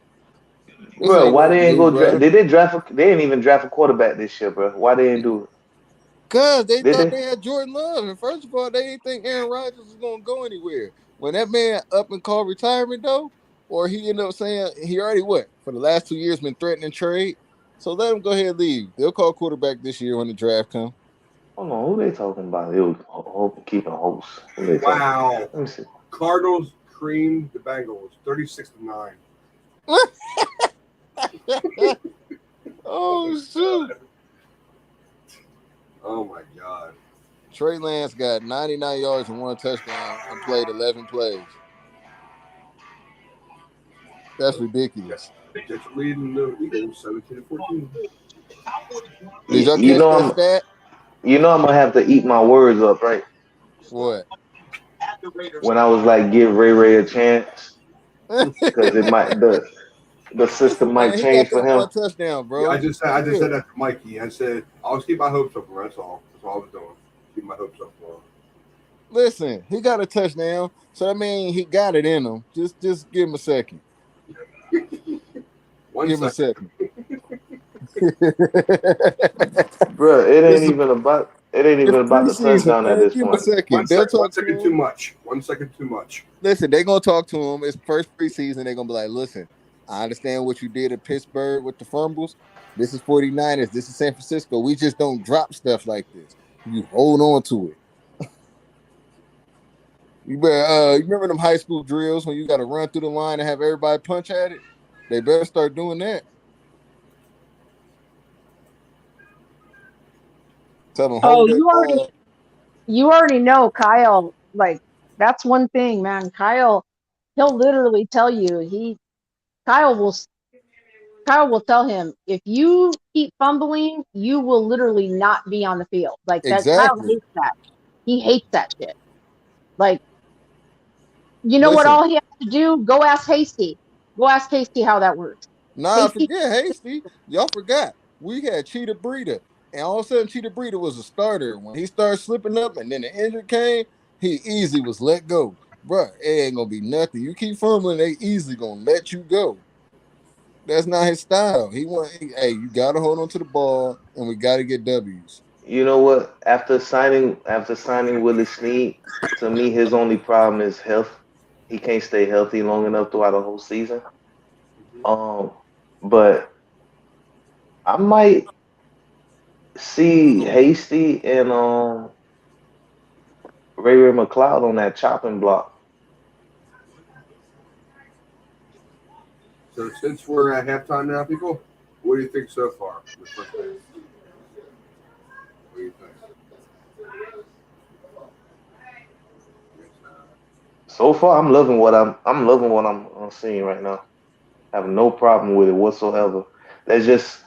This Bro, ain't why nothing they ain't new, go draft? bro. They didn't even draft a quarterback this year, bro. Why they didn't do it? Cause they Did thought they? they had Jordan Love, and first of all, they didn't think Aaron Rodgers was gonna go anywhere. When that man up and called retirement though, or he ended up saying he already what for the last 2 years been threatening trade. So let him go ahead and leave. They'll call quarterback this year when the draft comes. Hold on, who they talking about? It was keeping hopes. Who they talking about? Wow. Let me see. Cardinals creamed the Bengals 36-9. Oh shoot! Oh my God. Trey Lance got 99 yards and 1 touchdown and played 11 plays. That's ridiculous. Jets leading the Eagles 17-14. Did y'all You catch know that stat? I'm gonna have to eat my words up, right? What? When I was like, give Ray Ray a chance, because it might the system might Man, he got change for that him. 1 touchdown, Yeah, I bro. just said that to Mikey. I said I'll just keep my hopes up for him. That's all. That's all I was doing. Keep my hopes up for him. Listen, he got a touchdown, so I mean he got it in him. Just give him a second. Give him a second. Bro, It's it ain't even about the preseason, touchdown at man. this Give him a point. second. They'll One talk to second too him. much. 1 second too much. Listen, they're gonna talk to him. It's first preseason. They're gonna be like, listen, I understand what you did at Pittsburgh with the fumbles. This is 49ers. This is San Francisco. We just don't drop stuff like this. You hold on to it. You remember them high school drills when you got to run through the line and have everybody punch at it? They better start doing that. Tell them Oh, hold that ball. you already know Kyle. Like that's one thing, man. Kyle, he'll literally tell you. Kyle will Kyle will tell him if you keep fumbling, you will literally not be on the field. Like that. Kyle Exactly. hates that. He hates that shit. Like you know what? Listen, All he has to do, go ask Hasty. Go ask Hasty how that works. nah, Hasty. forget Hasty. Y'all forgot. We had Cheetah Breeder, and all of a sudden Cheetah Breeder was a starter. When he started slipping up and then the injury came, he easily was let go. Bruh, it ain't gonna be nothing. You keep fumbling, they easily gonna let you go. That's not his style. Hey, you gotta hold on to the ball, and we gotta get W's. You know what? After signing Willie Snead, to me his only problem is health. He can't stay healthy long enough throughout the whole season. Um, but I might see Hasty and Ray McLeod on that chopping block. So since we're at halftime now, people, what do you think so far? The first half? What do you think? So far, I'm loving what I'm seeing right now. I have no problem with it whatsoever. There's just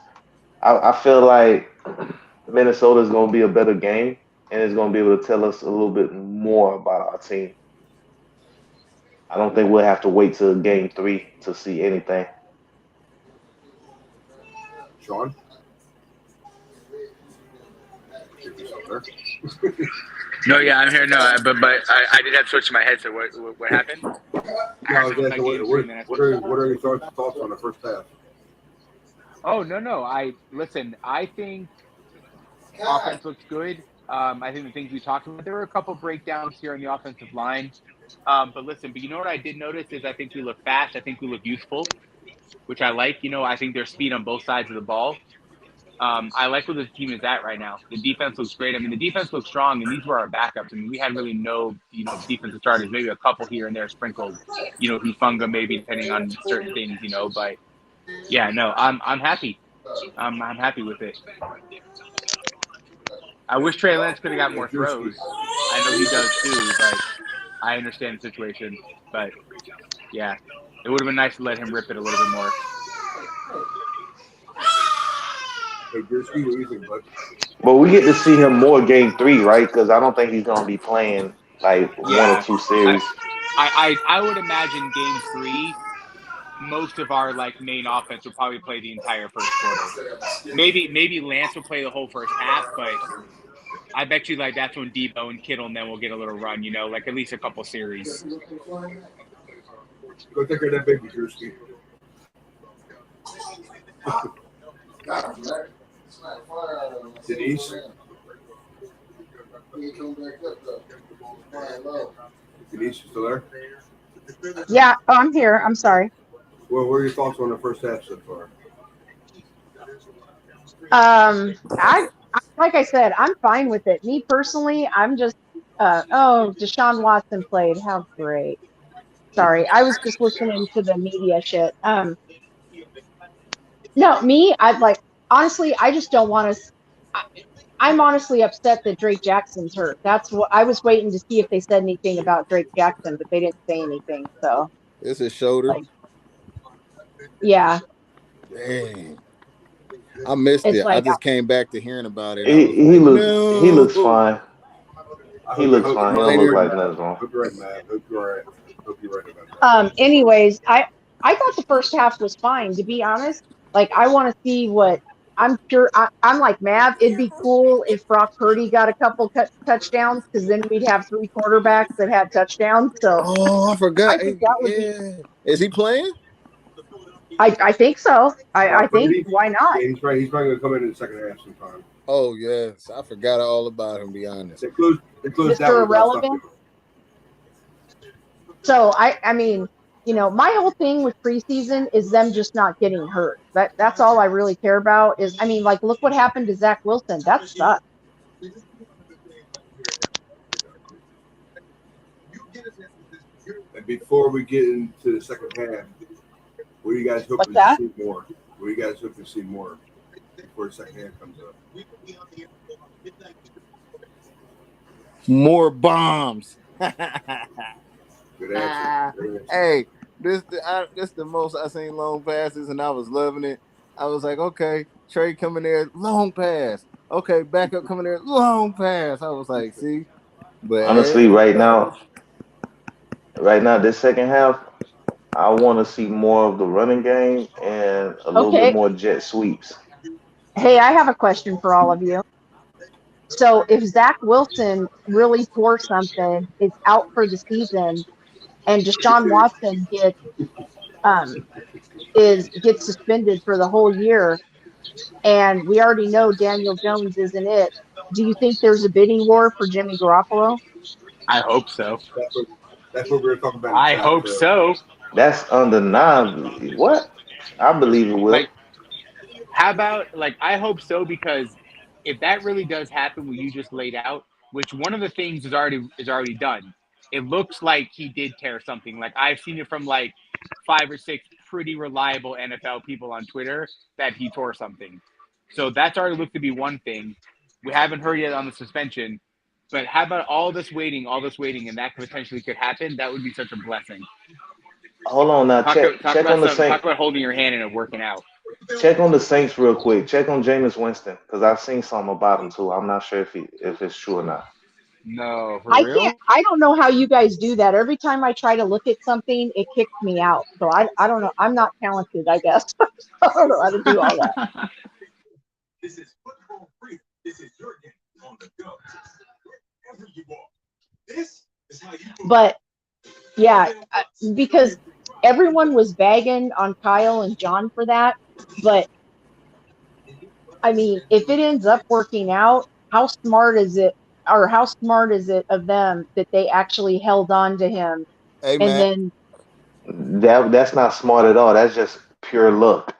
I feel like Minnesota's gonna be a better game and it's gonna be able to tell us a little bit more about our team. I don't think we'll have to wait till game 3 to see anything. Sean? If he's up there. No, yeah, I'm here. No, but I did have to switch to my headset. What happened? No, I was asking, what are your thoughts on the first half? Oh no! I think offense looks good. I think the things we talked about, there were a couple breakdowns here on the offensive line. But you know what I did notice is I think we look fast. I think we look youthful, which I like. I think there's speed on both sides of the ball. I like where the team is at right now. The defense looks great. I mean, the defense looks strong, and these were our backups. I mean, we had really no, defensive starters, maybe a couple here and there sprinkled, Hufunga maybe depending on certain things, But yeah, no, I'm happy. I'm happy with it. I wish Trey Lance could have got more throws. I know he does too, but I understand the situation. But yeah, it would have been nice to let him rip it a little bit more. Hey, Gursky, what do you think, bud? But we get to see him more game 3, right? Because I don't think he's gonna be playing like one or Yeah, two series. I would imagine game 3. Most of our main offense will probably play the entire first quarter. Maybe Lance will play the whole first half, but I bet you that's when Debo and Kittle and then will get a little run. At least a couple series. Go take care of that baby, Gursky. Denise? Denise, you still there? Yeah, I'm here. I'm sorry. Well, what are your thoughts on the first half so far? I like I said, I'm fine with it. Me personally, I'm just Deshaun Watson played. How great. Sorry, I was just listening to the media shit. No, me, I like honestly, I just don't want to. I'm honestly upset that Drake Jackson's hurt. That's what I was waiting to see if they said anything about Drake Jackson, but they didn't say anything. So, It's his shoulder. like, yeah, Dang. I missed it's it. I like just came back to hearing about it, and I He, was he like, look he no. looks fine. He looks fine. He don't Same look here. like nothing's wrong. Hope you're right, Matt. Hope you're right. Hope you're right about that. anyways, I thought the first half was fine, to be honest. Like, I want to see what I'm sure. I'm like Mav. It'd be cool if Brock Purdy got a couple touchdowns because then we'd have 3 quarterbacks that had touchdowns. So Oh, I I forgot. think that would be. Yeah. Is he playing? I think so. I Brock think Purdy? why not? Yeah, he's probably going to come in the second half sometime. Oh, yes. I forgot all about him, to be honest. They closed Mr. that one without Irrelevant. So I mean, my whole thing with preseason is them just not getting hurt. That's all I really care about. Is I mean, like, look what happened to Zach Wilson. That sucks. And before we get into the second half, what do you guys hoping What's to that? see more? What do you guys hoping to see more before the second half comes up? More bombs. Good answer. Good answer. Hey, this the most I seen long passes, and I was loving it. I was like, okay, Trey coming there, long pass. Okay, backup coming there, long pass. I was like, see, but Honestly, right now, this second half, I want to see more of the running game and a little bit Okay. more jet sweeps. Hey, I have a question for all of you. So if Zach Wilson really tore something, is out for the season, and Deshaun Watson um gets suspended for the whole year, and we already know Daniel Jones isn't it, do you think there's a bidding war for Jimmy Garoppolo? I hope so. That's what we were talking about in I chat. hope so. That's undeniable. What? I believe it will. Like, how about I hope so, because if that really does happen, what you just laid out, which one of the things is already done, it looks like he did tear something. Like I've seen it from 5 or 6 pretty reliable NFL people on Twitter that he tore something. So that's already looked to be one thing. We haven't heard yet on the suspension, but how about all this waiting, and that potentially could happen? That would be such a blessing. Hold on now. Talk, Check talk check about on the some, Saints. talk about holding your hand and it working out. Check on the Saints real quick. Check on Jameis Winston because I've seen something about him too. I'm not sure if it's true or not. No, for real? I don't know how you guys do that. Every time I try to look at something, it kicks me out. So I don't know. I'm not talented, I guess. I don't know how to do all that. This is football freedom. This is your game on the go. Wherever you are. This is how you. But yeah, because everyone was bagging on Kyle and John for that. But I mean, if it ends up working out, how smart is it, or how smart is it of them that they actually held on to him? hey And man, then That's not smart at all. That's just pure luck.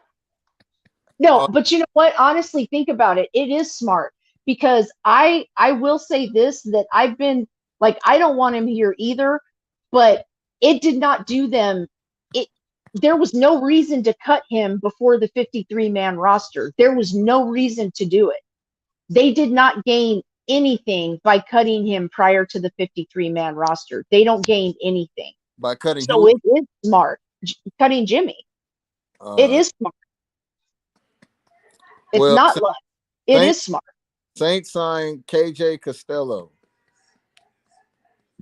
no, uh, but you know what? Honestly, think about it. It is smart because I will say this, that I've been I don't want him here either, but it did not do them. It There was no reason to cut him before the 53-man roster. There was no reason to do it. They did not gain anything by cutting him prior to the 53-man roster. They don't gain anything. by cutting So who? it is smart. Cutting Jimmy. It is smart. It's Well, not luck. It is smart. Saints signed KJ Costello.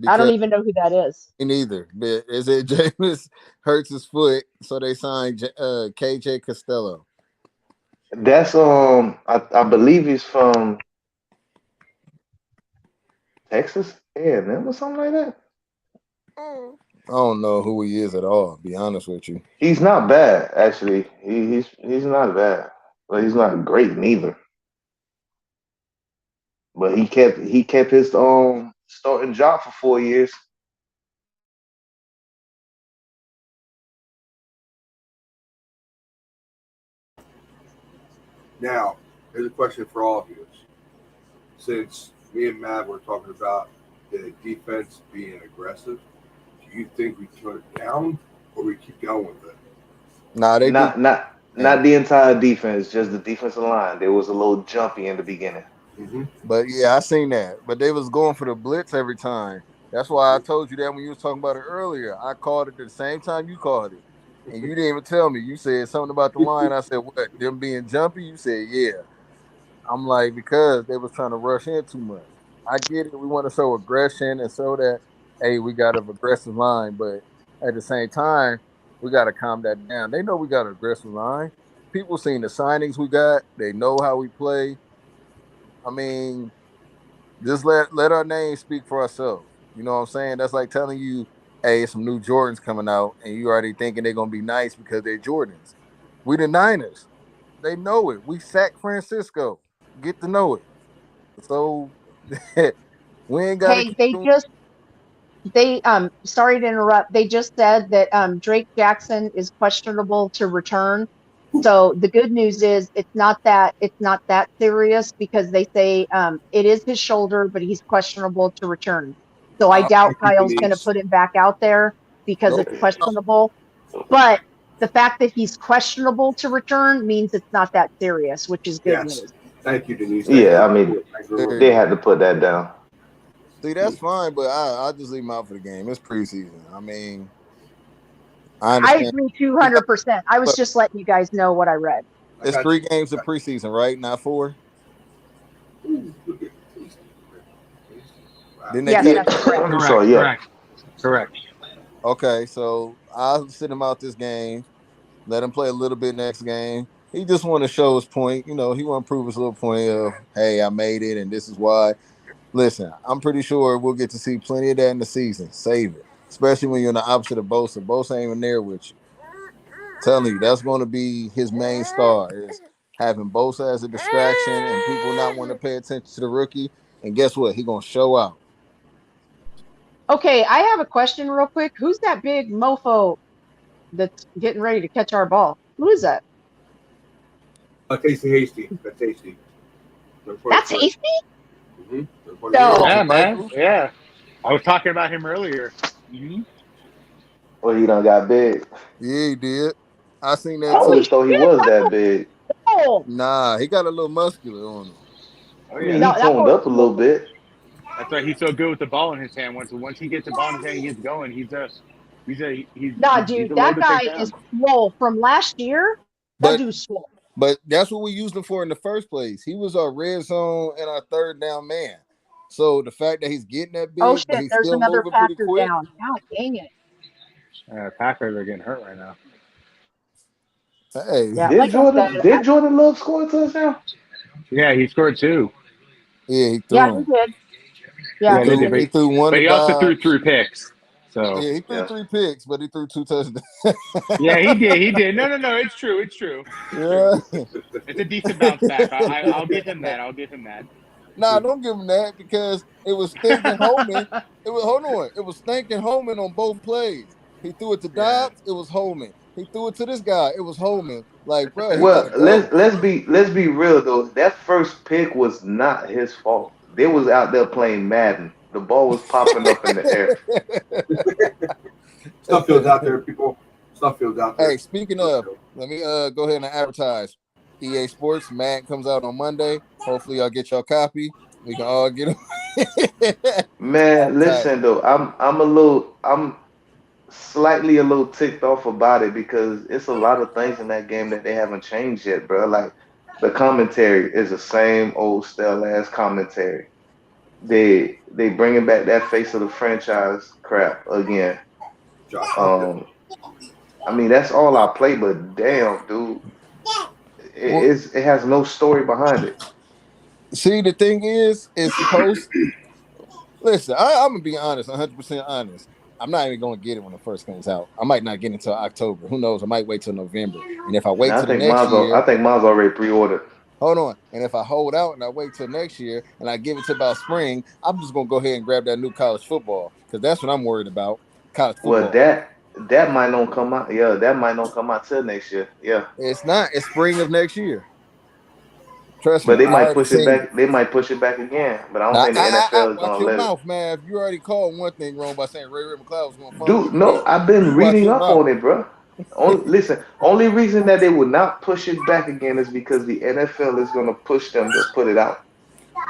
I don't Because even know who that is. me neither. But is it Jameis hurts his foot, so they signed KJ Costello. That's I believe he's from Texas A&M or something like that. I don't know who he is at all, to be honest with you. He's not bad actually. He's not bad, but he's not great neither. But he kept his starting job for 4 years. Now, here's a question for all of you. Since me and Matt were talking about the defense being aggressive, do you think we turn it down or we keep going with it? Nah, they Not do. not not the entire defense, just the defensive line. There was a little jumpy in the beginning. Mm-hmm. But yeah, I seen that. But they was going for the blitz every time. That's why I told you that when you was talking about it earlier. I called it the same time you called it. And you didn't even tell me. You said something about the line. I said, what? Them being jumpy? You said, yeah. I'm like, because they was trying to rush in too much. I get it. We want to show aggression and show that, hey, we got an aggressive line. But at the same time, we got to calm that down. They know we got an aggressive line. People seen the signings we got. They know how we play. I mean, just let our name speak for ourselves. You know what I'm saying? That's like telling you, hey, some new Jordans coming out, and you already thinking they're gonna be nice because they're Jordans. We the Niners. They know it. We sacked Francisco. Get to know it. So we ain't gotta Hey, keep doing. they sorry to interrupt. They just said that Drake Jackson is questionable to return. So the good news is it's not that serious, because they say it is his shoulder, but he's questionable to return. So I doubt Thank you, Kyle's going to Denise. put him back out there because Nope. it's questionable. But the fact that he's questionable to return means it's not that serious, which is good Yes. news. Thank you, Denise. Thank Yeah, you. I mean Thank you very they much. had to put that down. See, that's fine, but I'll just leave him out for the game. It's preseason. I mean, I I understand. agree He got, 200%. I was look, just letting you guys know what I read. I it's got 3 you. games of preseason, right? Not 4. Ooh, look at these. Wow. Didn't they Yes, cut it? that's correct. I'm sorry, yeah. Correct. Okay, so I'll sit him out this game. Let him play a little bit next game. He just want to show his point. You know, he want to prove his little point of, hey, I made it, and this is why. Listen, I'm pretty sure we'll get to see plenty of that in the season. Save it, especially when you're on the opposite of Bosa. Bosa ain't even there with you. Telling you, that's going to be his main star is having Bosa as a distraction and people not want to pay attention to the rookie. And guess what? He gonna show out. Okay, I have a question real quick. Who's that big mofo that's getting ready to catch our ball? Who is that? Tasty Hasty. That's Tasty. That's Hasty? Mm-hmm. No. Yeah, From man. Michael? Yeah. I was talking about him earlier. Mm-hmm. Well, he done got big. Yeah, he did. I seen I that Holy too. always shit, thought he was that big. no. Nah, he got a little muscular on him. Oh I mean, yeah. he No, that toned boy's up a little swole. bit. That's why he's so good with the ball in his hand. Once he gets the ball in his hand, he gets going. Nah, He's dude, a load that to guy take is down. swole. From last year, that But dude's swole. But that's what we used him for in the first place. He was our red zone and our third down man. So the fact that he's getting that Oh big, but shit, he's there's still another moving pretty Packer quick. down. God dang it. Packers are getting hurt right now. Hey, Yeah, Did like I said, Jordan Love score a touchdown? Yeah, he scored 2. yeah, he yeah, threw he him. did. He Yeah, Yeah, he they threw did. did. he threw one But to he also threw Dobbs. 3 picks. So Yeah, he threw Yeah. 3 picks, but he threw 2 touchdowns. yeah, he did. He did. No. It's true. It's true. It's true. Yeah. It's a decent bounce back. I'll give him that. I'll give him that. Nah, don't give him that because it was stinking Holman. It was hold on. It was stinking Holman on both plays. He threw it to Yeah. Dobbs, it was Holman. He threw it to this guy, it was Holman. Like, bro, he Well, gotta go. let's be real though. That first pick was not his fault. They was out there playing Madden. The ball was popping up in the air. Stuffield's out there, people. Stuffield's out there. Hey, speaking of, let me go ahead and advertise. EA Sports, Madden comes out on Monday. Hopefully, y'all get your copy. We can all get them. Man, Advertise. listen though, I'm slightly a little ticked off about it because it's a lot of things in that game that they haven't changed yet, bro. Like the commentary is the same old stale ass commentary. They bringing back that face of the franchise crap again. Josh Huffman. Um, I mean that's all I play, but damn, dude, Well, it has no story behind it. see, the thing is, it's supposed. Listen, I'm gonna be honest, 100% honest. I'm not even gonna get it when it first comes out. I might not get it until October. Who knows? I might wait till November. And if I wait Now till the next I year, think mine's already pre-ordered. hold on. And if I hold out and I wait till next year and I give it to about spring, I'm just gonna go ahead and grab that new college football because that's what I'm worried about. College Well, football. that might not come out. Yeah, that might not come out till next year. Yeah, It's not. It's spring of next year. Trust but me. they I might already push it seen it. back. They might push it back again. But I don't Now, think the NFL is watch gonna your let it. mouth, man. If you already called one thing wrong by saying Ray McCloud was gonna fumble Dude, no, again, I've been you watch reading your up mouth. on it, bro. Listen, only reason that they would not push it back again is because the NFL is gonna push them to put it out.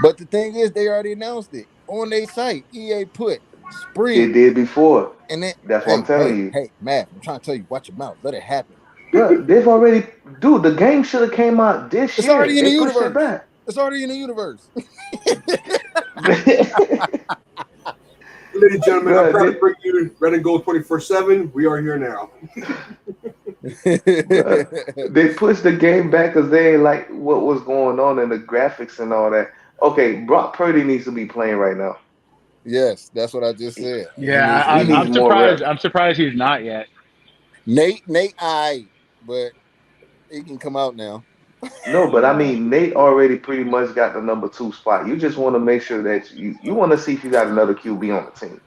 But the thing is, they already announced it on their site. EA put They spring, did before. and then That's what I'm telling you, Matt, I'm trying to tell you, watch your mouth. Let it happen. bro. They've already, dude. The game should have came out this It's year. already in the They pushed it universe. back. It's already in the universe. Ladies and gentlemen, I'm Bro, proud to bring you Red and Gold 24/7. We are here now. Bruh, they pushed the game back because they ain't like what was going on in the graphics and all that. Okay, Brock Purdy needs to be playing right now. Yes, that's what I just said. He Yeah, needs. He He needs I'm needs. more surprised. reps. I'm surprised he's not yet. I, but he can come out now. No, but I mean Nate already pretty much got the number 2 spot. You just want to make sure that you want to see if you got another QB on the team.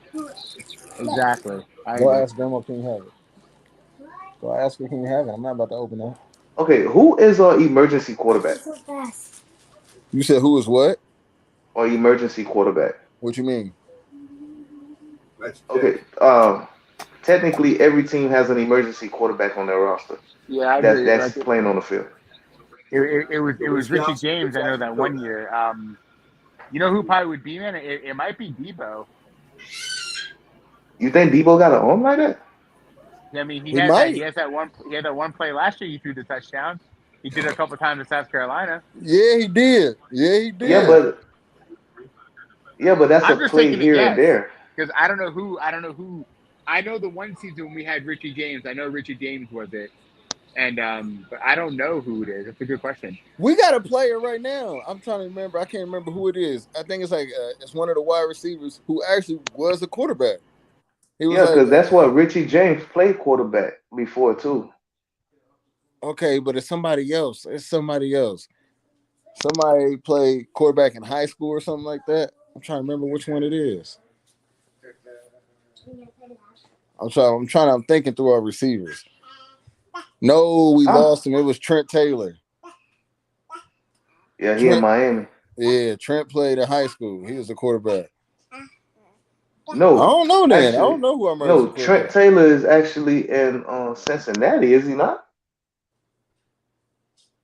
Exactly. I Go agree. ask Grandma, can you have it? Go ask her, can you have it? I'm not about to open that. Okay, who is our emergency quarterback You said who is what? or emergency quarterback? What you mean? That's Okay, Ted. technically every team has an emergency quarterback on their roster. Yeah, I agree. That's Like playing on the field. it The was Richie Wisconsin James. I know that Phil one year. You know who probably would be, man? It might be Debo. You think Debo got an arm like that? I mean, he He has that. might. He has that one. He had that one play last year. He threw the touchdown. He did it a couple times in South Carolina. Yeah, he did. Yeah, he Yeah, did. but that's a I'm just play taking a here and guess there. because I don't know who. I don't know who. I know the one season when we had Richie James. I know Richie James was it, and but I don't know who it is. That's a good question. We got a player right now. I'm trying to remember. I can't remember who it is. I think it's like it's one of the wide receivers who actually was a quarterback. He was Yeah, like, because that's what Richie James played quarterback before too. okay, but it's somebody else. It's somebody else. Somebody played quarterback in high school or something like that. I'm trying to remember which one it is. I'm thinking through our receivers. No, we I'm lost him. It was Trent Taylor. Yeah, he in Trent, Miami. yeah, Trent played in high school. He was a quarterback. I No, don't know then. I actually, don't know who our emergency no. Trent quarterback. Taylor is actually in Cincinnati, is he not?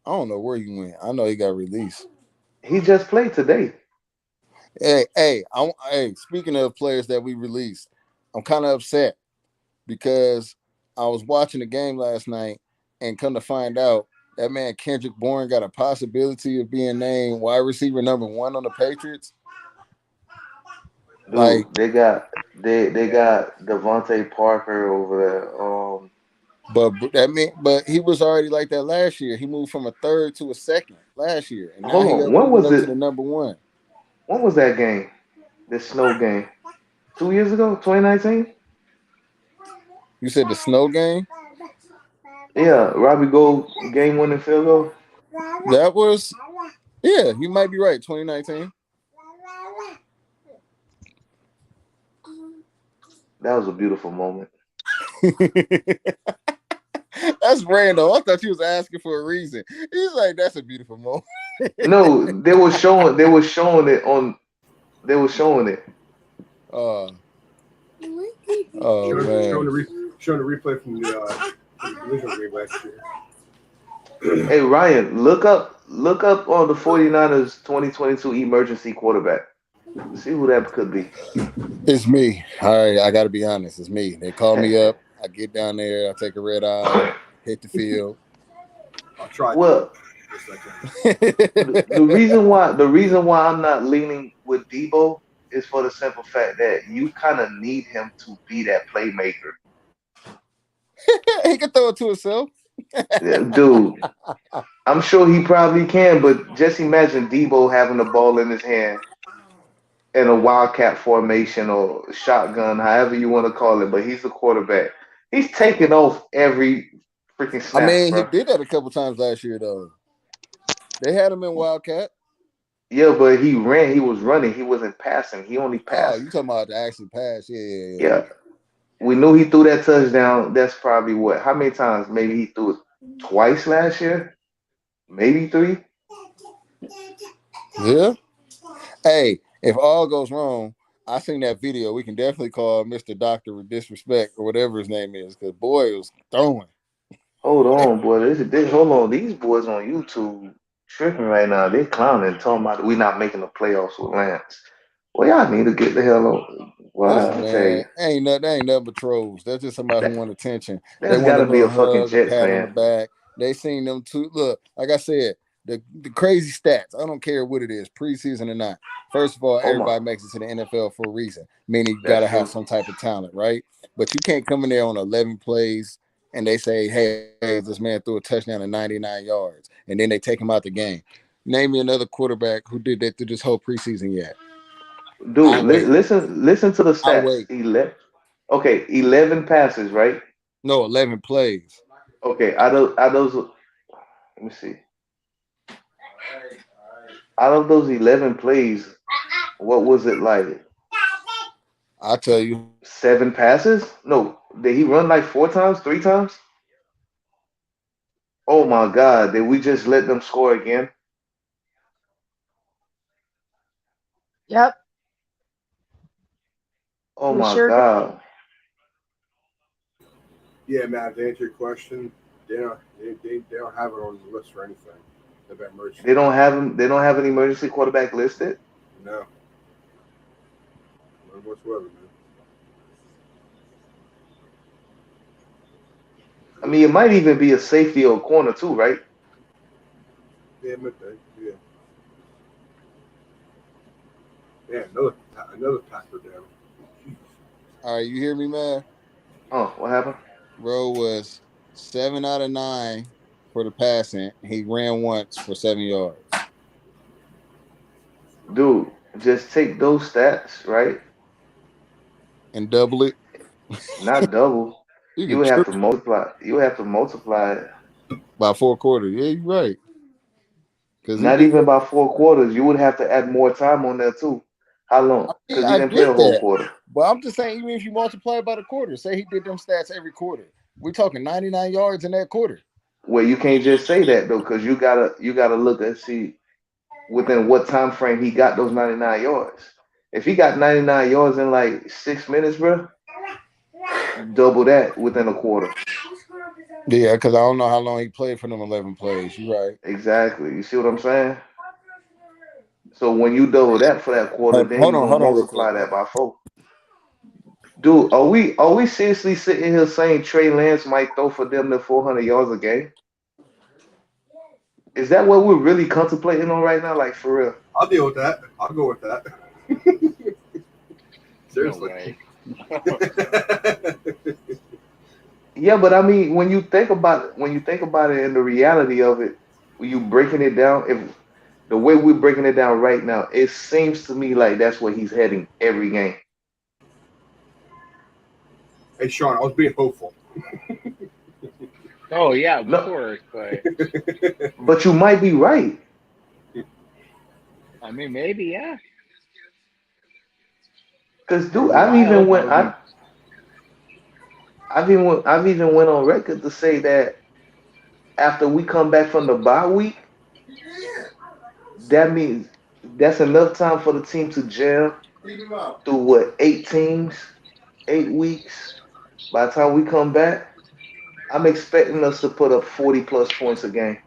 I don't know where he went. I know he got released. He just played today. Hey. Speaking of players that we released, I'm kind of upset because I was watching the game last night and come to find out that man Kendrick Bourne got a possibility of being named wide receiver #1 on the Patriots. Like, Dude, they got Devontae Parker over there. but he was already like that last year. He moved from a third to a second last year, and now Hold he on. When moving was up to it? the #1. When was that game? This snow game? 2 years ago, 2019. You said the snow game? Yeah, Robbie Gold game winning field goal. That was you might be right. 2019. That was a beautiful moment. That's random. I thought you was asking for a reason. He's like, that's a beautiful moment. No, they were showing. They were showing it on. They were showing it. Oh Showing, man. showing the replay from the divisional game last year. Hey Ryan, look up on the 49ers 2022 emergency quarterback. See who that could be. It's me. All right, I gotta be honest. It's me. They call me up. I get down there, I take a red eye, hit the field. I'll try. Well, the reason why I'm not leaning with Debo is for the simple fact that you kind of need him to be that playmaker. He can throw it to himself. Yeah, dude, I'm sure he probably can, but just imagine Debo having the ball in his hand in a wildcat formation or shotgun, however you want to call it, but he's the quarterback. He's taking off every freaking I snap, mean, he bro. did that a couple times last year though. They had him in Wildcat. Yeah, but he ran. He was running. He wasn't passing. He only Oh, passed. you talking about the actual pass? Yeah. Yeah, we knew he threw that touchdown. That's probably what? How many times? Maybe he threw it twice last year. Maybe three. Yeah. Hey, if all goes wrong, I seen that video. We can definitely call Mr. Doctor with disrespect or whatever his name is, because boy, it was throwing. Hold on, boy. Hold on. These boys on YouTube tripping right now. They clowning, talking about we not making the playoffs with Lance. Well, y'all need to get the hell on. Well, Listen, I'm tell man, you, ain't nothing but trolls. That's just somebody who that want attention. They that's got want a to be a little fucking hug, a Jets pat on the fan. back. They seen them too. Look, like I said, the crazy stats. I don't care what it is, preseason or not. First of all, Oh my, everybody makes it to the NFL for a reason, meaning you got that's to have true. some type of talent, right? But you can't come in there on 11 plays and they say, hey, this man threw a touchdown at 99 yards, and then they take him out the game. Name me another quarterback who did that through this whole preseason yet. Dude, I'll wait. listen to the I'll stats. wait. 11. Okay, 11 passes, right? No, 11 plays. Okay, out of those, let me see. Out of those 11 plays, what was it like? I'll tell you. 7 passes? No, did he run like 4 times, 3 times? Oh my God, did we just let them score again? Yep, Oh we my sure did. God. Yeah, Matt, to answer your question, they don't have it on the list for anything. The emergency They don't quarterback. have him, they don't have an emergency quarterback listed? No. None whatsoever, man. I mean, it might even be a safety or corner too, right? Yeah, midday. Yeah. Yeah, another Packer down. All right, you hear me, man? Oh, what happened? Bro was 7 out of 9 for the passing. He ran once for 7 yards. Dude, just take those stats, right? And double it. Not double. You You could would have to triple multiply. You would have to multiply it. by 4 quarters. Yeah, you're right. Because he Not did. even by 4 quarters. You would have to add more time on there too. How long? I mean, Because he I didn't play get a whole that. quarter. But I'm just saying, even if you multiply it by the quarter, say he did them stats every quarter. We're talking 99 yards in that quarter. Well, you can't just say that though, because you gotta look and see within what time frame he got those 99 yards. If he got 99 yards in like 6 minutes, bro, double that within a quarter. Yeah, because I don't know how long he played for them 11 plays. You're right. Exactly. You see what I'm saying? So when you double that for that quarter, then Hold you're on, gonna hold on, real quick. multiply that by 4. Dude, are we seriously sitting here saying Trey Lance might throw for them to 400 yards a game? Is that what we're really contemplating on right now? Like for real? I'll deal with that. I'll go with that. Seriously. No way. Yeah, but I mean, when you think about it and the reality of it, when you breaking it down, if the way we're breaking it down right now, it seems to me like that's where he's heading every game. Hey, Sean, I was being hopeful. Oh yeah, of No, course, but but you might be right. I mean maybe yeah. Cause For dude, a while that would be. I've even went on record to say that after we come back from the bye week, that means that's enough time for the team to gel through what 8 teams, 8 weeks. By the time we come back, I'm expecting us to put up 40 plus points a game.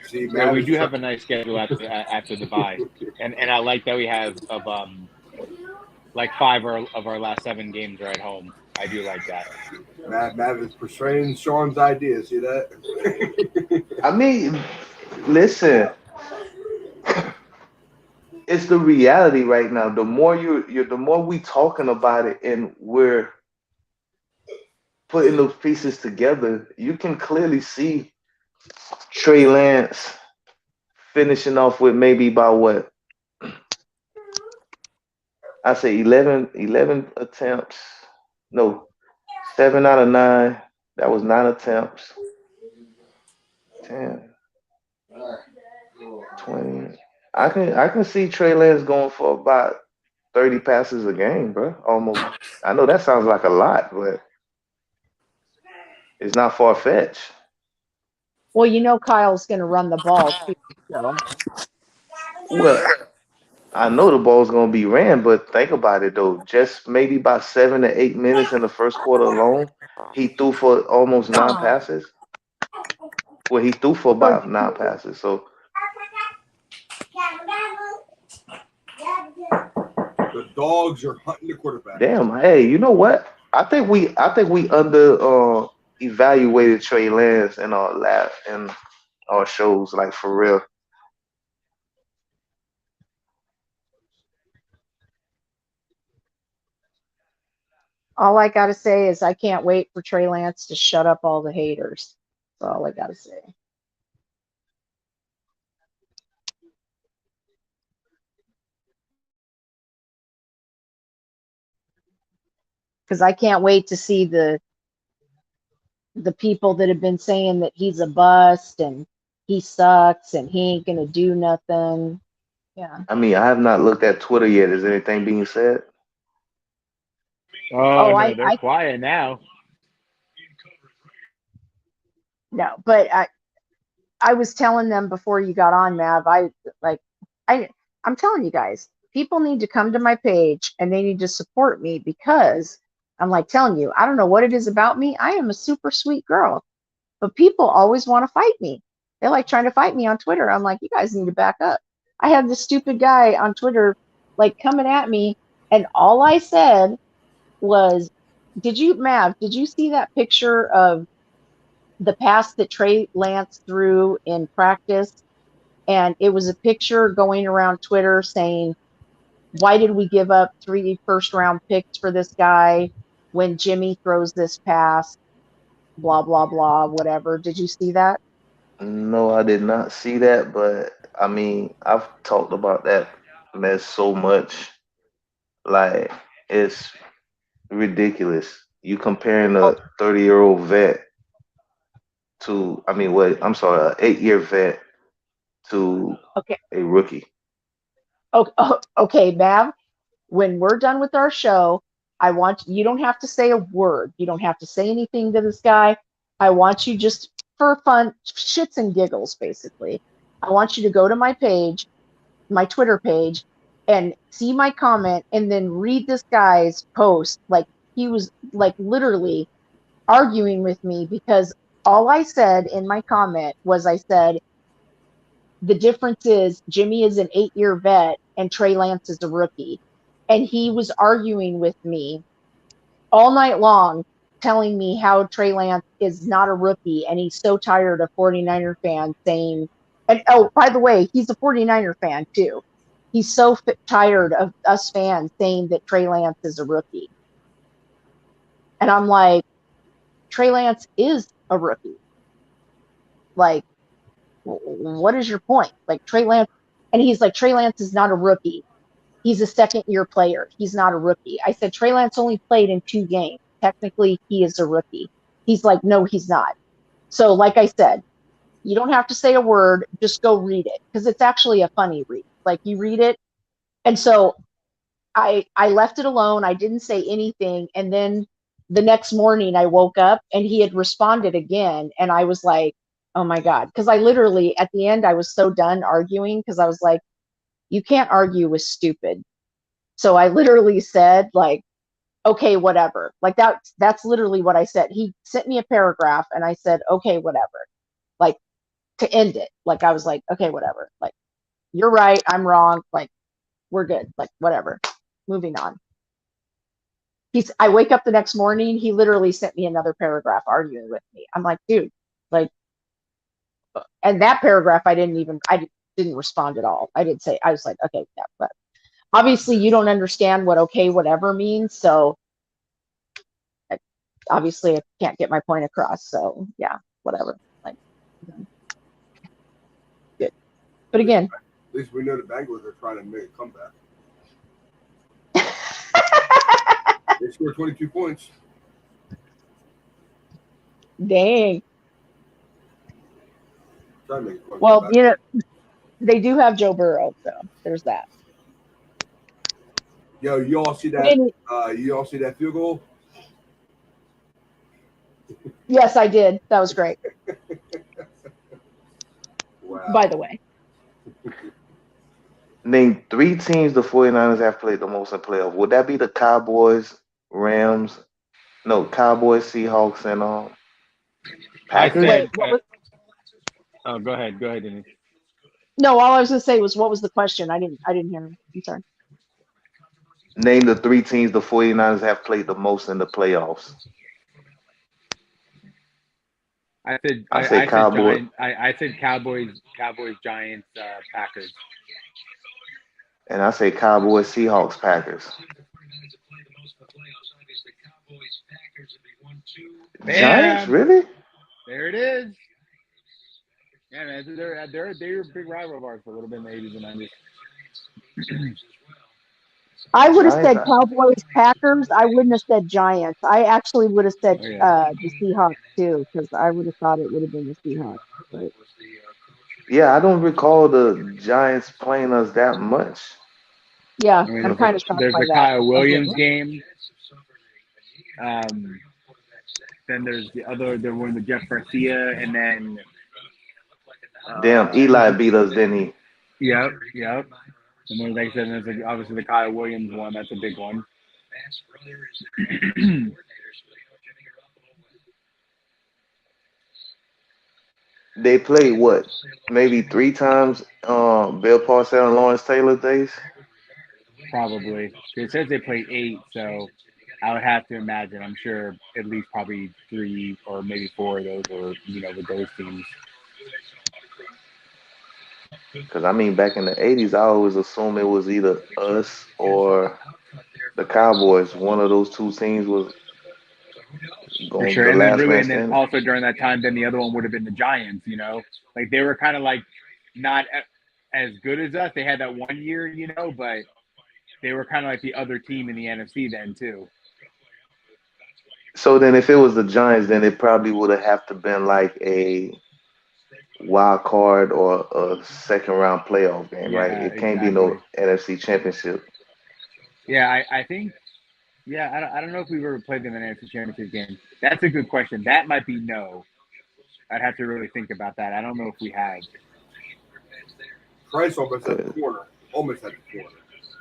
See, Yeah, Matt we is do trying. have a nice schedule after the bye, and I like that we have of like 5 of our last 7 games are at home. I do like that. Matt is persuading Sean's ideas. See that? I mean, listen, it's the reality right now. The more the more we talking about it, and we're putting those pieces together, you can clearly see Trey Lance finishing off with maybe about what I say 11 attempts. No, 7 out of 9. That was 9 attempts. 10, 20. I can see Trey Lance going for about 30 passes a game, bro. Almost. I know that sounds like a lot, but it's not far fetched. Well, Kyle's going to run the ball too. So. Well, I know the ball's gonna be ran, but think about it though. Just maybe about 7 to 8 minutes in the first quarter alone, he threw for almost 9 passes. Well, he threw for So about 9 passes. So The dogs are hunting the quarterback. damn, hey, you know what? I think we under evaluated Trey Lance in our shows, like for real. all I got to say is I can't wait for Trey Lance to shut up all the haters. That's all I got to say. Because I can't wait to see the people that have been saying that he's a bust and he sucks and he ain't gonna do nothing. Yeah. I mean, I have not looked at Twitter yet. Is anything being said? Oh Oh, no, I they're quiet now. no, but I was telling them before you got on, Mav. Like I I'm telling you guys, people need to come to my page and they need to support me because I'm like telling you, I don't know what it is about me. I am a super sweet girl, but people always want to fight me. They're like trying to fight me on Twitter. I'm like, you guys need to back up. I had this stupid guy on Twitter like coming at me, and all I said was, did you see that picture of the pass that Trey Lance threw in practice? And it was a picture going around Twitter saying, why did we give up 3 first-round picks for this guy when Jimmy throws this pass? Blah, blah, blah, whatever. Did you see that? No, I did not see that, but I mean, I've talked about that mess so much. Like, it's ridiculous. You comparing Oh, a 30-year-old vet to, I mean, what? I'm sorry, an 8-year vet to okay. a rookie. Okay, Mav, when we're done with our show, you don't have to say a word. You don't have to say anything to this guy. I want you just for fun, shits and giggles, basically. I want you to go to my page, my Twitter page, and see my comment and then read this guy's post. Like, he was like literally arguing with me because all I said in my comment was I said, the difference is Jimmy is an 8-year vet and Trey Lance is a rookie. And he was arguing with me all night long, telling me how Trey Lance is not a rookie. And he's so tired of 49er fans saying, and oh, by the way, he's a 49er fan too. He's so tired of us fans saying that Trey Lance is a rookie. And I'm like, Trey Lance is a rookie. Like, what is your point? Like, Trey Lance, and he's like, Trey Lance is not a rookie. He's a second-year player. He's not a rookie. I said, Trey Lance only played in 2 games. Technically, he is a rookie. He's like, no, he's not. So, like I said, you don't have to say a word. Just go read it because it's actually a funny read. Like, you read it. And so I left it alone. I didn't say anything. And then the next morning I woke up and he had responded again. And I was like, oh my God. Because I literally, at the end, I was so done arguing because I was like, you can't argue with stupid. So I literally said, like, okay, whatever. Like, that's literally what I said. He sent me a paragraph and I said, okay, whatever. Like, to end it. Like, I was like, okay, whatever. Like, you're right, I'm wrong. Like, we're good. Like, whatever. Moving on. I wake up the next morning, he literally sent me another paragraph arguing with me. I'm like, dude, like, and that paragraph I didn't respond at all. I didn't say, I was like, okay, yeah, but obviously you don't understand what okay, whatever means. So obviously I can't get my point across. So yeah, whatever. Like, good. But again, at least we know the Bengals are trying to make a comeback. They scored 22 points. dang. Trying to make a comeback. Well, you know, they do have Joe Burrow, so there's that. Yo, you all see that? You all see that field goal? Yes, I did. That was great. Wow. By the way. Name 3 teams the 49ers have played the most in playoff. Would that be the Cowboys, Rams? No, Cowboys, Seahawks, and Packers? I said, Wait, oh, go ahead, Denise. no, all I was gonna say was what was the question? I didn't hear him. I'm sorry. Name the 3 teams the 49ers have played the most in the playoffs. I said Cowboys. Giants. I said Cowboys, Giants, Packers. And I say Cowboys, Seahawks, Packers. Bam! Giants, really? There it is. Yeah, man, they're a big rival of ours for a little bit in the 80s and 90s. I would have said Cowboys, Packers. I wouldn't have said Giants. I actually would have said the Seahawks too, because I would have thought it would have been the Seahawks. But... yeah, I don't recall the Giants playing us that much. Yeah, I'm kind of shocked there's by the that. Kyle Williams game. Then there's the one with Jeff Garcia, and then damn, Eli beat us, didn't he? Yep. And then, like I said, there's obviously the Kyle Williams one. That's a big one. They played what? Maybe three times. Bill Parcells and Lawrence Taylor days. Probably. It says they played 8, so I would have to imagine. I'm sure at least probably 3 or maybe 4 of those were, with those teams. Because I mean, back in the '80s, I always assumed it was either us or the Cowboys. One of those two teams was For going sure. the And then last really, man and then standing. also during that time, then the other one would have been the Giants. Like they were kind of like not as good as us. They had that one year, but they were kind of like the other team in the NFC then too. So then, if it was the Giants, then it probably would have to been like a wild card or a second round playoff game, right? Yeah, It can't be exactly. no NFC championship. Yeah, I think. Yeah, I don't know if we've ever played them in an NFC Championship game. That's a good question. That might be no. I'd have to really think about that. I don't know if we have. Price almost at the 'Cause corner. Almost at the corner.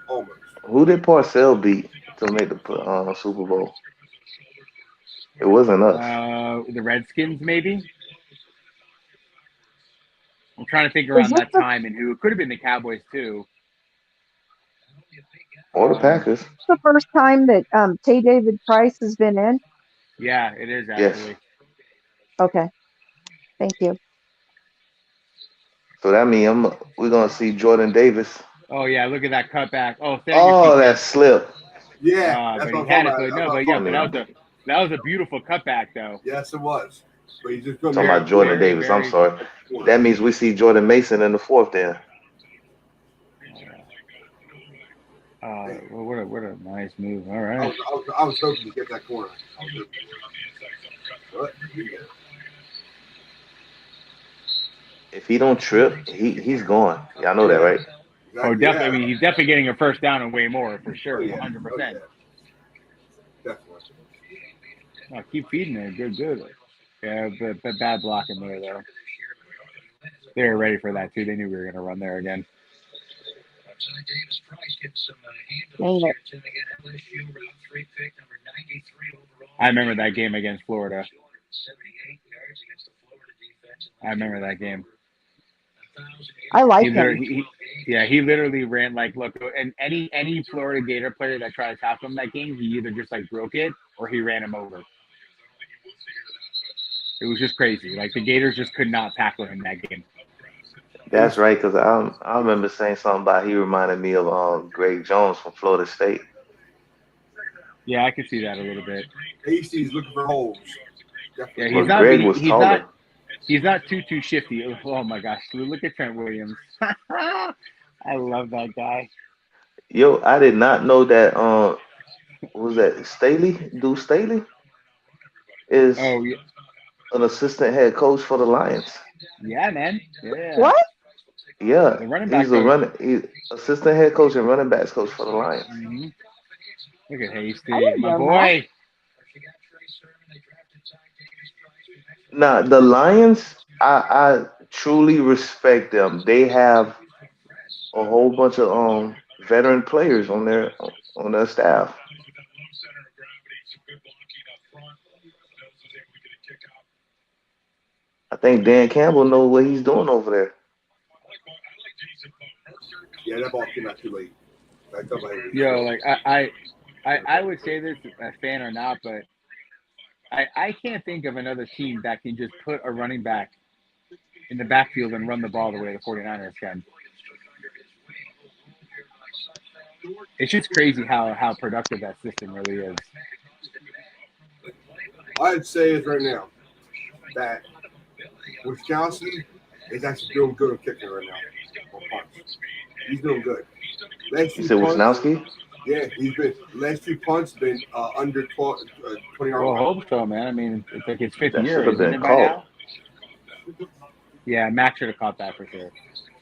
Almost. who did Parcells beat to make the Super Bowl? It wasn't us. The Redskins, maybe. I'm trying to think Is around this that time and who. It could have been the Cowboys too. Or the Packers. the first time that T. David Price has been in? Yeah, it is Yes. actually. Okay, thank you. So that means we're gonna see Jordan Davis. Oh yeah, look at that cutback. Oh, thank Oh, you, that slip. Yeah, that's but what he I'm had talking it. about. But That's no, what I'm but yeah, talking but about. that was a beautiful cutback though. Yes, it was. But he just couldn't Talking make about it. Jordan Very, Davis. I'm very. sorry. That means we see Jordan Mason in the fourth. Then What a nice move. All I right. was hoping to get that corner. But if he don't trip, he's gone. Y'all know that, right? Oh, exactly. definitely. I Yeah. mean, he's definitely getting a first down and way more for sure. Oh, yeah. 100%. Oh, yeah. Definitely. No, keep feeding it. Good. Yeah, but bad blocking there though. They were ready for that too. They knew we were going to run there again. Dang it. I remember that game against Florida. I remember that game. I like He him. literally, he literally ran like, look, and any Florida Gator player that tried to tackle him that game, he either just like broke it or he ran him over. It was just crazy. Like the Gators just could not tackle him that game. That's right. Because I remember saying something about he reminded me of Greg Jones from Florida State. Yeah, I can see that a little bit. AC's looking for holes. Yeah, Definitely. But Greg was he's taller. not too shifty. Oh my gosh, look at Trent Williams. I love that guy. Yo, I did not know that. What was that Staley? Dude, Staley is Oh yeah, an assistant head coach for the Lions. yeah, man. Yeah. What? Yeah, The running he's back he's assistant head coach and running backs coach for the Lions. Mm-hmm. Look at I Hasty, didn't my know boy. Now the Lions, I truly respect them. They have a whole bunch of veteran players on their staff. I think Dan Campbell knows what he's doing over there. Yeah, that ball came out too late. I thought I was Yo, like I would say this a fan or not, but I can't think of another team that can just put a running back in the backfield and run the ball the way the 49ers can. It's just crazy how productive that system really is. I'd say is right now that Wisconsin is actually doing good on kicking right now. On punts. He's doing good. Last You few said punts, Wisnowski? yeah, he's been last few punts been under 12, 20 yard Well, line. hope so, man. I mean, it's like his fifth That year, should have isn't been it by called. now? Yeah, Max should have caught that for sure.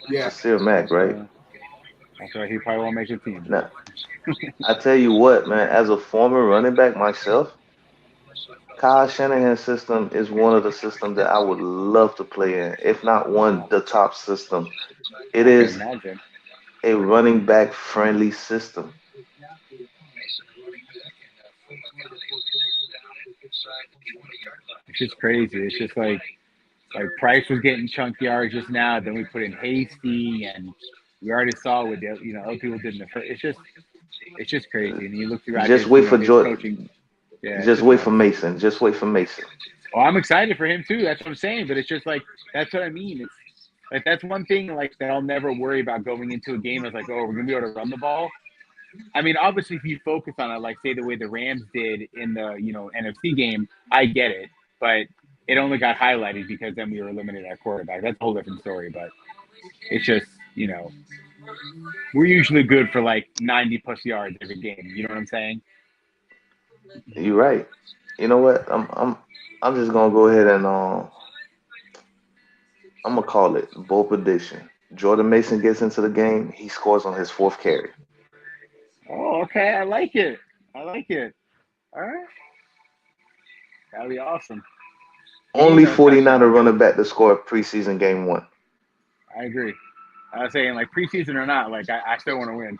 Yeah, Sincere Mac, right? That's right. He probably won't make the team. Now, I tell you what, man, as a former running back myself, Kyle Shanahan's system is one of the systems that I would love to play in, if not one, the top system. It I can is imagine. a running back friendly system. It's just crazy. It's just like Like Price was getting chunk yards just now. Then we put in Hasty, and we already saw what the other people did in the first. It's just crazy. And you look throughout Just his wait for his coaching. Jordan. Yeah, it's Just just wait for nuts. Mason. Just wait for Mason. Well, I'm excited for him too. That's what I'm saying. But it's just like that's what I mean. It's like that's one thing like that I'll never worry about going into a game. It's like, oh, we're gonna be able to run the ball. I mean, obviously, if you focus on it, like say the way the Rams did in the NFC game, I get it, but it only got highlighted because then we were eliminated at quarterback. That's a whole different story. But it's just we're usually good for like 90 plus yards every game. You know what I'm saying? You're right. You know what? I'm just gonna go ahead and I'm gonna call it bold prediction. Jordan Mason gets into the game. He scores on his fourth carry. Oh, okay. I like it. I like it. All right, that'll be awesome. He needs Only a 49 touchdown. running back to score preseason game one. I agree. I was saying, like preseason or not, like I still want to win.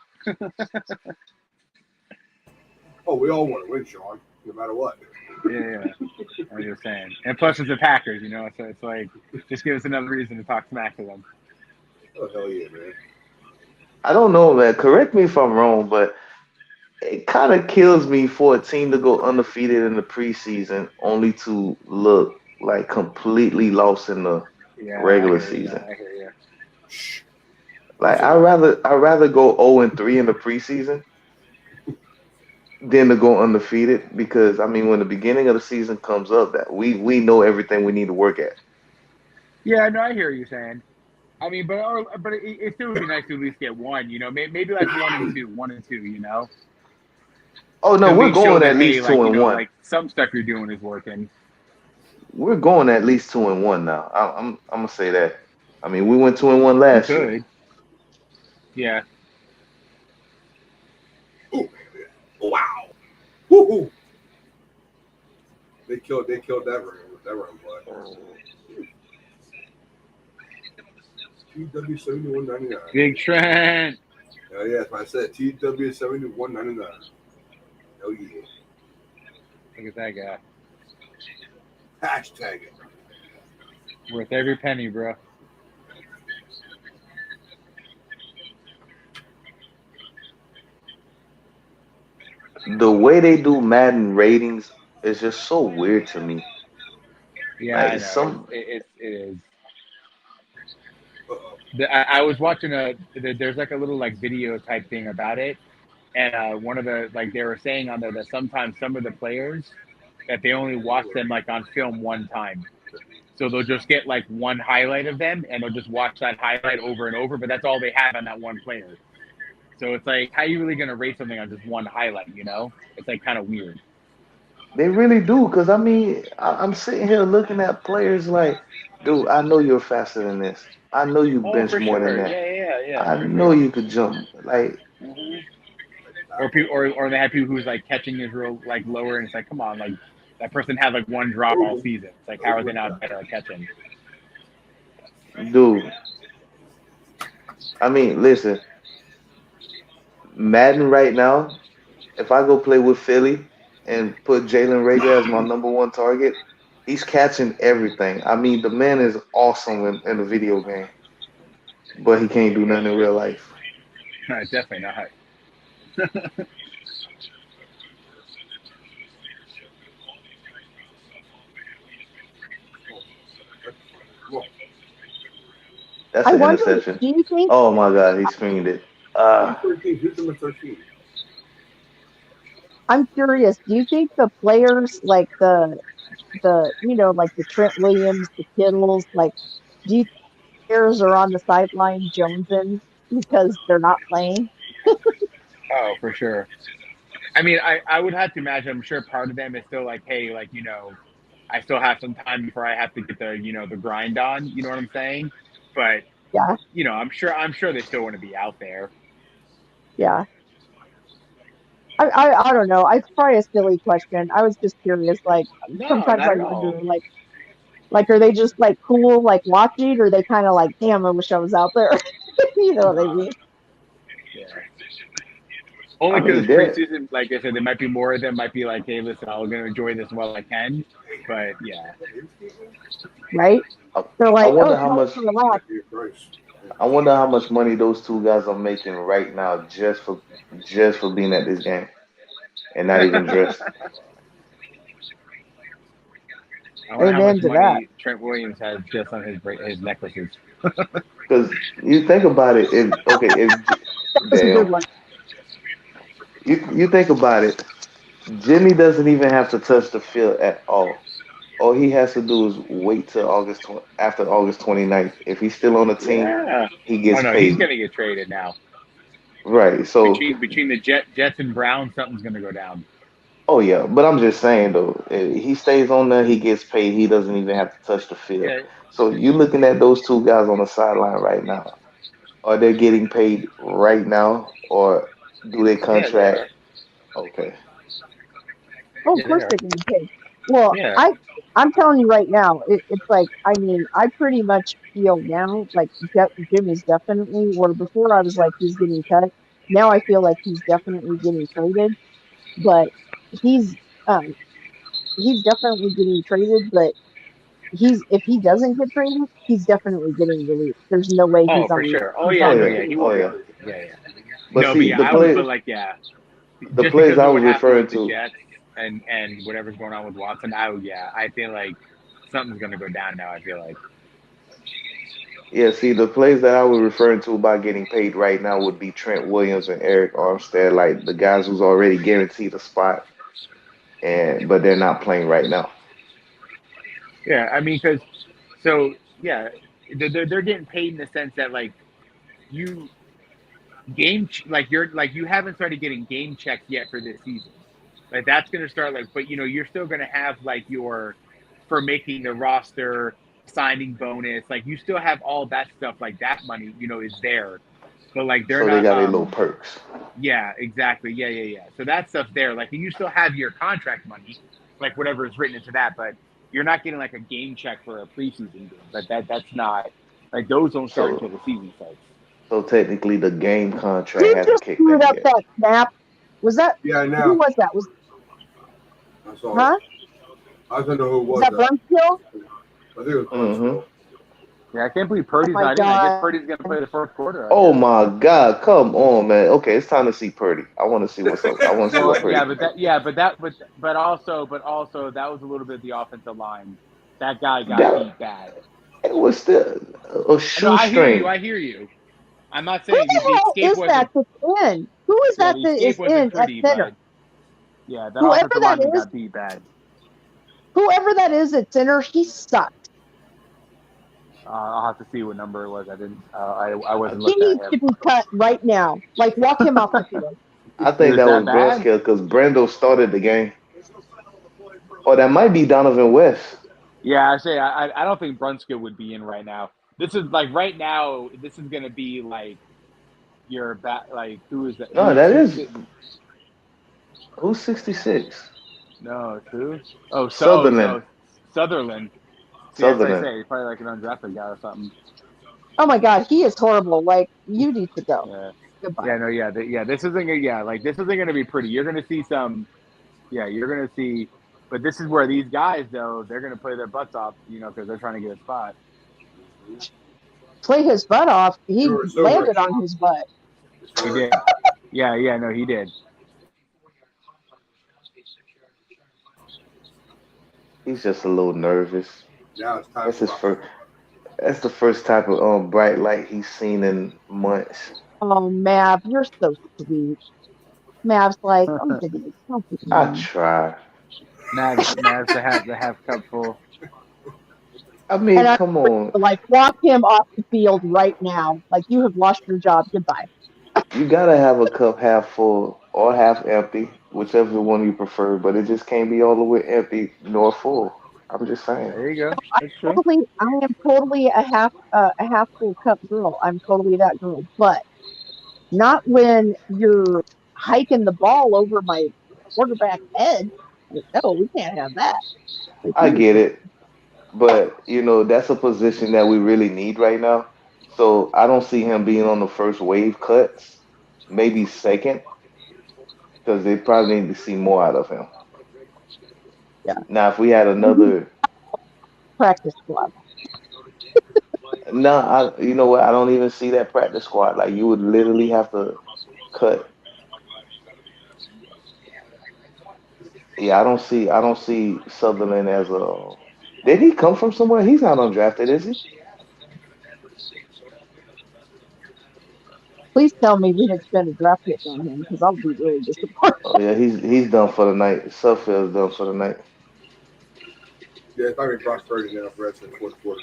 Oh, we all want to win, Sean, no matter what. Yeah. I'm just saying. And plus, it's the Packers, so it's like just give us another reason to talk smack to them. Oh, hell yeah, man. I don't know, man. Correct me if I'm wrong, but it kind of kills me for a team to go undefeated in the preseason only to look like completely lost in the Yeah, I regular hear you. season. I hear you. Shh. Like Listen, I'd rather go 0-3 in the preseason than to go undefeated because I mean when the beginning of the season comes up that we know everything we need to work at. Yeah, no, I hear you saying. I mean, but it still would be nice to at least get one. Maybe like 1-2. Oh To no, at we're least show going that at hey, least like 2-1. like some stuff you're doing is working. We're going at least 2-1 now. I'm gonna say that. I mean, we went 2-1 You last year. could. Yeah. ooh, wow. Woo-hoo. They killed that run with that run play. TW7199. Big Trent. Oh yeah, that's what I said. TW7199. Hell yeah. Look at that guy. Hashtag it. Worth every penny, bro. The way they do Madden ratings is just so weird to me. Yeah, I Like know. some It is. Uh-oh. I was watching there's like a little like video type thing about it, and one of the like they were saying on there that sometimes some of the players that they only watch them like on film one time, so they'll just get like one highlight of them and they'll just watch that highlight over and over, but that's all they have on that one player. So it's like, how are you really gonna rate something on just one highlight? It's like kind of weird. they really do, because I mean, I'm sitting here looking at players like, dude, I know you're faster than this. I know you Oh, bench for more than sure. that. Yeah, I for know sure. you could jump. Like, Or people, or they have people who's like catching is real like lower, and it's like, come on, like that person had like one drop all season. It's like, how are they not better at catching? dude, I mean, listen, Madden right now, if I go play with Philly and put Jalen Rager as my number one target, he's catching everything. I mean, the man is awesome in a video game, but he can't do nothing in real life. No, definitely not. That's I an wonder, interception. do you think, Oh my God, he screened it. Number 13. Who's number 13? I'm curious, do you think the players like like the Trent Williams, the Kittles, like, do you think players are on the sideline jonesing because they're not playing? Oh, for sure. I mean, I would have to imagine. I'm sure part of them is still like, hey, like I still have some time before I have to get the grind on. You know what I'm saying? But Yeah, I'm sure they still want to be out there. yeah. I don't know. It's probably a silly question. I was just curious. Like No, sometimes not I at wonder, all. like are they just like cool, like watching, or are they kind of like, damn, I wish I was out there. You know what I mean? Yeah. Only I because mean, it's there. preseason. Like I said, there might be more of them. Might be like, hey, listen, I'm gonna enjoy this while I can. But yeah, right? I, They're I like, oh, wonder it's how nice much. to relax. Matthew Price. I wonder how much money those two guys are making right now just for being at this game and not even dressed. I wonder how Amen much to that. money Trent Williams has just on his necklaces. Because you think about it, if okay, That was a good damn, one. you think about it, Jimmy doesn't even have to touch the field at all. All he has to do is wait till after August 29th. If he's still on the team, Yeah. he Oh gets no, he's paid. gonna get traded now. Right. So, Between the Jets and Browns, something's gonna go down. oh yeah, but I'm just saying though, he stays on there, he gets paid. He doesn't even have to touch the field. Yeah, So you're looking at those two guys on the sideline right now. Are they getting paid right now, or do they yeah, they contract? are. Okay. Oh, of Yeah, they course are. they're getting paid. Well, Yeah. I'm telling you right now, it's like, I mean, I pretty much feel now like Jimmy's definitely, where before I was like he's getting cut. Now I feel like he's definitely getting traded, but he's um he's definitely getting traded, but he's if he doesn't get traded, he's definitely getting released. There's no way Oh, for sure. Oh he's yeah, Oh on no, the yeah. yeah, he team. Oh won't get yeah. released. Yeah, yeah. But No, but see, yeah, but like yeah, the just players because I of was what happened referring with the to. Jets and whatever's going on with Watson, I feel like something's gonna go down now. I feel like. Yeah, see, the plays that I was referring to about getting paid right now would be Trent Williams and Eric Armstead, like the guys who's already guaranteed a spot, and but they're not playing right now. Yeah, I mean, because so yeah, they're getting paid in the sense that like you like you haven't started getting game checks yet for this season. Like that's gonna start like, but you're still gonna have like your for making the roster signing bonus. Like you still have all that stuff. Like that money, is there, but like they're So they not. got a little perks. Yeah, exactly. Yeah, yeah, yeah. So that stuff's there. Like you still have your contract money, like whatever is written into that, but you're not getting like a game check for a preseason game. But that's not like those don't start So until the season starts. so technically the game contract Who hasn't just kicked screwed in up yet. that snap? Was that Yeah, who now was that? Was I saw it. huh? I don't know who it Was was that though. Brunskill? I think it was Hmm. Brunskill. Yeah, I can't believe Oh Purdy's my not in. I guess god. Purdy's gonna play the first quarter. I Oh guess. my God, come on, man. Okay, it's time to see Purdy. I want to see what's up. I want to see Well, what Purdy yeah, can but do. also that was a little bit of the offensive line. That guy got That beat bad. it was still a No, I hear you. shoestring. I hear you. I'm not Who saying the the escape hell is that wasn't. that's in? Who is Yeah, that the that escape is wasn't in at pretty, center? but yeah, that Whoever offensive that lineman is, got beat bad. whoever that is at center, he sucked. I'll have to see what number it was. I didn't. I wasn't He looking at needs him. to be cut right now. Like walk him off the field. I It think was that was that bad. Brunskill because Brando started the game. Or that might be Donovan West. Yeah, I say I don't think Brunskill would be in right now. This is like right now. This is gonna be like your back. Like who is that? No, Who's that is 66? who's 66? No, who? Oh, Sutherland. Sutherland. See, that's what I Sutherland. say. He's probably like an undrafted guy or something. Oh my god, he is horrible. Like you need to go. Yeah, Goodbye. yeah, no, yeah, yeah. This isn't gonna, yeah, like this isn't gonna be pretty. You're gonna see some, yeah, you're gonna see, but this is where these guys though they're gonna play their butts off, because they're trying to get a spot. Play his butt off. You He were so right. landed on his butt. He did. Yeah, yeah, no, he did. He's just a little nervous. Now it's time That's for his my first. That's the first type of bright light he's seen in months. Oh Mav, you're so sweet. Mav's like, oh Denise, don't be I mean. try. Mavs the half cup full. I And mean, I'm come on. like, walk him off the field right now. Like you have lost your job. Goodbye. You gotta have a cup half full or half empty, whichever one you prefer. But it just can't be all the way empty nor full. I'm just saying. There you go. That's true. Totally, I am totally a half full cup girl. I'm totally that girl. But not when you're hiking the ball over my quarterback head. Like, no, we can't have that. Like, I you need get to. it, but that's a position that we really need right now. So I don't see him being on the first wave cuts, maybe second. because they probably need to see more out of him. Yeah. Now, if we had another, Practice squad. no, you know what? I don't even see that practice squad. Like you would literally have to cut. Yeah, I don't see Sutherland as a. Did he come from somewhere? He's not undrafted, is he? Please tell me we didn't spend a draft pick on him because I'll be really disappointed. Oh yeah, he's done for the night. Sufield's done for the night. Yeah, it's probably Brock Purdy now for the rest of the fourth quarter.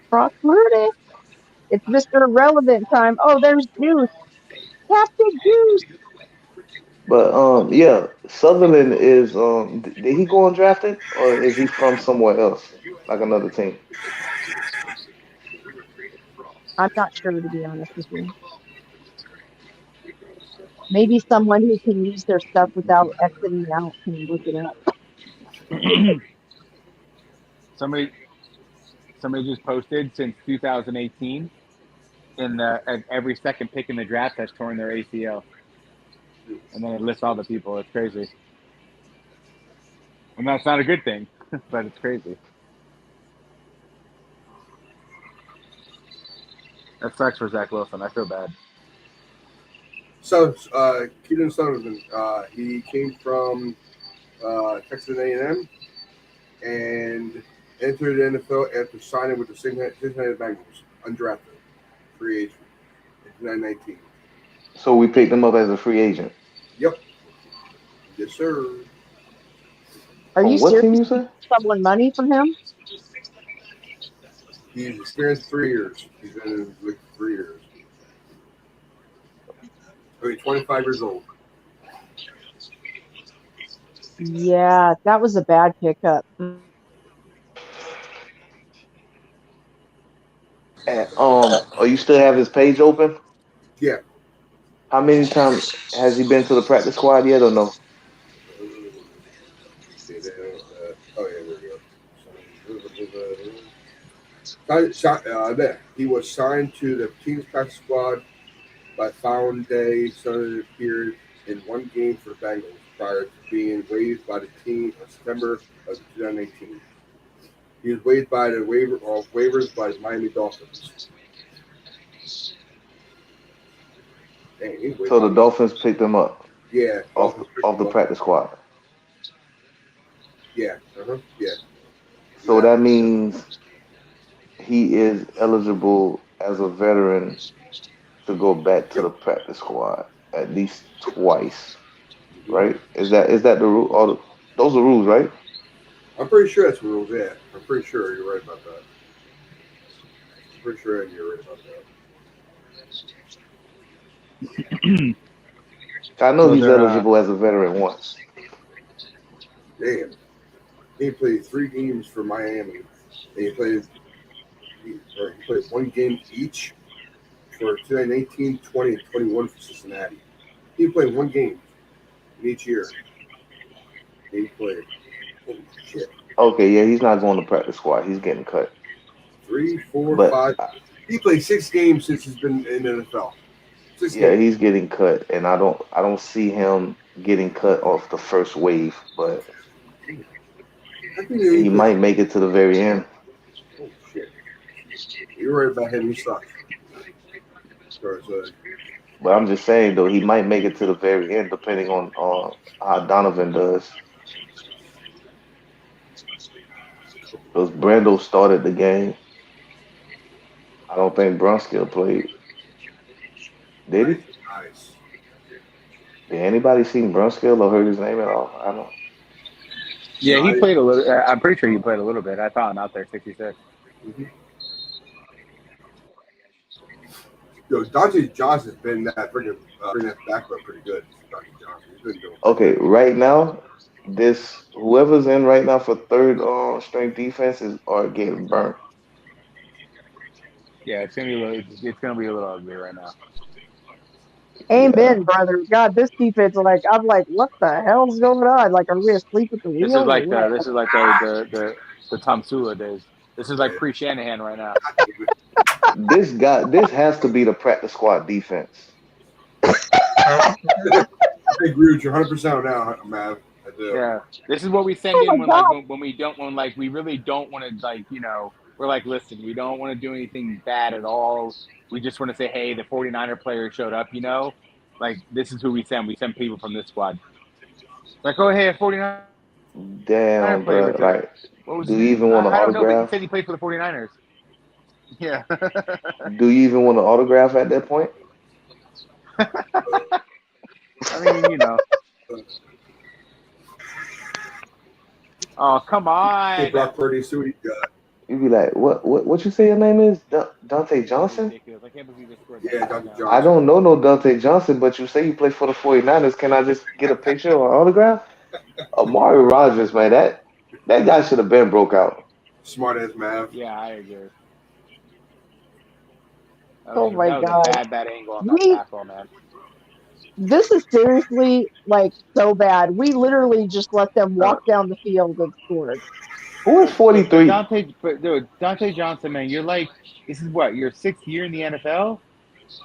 Brock Purdy. It's Mr. Irrelevant time. Oh, there's Juice. Captain Juice. But yeah, Sutherland is did he go undrafted or is he from somewhere else, like another team? I'm not sure, to be honest with you. Maybe someone who can use their stuff without exiting out can look it up. somebody just posted since 2018 at every second pick in the draft has torn their ACL, and then it lists all the people. It's crazy, and that's not a good thing, but it's crazy. That sucks for Zach Wilson. I feel bad. So, Keaton Sullivan, he came from Texas A&M and entered the NFL after signing with the Cincinnati Bengals, undrafted, free agent in 2019. So we picked him up as a free agent. Yep. Yes, sir. Are From you what team serious? you say? Someone money from him? He's experienced 3 years. He's been in the league for 3 years. He's 25 years old. Yeah, that was a bad pickup. And, oh, you still have his page open? Yeah. How many times has he been to the practice squad yet or no? Oh, yeah, there we go. There. He was signed to the team's practice squad by following day. Sunday appeared in one game for the Bengals prior to being waived by the team in September of 2018. He was waived by the waivers by the Miami Dolphins. Dang, So the Dolphins picked him up yeah, off the practice squad. Yeah, yeah. So that means he is eligible as a veteran to go back to the practice squad at least twice, right? Is that the rule? Those are rules, right? I'm pretty sure that's the rules. Yeah, I'm pretty sure you're right about that. I'm pretty sure you're right about that. I know he's eligible as a veteran once. Damn. He played 3 games for Miami. And he played 1 game each for 2018, 20, and 21 for Cincinnati. He played 1 game in each year. He played. Holy shit. Okay, yeah, he's not going to practice squad. He's getting cut. 3, 4, But 5. He played 6 games since he's been in the NFL. 6 yeah, games. he's getting cut, and I don't see him getting cut off the first wave, but he might make it to the very end. Oh shit! You're right about him. He sucks. But I'm just saying though, he might make it to the very end, depending on how Donovan does. Because Brando started the game. I don't think Brunskill played. Did he? Nice. Did anybody seen Brunskill or heard his name at all? I don't. Yeah, he played a little. I'm pretty sure he played a little bit. I saw him out there, 66. Mm-hmm. Yo, Dante Johnson has been that bringing that backup pretty good. Dante Johnson, he's been doing. Okay, right now, whoever's in right now for third string defenses are getting burnt. Yeah, it's gonna be a little ugly right now. Amen, brother. God, this defense, I'm like, what the hell's going on? Like, are we asleep at the wheel? This is like the Tom Sula days. This is like pre-Shanahan right now. This has to be the practice squad defense. I agree with you 100% on that, Mav. I do. Yeah, this is what we send Oh in my when like God. when we really don't want to we're like, listen, we don't want to do anything bad at all. We just want to say, hey, the 49er player showed up. Like this is who we send. We send people from this squad. Like, oh hey, a 49er Damn, player bro. returned. Like, What was do his you name? even want an I don't know, but he autograph? said he played for the 49ers. Yeah. Do you even want an autograph at that point? I mean, Oh, come Hey, on. Brock Purdy, see what he got. You'd be like, what you say your name is? Dante That was Johnson? ridiculous. I can't believe he just scored that Yeah, Dr. touchdown. I Johnson. don't know no Dante Johnson, but you say you play for the 49ers. Can I just get a picture or an autograph? Mario Rogers, man, that guy should have been broke out. Smart ass Mav. Yeah, I agree. Oh my That was a God. bad angle on that We tackle, man. this is seriously like so bad. We literally just let them Uh, walk down the field and scored. who is 43? Dante Johnson, man, this is what, your 6th year in the NFL?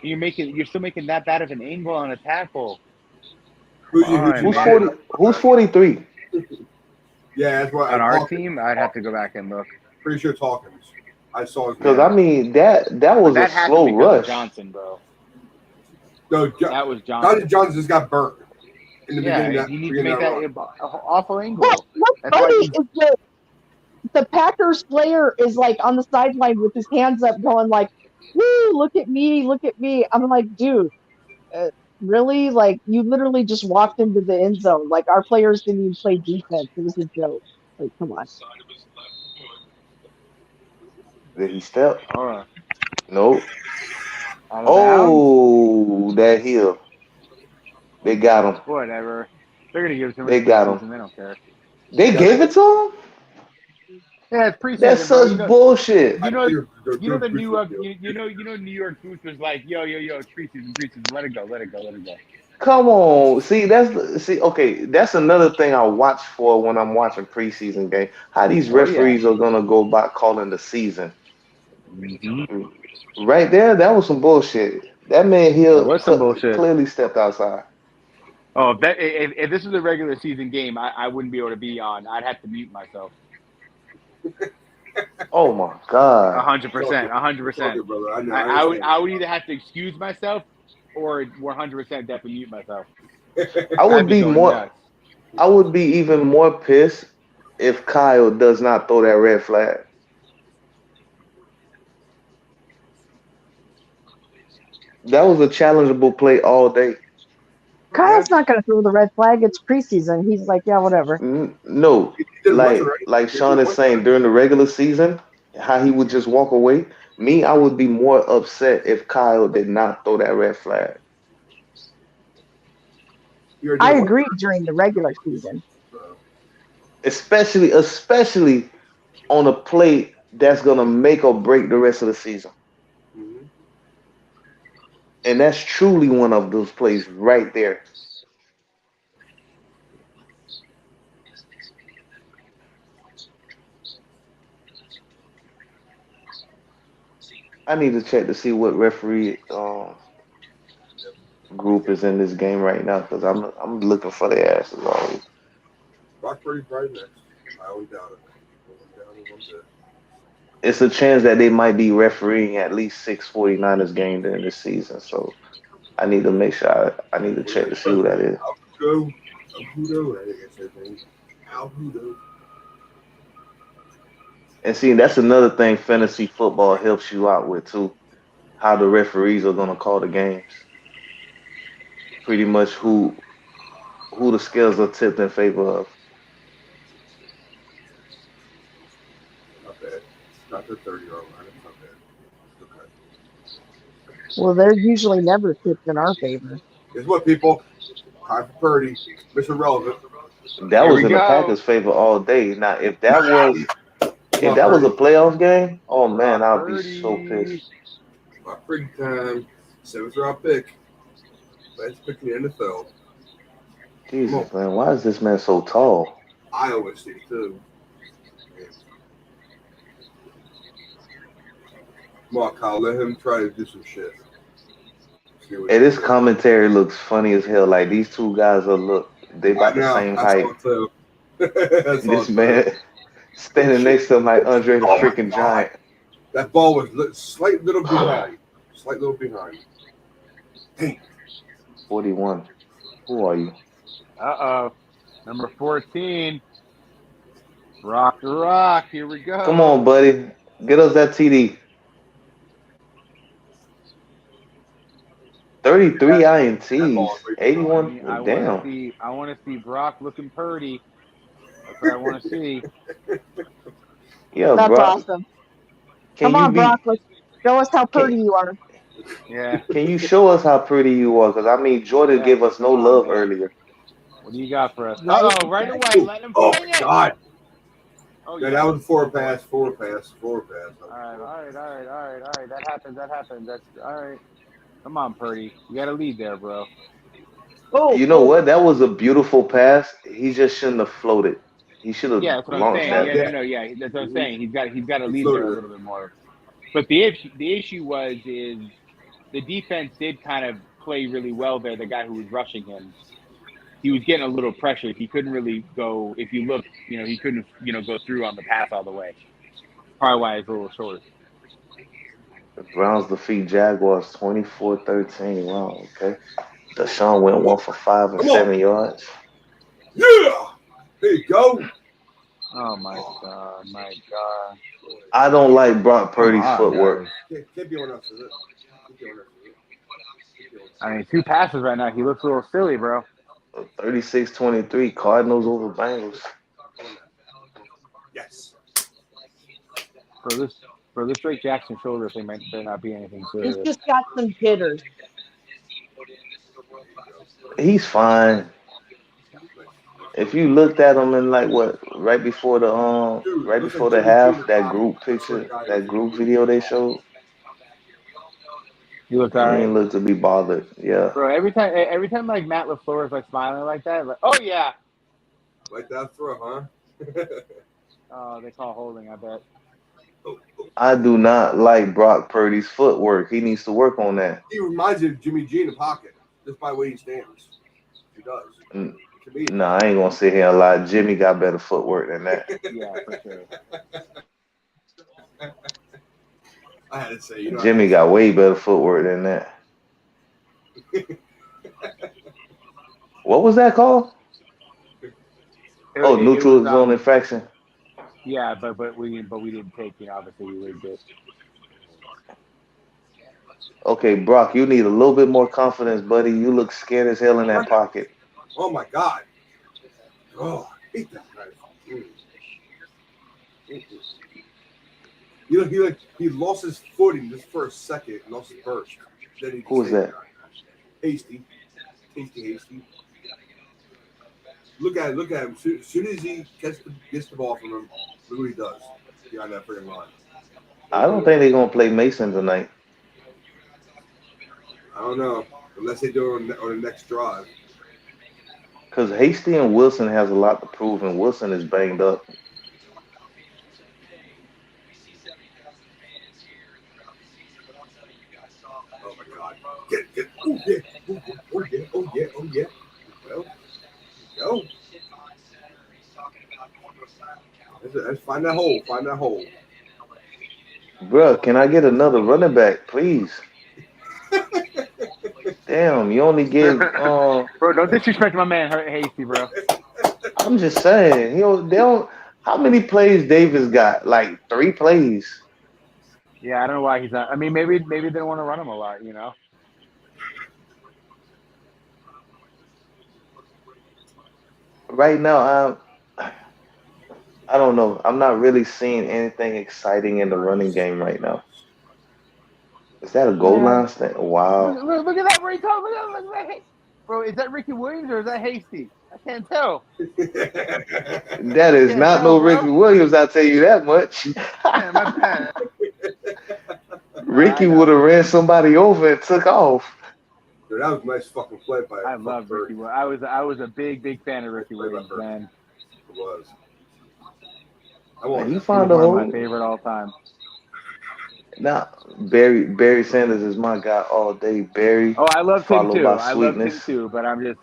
You're still making that bad of an angle on a tackle. Who'd Come you on, Who's buy? 40? man. Who's 43? Yeah, that's what On I'm our talking. team, I'd have to go back and look. Pretty sure Hawkins. I saw his Because name. I mean that But was a that happened slow because of rush. Johnson, bro. No, That was Dr. Johnson. Johnson just got burnt in the Yeah, beginning you need to of make that that run. awful angle. What's That's why funny he. is that the Packers player is like on the sideline with his hands up, going like, "Woo! Look at me! Look at me!" I'm like, dude, uh, really? Like, you literally just walked into the end zone. Like, our players didn't even play defense. It was a joke. Like, come on. Did he step? Oh, Nope. out of bounds? Oh, that heel. They got him. Whatever. They're gonna give it to him in They got him. preseason. They don't care. They That's gave it to him? Yeah, it's That's preseason, bro. such bullshit. I think they're The doing new preseason deal. New York booth was like, yo, it's preseason. Let it go. Come on. Okay, that's another thing I watch for when I'm watching preseason game. How these Oh yeah. referees are gonna go by calling the season. Mm-hmm. Right there, that was some bullshit. That man That here was some bullshit. clearly stepped outside. Oh, if this was a regular season game, I wouldn't be able to be on. I'd have to mute myself. Oh my God. 100%. It's all 100%. good, brother. I know. I I understand. would either have to excuse myself or 100% definitely mute myself. I I'd would be be going more nuts. I would be even more pissed if Kyle does not throw that red flag. That was a challengeable play all day. Yeah. Kyle's not going to throw the red flag. It's preseason. He's like, yeah, whatever. No, He did it once already. like He did it Sean is once saying already. during the regular season, how he would just walk away. Me, I would be more upset if Kyle did not throw that red flag. He already I did it once agree during the regular season. already. Especially on a play that's gonna make or break the rest of the season. Mm-hmm. And that's truly one of those plays right there. I need to check to see what referee group is in this game right now because I'm looking for their asses always. Brock Purdy's right next. I don't doubt it. I don't doubt it one bit. It's a chance that they might be refereeing at least 6 49ers games during this season. So I need to make sure I need to check to see who that is. Alhudo. I think that's his name. Alhudo. And see, that's another thing fantasy football helps you out with too. How the referees are gonna call the games. Pretty much who the scales are tipped in favor of. Not bad. Not the 30-yard line. It's not bad. Okay. Well, they're usually never tipped in our favor. Guess what, people? Time for Purdy. Mr. Relevant. That Here was we in the go. Packers' favor all day. Now, Come if on, that was a Purdy. playoff game, oh man, Brock I'll be so Purdy. pissed. Brock Purdy time. 7th round pick. Best pick in the NFL. Come on. Jesus, man, why is this man so tall? Iowa State, too. Come on, Kyle. Let him try to do some shit. was. Hey, this commentary looks funny as hell. Like these two guys they I about the know. same That's height. all too. That's all This too. man standing next to him like Andre the Oh my freaking God. Giant. That ball was slight little behind. Slight little behind. Dang. 41. Who are you? Number 14. Rock the Rock. Here we go. Come on, buddy. Get us that TD. 33 INTs. 81. I Damn. want to see Brock looking purdy. That's what I want to see. Yeah, That's Brock. awesome. Can Come you on, be? Brock. Let's show us how pretty you are. Yeah. Can you show us how pretty you are? Because I mean, Jordan Yeah, gave us no come on, love man. earlier. What do you got for us? Right? Right away. Let him Oh fling my it. God. Oh, Yeah, that was a forward pass. Forward pass. All right. That happens. That's all right. Come on, Purdy. You got to lead there, bro. Oh, You know what? That was a beautiful pass. He just shouldn't have floated. He should have Yeah, that's what I'm launched saying. that. Yeah. That's what I'm saying. He's got to He lead floated there a it. little bit more. But the issue is the defense did kind of play really well there. The guy who was rushing him, he was getting a little pressure. He couldn't really go. If you look, he couldn't go through on the pass all the way. Probably why he's a little short. The Browns defeat Jaguars 24-13. Wow, okay. Deshaun went 1 for 5 and Come on. 7 yards. Yeah. There you go. Oh my god. I don't like Brock Purdy's footwork. Can't be on us, is it? Can't be on us, is it? I mean, 2 passes right now. He looks a little silly, bro. 36-23, Cardinals over Bengals. Yes. For this Drake Jackson shoulder thing might not be anything he's serious. just got some jitters. He's fine. If you looked at him in right before the half, that group picture, that group video they showed, He looked he all right. ain't look to be bothered. Yeah. Bro, every time like Matt LaFleur is like smiling like that, like, oh yeah. Like that throw, huh? They call holding, I bet. I do not like Brock Purdy's footwork. He needs to work on that. He reminds you of Jimmy G in the pocket, just by the way he stands. He does. No, I ain't gonna sit here and lie. Jimmy got better footwork than that. Yeah, for sure. I had to say, Jimmy got way better footwork than that. What was that called? Neutral zone infraction. Yeah, but we didn't take. Obviously we rigged it. Okay, Brock, you need a little bit more confidence, buddy. You look scared as hell in that pocket. Oh my God. Oh, I hate that guy. He lost his footing just for a second, lost his burst. Then Who was that? Hasty. Look at him. As soon as he gets the ball from him, look what he does behind that freaking line. I don't think they're gonna play Mason tonight. I don't know, unless they do it on the next drive. Because Hasty and Wilson has a lot to prove, and Wilson is banged up. Oh my God! Get! Oh yeah! Well, go. Let's find that hole. Bruh, can I get another running back, please? Damn, you only give Bro, don't disrespect my man Hasty, bro. I'm just saying, they don't. How many plays Davis got? Like 3 plays. Yeah, I don't know why he's not. I mean, maybe they don't want to run him a lot, Right now, I don't know. I'm not really seeing anything exciting in the running game right now. Is that a goal line stand? Wow. Look at that, Rico. Look at that. Bro, is that Ricky Williams or is that Hasty? I can't tell. That is not no Ricky Williams, I'll tell you that much. Man, my bad. Ricky would have ran somebody over and took off. Dude, that was a nice fucking play by I love Ricky Williams. I was a big fan of Ricky Williams, man. It was. He found a one hole. of my favorite all time. Now, Barry Sanders is my guy all day. Barry, Oh, I loved him followed too. by I loved him Sweetness. too. But I'm just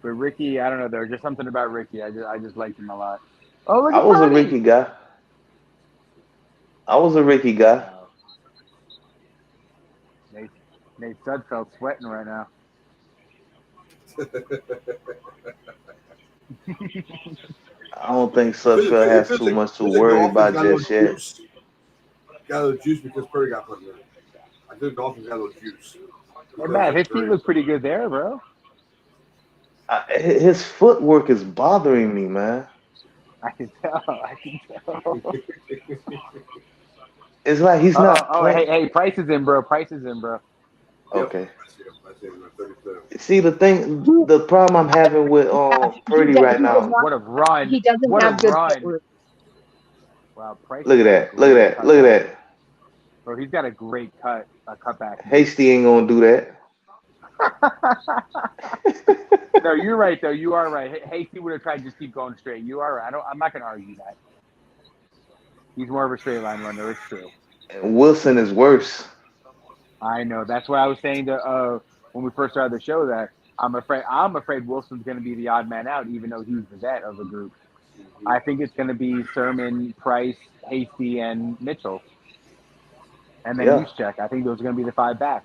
with Ricky. I don't know. There's just something about Ricky. I just liked him a lot. Oh, look I at was a Purdy. Ricky guy. I was a Ricky guy. Wow. Nate Sudfeld's sweating right now. I don't think It Sudfeld has feels too like, much to feels like the worry Dolphins about got a little just yet. juice. Got a little juice because Purdy got put in there. I think the Dolphins got a little juice. Hey, Matt, his feet look pretty good there, bro. His footwork is bothering me, man. I can tell. I can tell. It's like he's not playing. Hey, Price is in, bro. Price is in, bro. Okay. I see him at 37. See the problem I'm having with Purdy right now. What a run. He doesn't What have a good run. footwork. Wow, Price Look has at got a that. Look at great that. Look at cutback. that. Bro, he's got a great cutback. Hasty ain't gonna do that. No, you're right though. You are right. Hasty would have tried to just keep going straight. You are right. I'm not gonna argue that. He's more of a straight line runner. It's true. And Wilson is worse. I know. That's what I was saying to when we first started the show. That I'm afraid Wilson's gonna be the odd man out, even though he's the vet of the group. I think it's gonna be Sermon, Price, Hasty, and Mitchell, and then Yeah. Juszczyk. I think those are gonna be the 5 backs.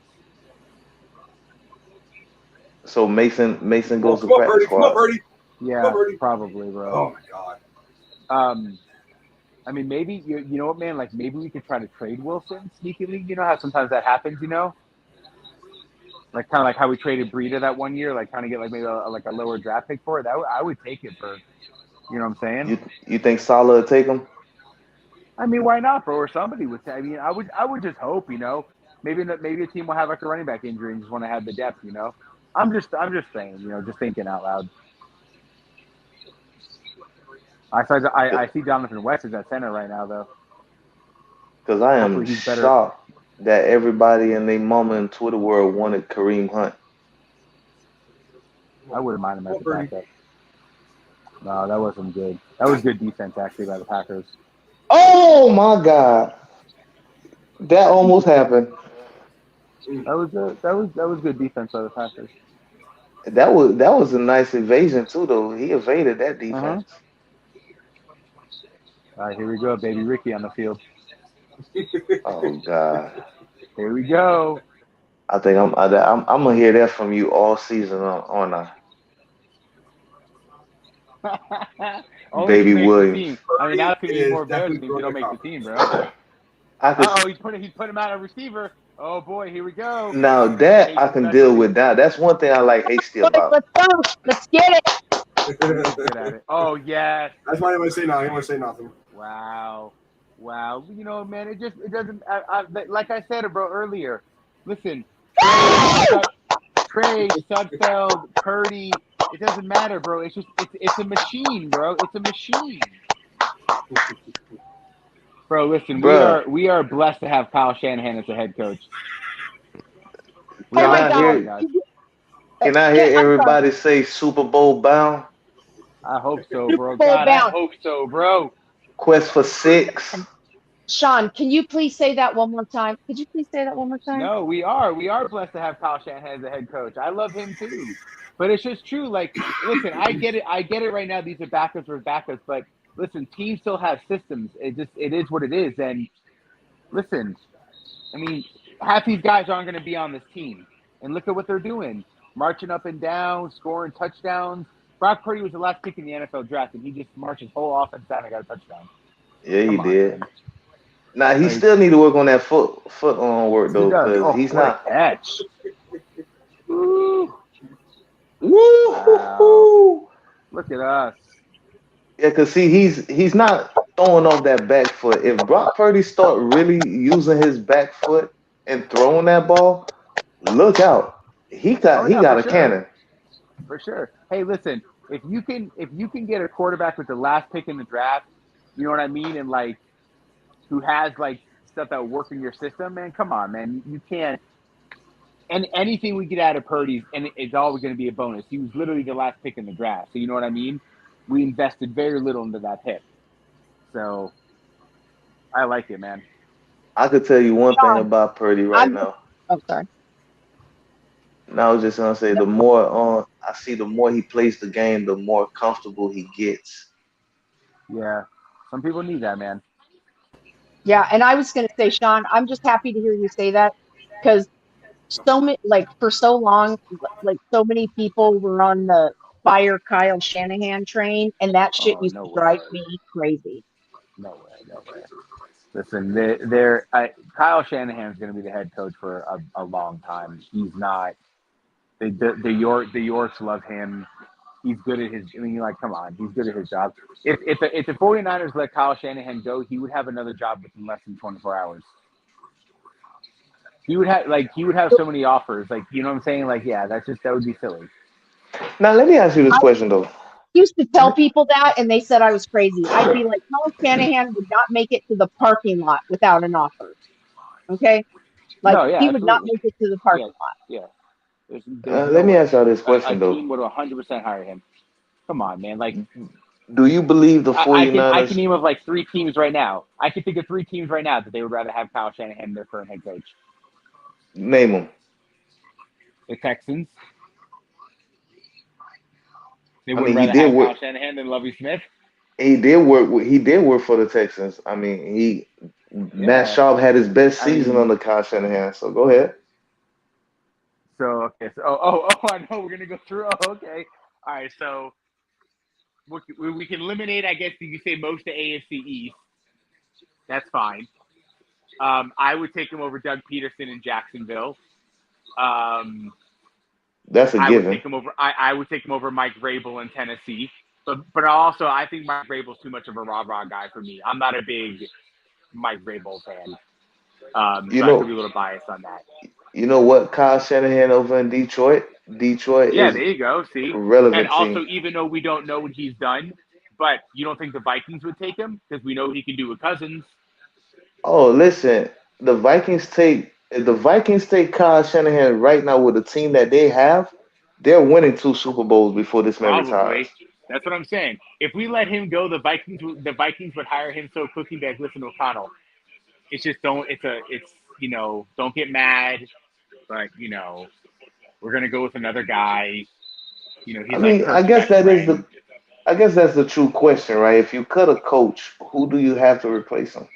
So Mason goes to Come on, practice Purdy. Come on, squad. Purdy. Yeah, Purdy. probably, bro. Oh my God. I mean, maybe you know what, man? Like maybe we could try to trade Wilson sneakily. You know how sometimes that happens. You know, like kind of like how we traded Breida that one year, like kind of get like maybe a lower draft pick for it. I would take it for. You know what I'm saying? You think Salah will take him? I mean, why not, bro? Or somebody would. I mean, I would just hope. You know, maybe a team will have like a running back injury and just want to have the depth. You know, I'm just saying. You know, just thinking out loud. I see Jonathan West is at center right now, though. Because I am Hopefully he's better. shocked that everybody in their mama in Twitter world wanted Kareem Hunt. I wouldn't mind him as a backup. No, that wasn't good. That was good defense actually by the Packers. Oh my God, that almost happened. That was good defense by the Packers. That was a nice evasion too, though. He evaded that defense. All right, here we go, baby Ricky on the field. Oh God. Here we go. I think I'm gonna hear that from you all season on Only if Baby you make the Williams. team. I mean, now it's gonna be more embarrassing if you don't make the team, bro. He's putting him out a receiver. Oh boy, here we go. Now that I can deal with that. That's one thing I like Hasty about. Let's go. Let's get it. Good at it. Oh yes. That's why I didn't want to say nothing. I didn't want to say nothing. Wow. You know, man, it doesn't. Like I said, bro, earlier. Listen, Trey, Sudfeld, Purdy. It doesn't matter, bro. It's a machine, bro. It's a machine. Bro, listen, we are blessed to have Kyle Shanahan as a head coach. Can I hear everybody say Super Bowl bound? I hope so, bro. God, I hope so, bro. Quest for 6. Sean, can you please say that one more time? Could you please say that one more time? No, we are blessed to have Kyle Shanahan as a head coach. I love him too. But it's just true. Like, listen, I get it right now. These are backups for backups, but listen, teams still have systems. It is what it is. And listen, I mean, half these guys aren't going to be on this team. And look at what they're doing. Marching up and down, scoring touchdowns. Brock Purdy was the last pick in the NFL draft, and he just marched his whole offense down and got a touchdown. Yeah, he did. Now, he still need to work on that foot on work, though, because he's not. Catch. Woo! Wow. Look at us. Yeah, because see, he's not throwing off that back foot. If Brock Purdy start really using his back foot and throwing that ball, look out. He got a cannon. For sure. Hey, listen, if you can get a quarterback with the last pick in the draft, you know what I mean, and like who has like stuff that will work in your system, man, come on, man. You can't. And anything we get out of Purdy, and it's always going to be a bonus. He was literally the last pick in the draft. So you know what I mean? We invested very little into that pick. So I like it, man. I could tell you one thing Sean, about Purdy right I'm. now. Oh, sorry. And I was just gonna say, No. the more I see, the more he plays the game, the more comfortable he gets. Yeah, some people need that, man. Yeah, and I was going to say, Sean, I'm just happy to hear you say that because so many, like for so long, like so many people were on the fire Kyle Shanahan train, and that shit Oh, used no to way. drive me crazy. No way. No way. Listen, Kyle Shanahan's going to be the head coach for a long time. He's not. The Yorks love him. He's good at his. I mean, like, come on, he's good at his job. If the 49ers let Kyle Shanahan go, he would have another job within less than 24 hours. He would have so many offers. Like, you know what I'm saying? Like, yeah, that would be silly. Now, let me ask you this I question though. used to tell people that, and they said I was crazy. I'd be like, Kyle Shanahan would not make it to the parking lot without an offer. Okay, like No, yeah, he would not absolutely. make it to the Yeah, parking lot. yeah. There's no Let me way. ask y'all this A question though. team would 100% hire him. Come on, man. Like, Do you believe the I can 49ers? name of like 3 teams right now. I can think of 3 teams right now that they would rather have Kyle Shanahan their current head coach. Name them. The Texans. They I would mean, he rather did have work. Kyle Shanahan than Lovie Smith. He did work. He did work for the Texans. I mean, Matt Yeah. Schaub had his best I season mean, under Kyle Shanahan. So go ahead. so okay. So I know we're gonna go through. Oh, okay. All right. So we can eliminate. I guess you could say most of AFC East. That's fine. I would take him over Doug Peterson in Jacksonville. That's a I would given. take him over. I would take him over Mike Vrabel in Tennessee. But also I think Mike Vrabel's too much of a rah rah guy for me. I'm not a big Mike Vrabel fan. You So I could know, be a little biased on that. you know what? Kyle Shanahan over in Detroit. Detroit Yeah, is there you go. See, a and relevant also team. even though we don't know what he's done, but you don't think the Vikings would take him because we know what he can do with Cousins. Oh, listen, the Vikings take if the Vikings take Kyle Shanahan right now with the team that they have, they're winning 2 Super Bowls before this man retires. Probably. That's what I'm saying. If we let him go, the Vikings would hire him so quickly that listen, O'Connell. It's just don't. It's don't get mad, but we're gonna go with another guy. I He's like mean, Kirk's best friend. I guess that's the true question, right? If you cut a coach, who do you have to replace him?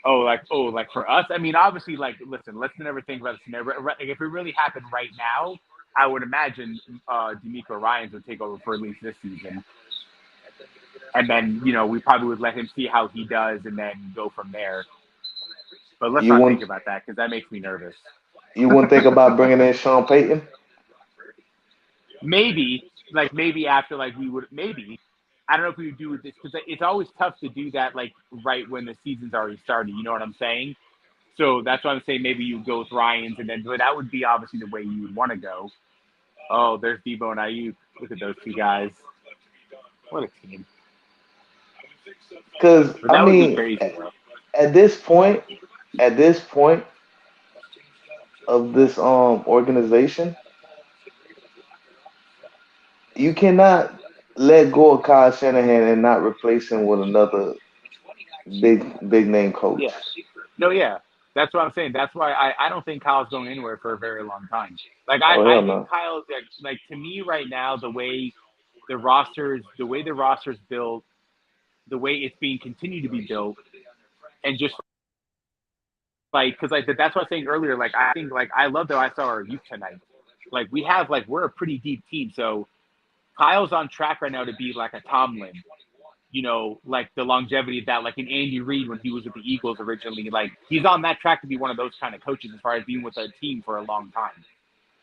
Like for us. I mean, obviously, like listen, let's never think about the scenario. Like, if it really happened right now, I would imagine D'Amico Ryans would take over for at least this season, and then we probably would let him see how he does, and then go from there. But let's You not think wouldn't about that because that makes me nervous. you wouldn't think about bringing in Sean Payton? Maybe after we would maybe. I don't know if we would do this because it's always tough to do that right when the season's already started. You know what I'm saying? So that's why I'm saying maybe you go with Ryans and then but that would be obviously the way you would want to go. Oh, there's Debo and Ayuk. Look at those 2 guys. What a team! Because But I that would be mean, crazy, bro. at this point, at this point of this organization, you cannot let go of Kyle Shanahan and not replace him with another big name Yeah. coach. No, yeah. That's what I'm saying. That's why I don't think Kyle's going anywhere for a very long time. Like Oh I hell think no. Kyle's like to me right now the way the roster's built, the way it's being continued to be built, and just because that's what I was saying earlier. Like I think I love that I saw our youth tonight. Like we're a pretty deep team. So Kyle's on track right now to be like a Tomlin. Like the longevity of that, like an Andy Reid when he was with the Eagles originally. Like he's on that track to be one of those kind of coaches as far as being with a team for a long time.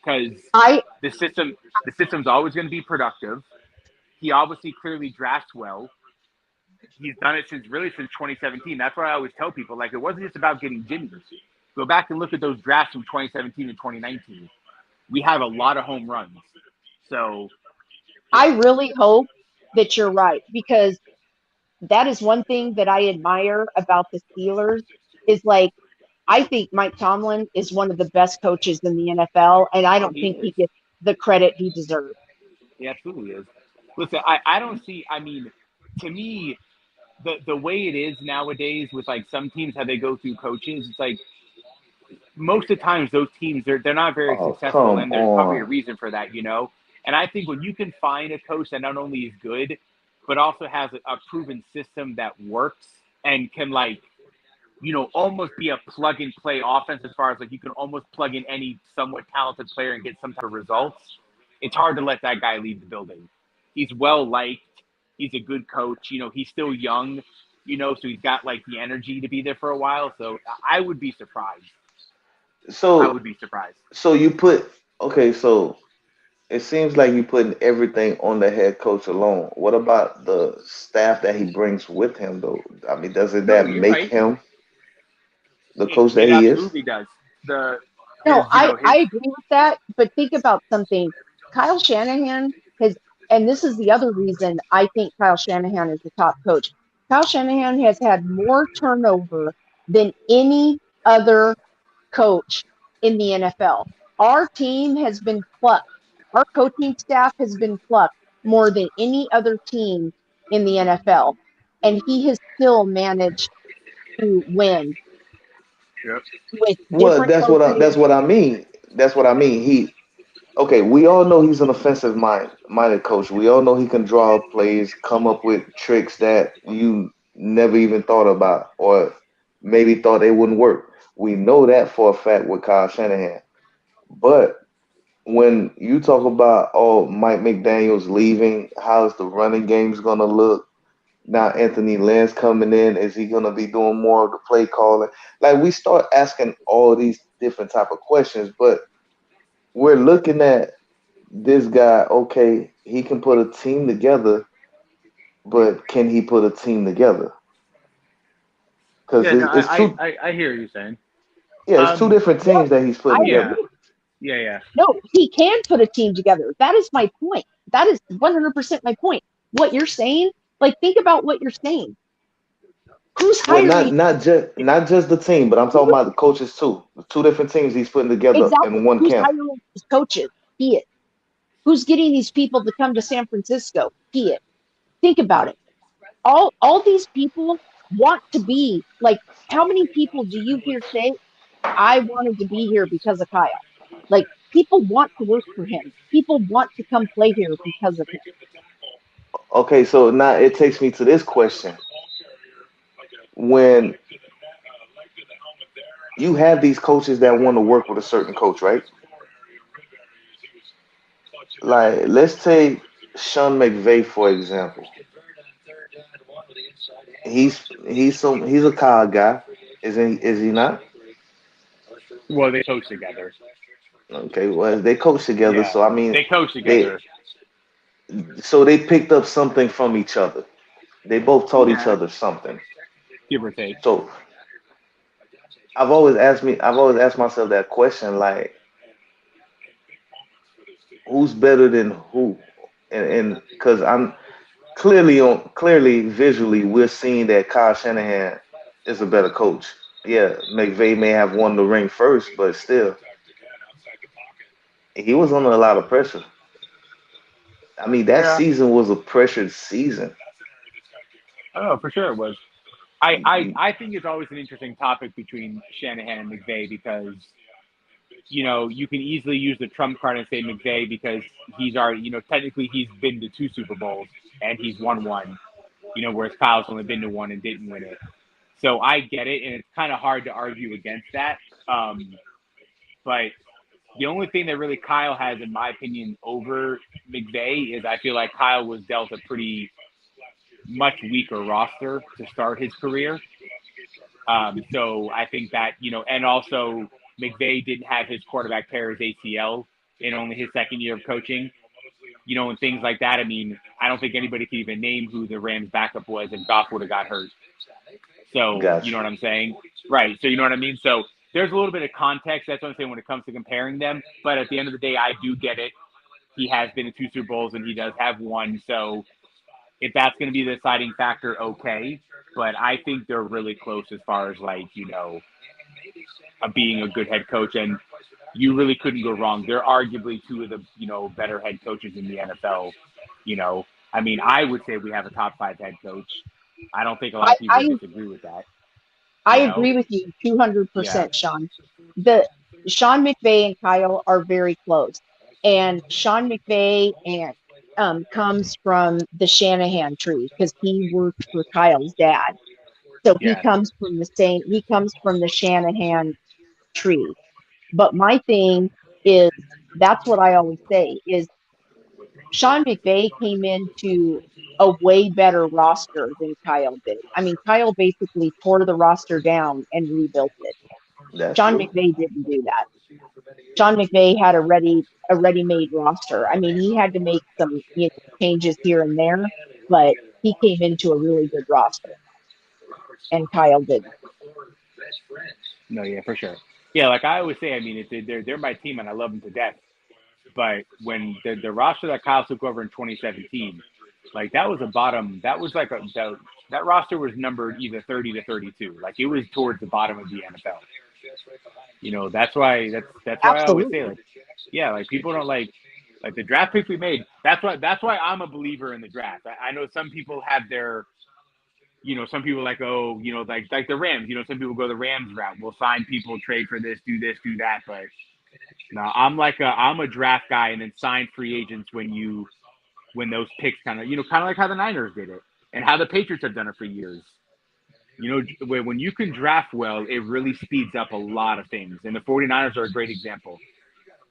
Because I the system, the system's always going to be productive. He obviously clearly drafts well. He's done it since 2017. That's why I always tell people like it wasn't just about getting Jimmy. Go back and look at those drafts from 2017 and 2019. We have a lot of home runs. So I yeah, really hope that you're right because that is one thing that I admire about the Steelers is like I think Mike Tomlin is one of the best coaches in the NFL, and I oh don't he think he is. gets the credit he deserves. He absolutely is. Listen, I don't see. I mean, to me, the way it is nowadays with like some teams how they go through coaches, it's like most of the times those teams they're not very Oh, successful, come and there's probably a on. reason for that, you know. And I think when you can find a coach that not only is good, but also has a proven system that works and can like almost be a plug and play offense as far as like you can almost plug in any somewhat talented player and get some type of results. It's hard to let that guy leave the building. He's well liked. He's a good coach. He's still young. So he's got like the energy to be there for a while. So I would be surprised. I So would be surprised. so you put okay, so it seems like you're putting everything on the head coach alone. What about the staff that he brings with him, though? I mean, doesn't No, that you're make right. him the It, coach that it he is? absolutely does. The No, his I agree with that, but think about something. Kyle Shanahan has, and this is the other reason I think Kyle Shanahan is the top coach. Kyle Shanahan has had more turnover than any other coach in the NFL. Our team has been plucked. Our coaching staff has been plucked more than any other team in the NFL. And he has still managed to win Yep. with Well, different that's coaches. what I mean. That's what I mean. Okay, we all know he's an offensive minded coach. We all know he can draw up plays, come up with tricks that you never even thought about or maybe thought they wouldn't work. We know that for a fact with Kyle Shanahan. But when you talk about Mike McDaniel's leaving, how's the running game's gonna look? Now Anthony Lynn's coming in, is he gonna be doing more of the play calling? Like we start asking all these different type of questions, but we're looking at this guy, okay, he can put a team together, but can he put a team together? Because Yeah, no, it's two, I hear you saying. yeah, it's two different Yes, teams that he's I putting Yeah, together. agree. yeah. No, he can put a team together. That is my point. That is 100% my point. What you're saying, like, think about what you're saying. Who's Well, hiring? not just the team, but I'm talking about the coaches too. The two different teams he's putting together Exactly. in one Who's camp. hiring these coaches? He is. Who's getting these people to come to San Francisco? He is. Think about it. All these people want to be like. How many people do you hear say, "I wanted to be here because of Kyle"? Like people want to work for him. People want to come play here because of him. Okay, so now it takes me to this question. When you have these coaches that want to work with a certain coach, right? Like, let's take Sean McVay for example. He's a Kyle guy, is he not? Well, they coach together. Okay, well they coach together, Yeah, so I mean they coach they together. so they picked up something from each other. They both taught each Yeah, other something. give or take. So I've always asked myself that question, like who's better than who? And because I'm clearly visually we're seeing that Kyle Shanahan is a better coach. Yeah, McVay may have won the ring first, but still he was under a lot of pressure. I mean, that Yeah, season was a pressured season. oh, for sure it was. I think it's always an interesting topic between Shanahan and McVay because you can easily use the trump card and say McVay because he's already technically he's been to two Super Bowls and he's won one. Whereas Kyle's only been to one and didn't win it. So I get it, and it's kind of hard to argue against that. But the only thing that really Kyle has, in my opinion, over McVay is I feel like Kyle was dealt a pretty much weaker roster to start his career. So I think that, and also McVay didn't have his quarterback tear his ACL in only his second year of coaching, and things like that. I mean, I don't think anybody could even name who the Rams backup was if Goff would have got hurt. So, you know Gotcha. what I'm saying? Right. So, you know what I mean? So, there's a little bit of context. That's what I'm saying when it comes to comparing them. But at the end of the day, I do get it. He has been in two Super Bowls and he does have one. So, if that's going to be the deciding factor, okay. But I think they're really close as far as like, being a good head coach. And you really couldn't go wrong. They're arguably two of the, better head coaches in the NFL. You know, I mean, I would say we have a top five head coach. I don't think a lot of people disagree with that. I You know? agree with you 200%, Yeah. Sean. The Sean McVay and Kyle are very close, and Sean McVay comes from the Shanahan tree because he worked for Kyle's dad, so he Yeah. comes from the same. He comes from the Shanahan tree. But my thing is, that's what I always say is Sean McVay came into a way better roster than Kyle did. I mean, Kyle basically tore the roster down and rebuilt it. That's Sean true. McVay didn't do that. Sean McVay had a ready-made roster. I mean, he had to make some changes here and there, but he came into a really good roster, and Kyle didn't. No, yeah, for sure. Yeah, like I always say, I mean, they're my team and I love them to death. But when the roster that Kyle took over in 2017, like that was a bottom. That was like that roster was numbered either 30 to 32. Like it was towards the bottom of the NFL. You know, that's why I always say, Absolutely. like, yeah, like people don't like the draft picks we made. That's why I'm a believer in the draft. I know some people have their, some people like, oh, like the Rams. Some people go the Rams route. We'll sign people, trade for this, do that. But no, I'm a draft guy and then sign free agents when those picks kind of like how the Niners did it and how the Patriots have done it for years. When you can draft well, it really speeds up a lot of things. And the 49ers are a great example.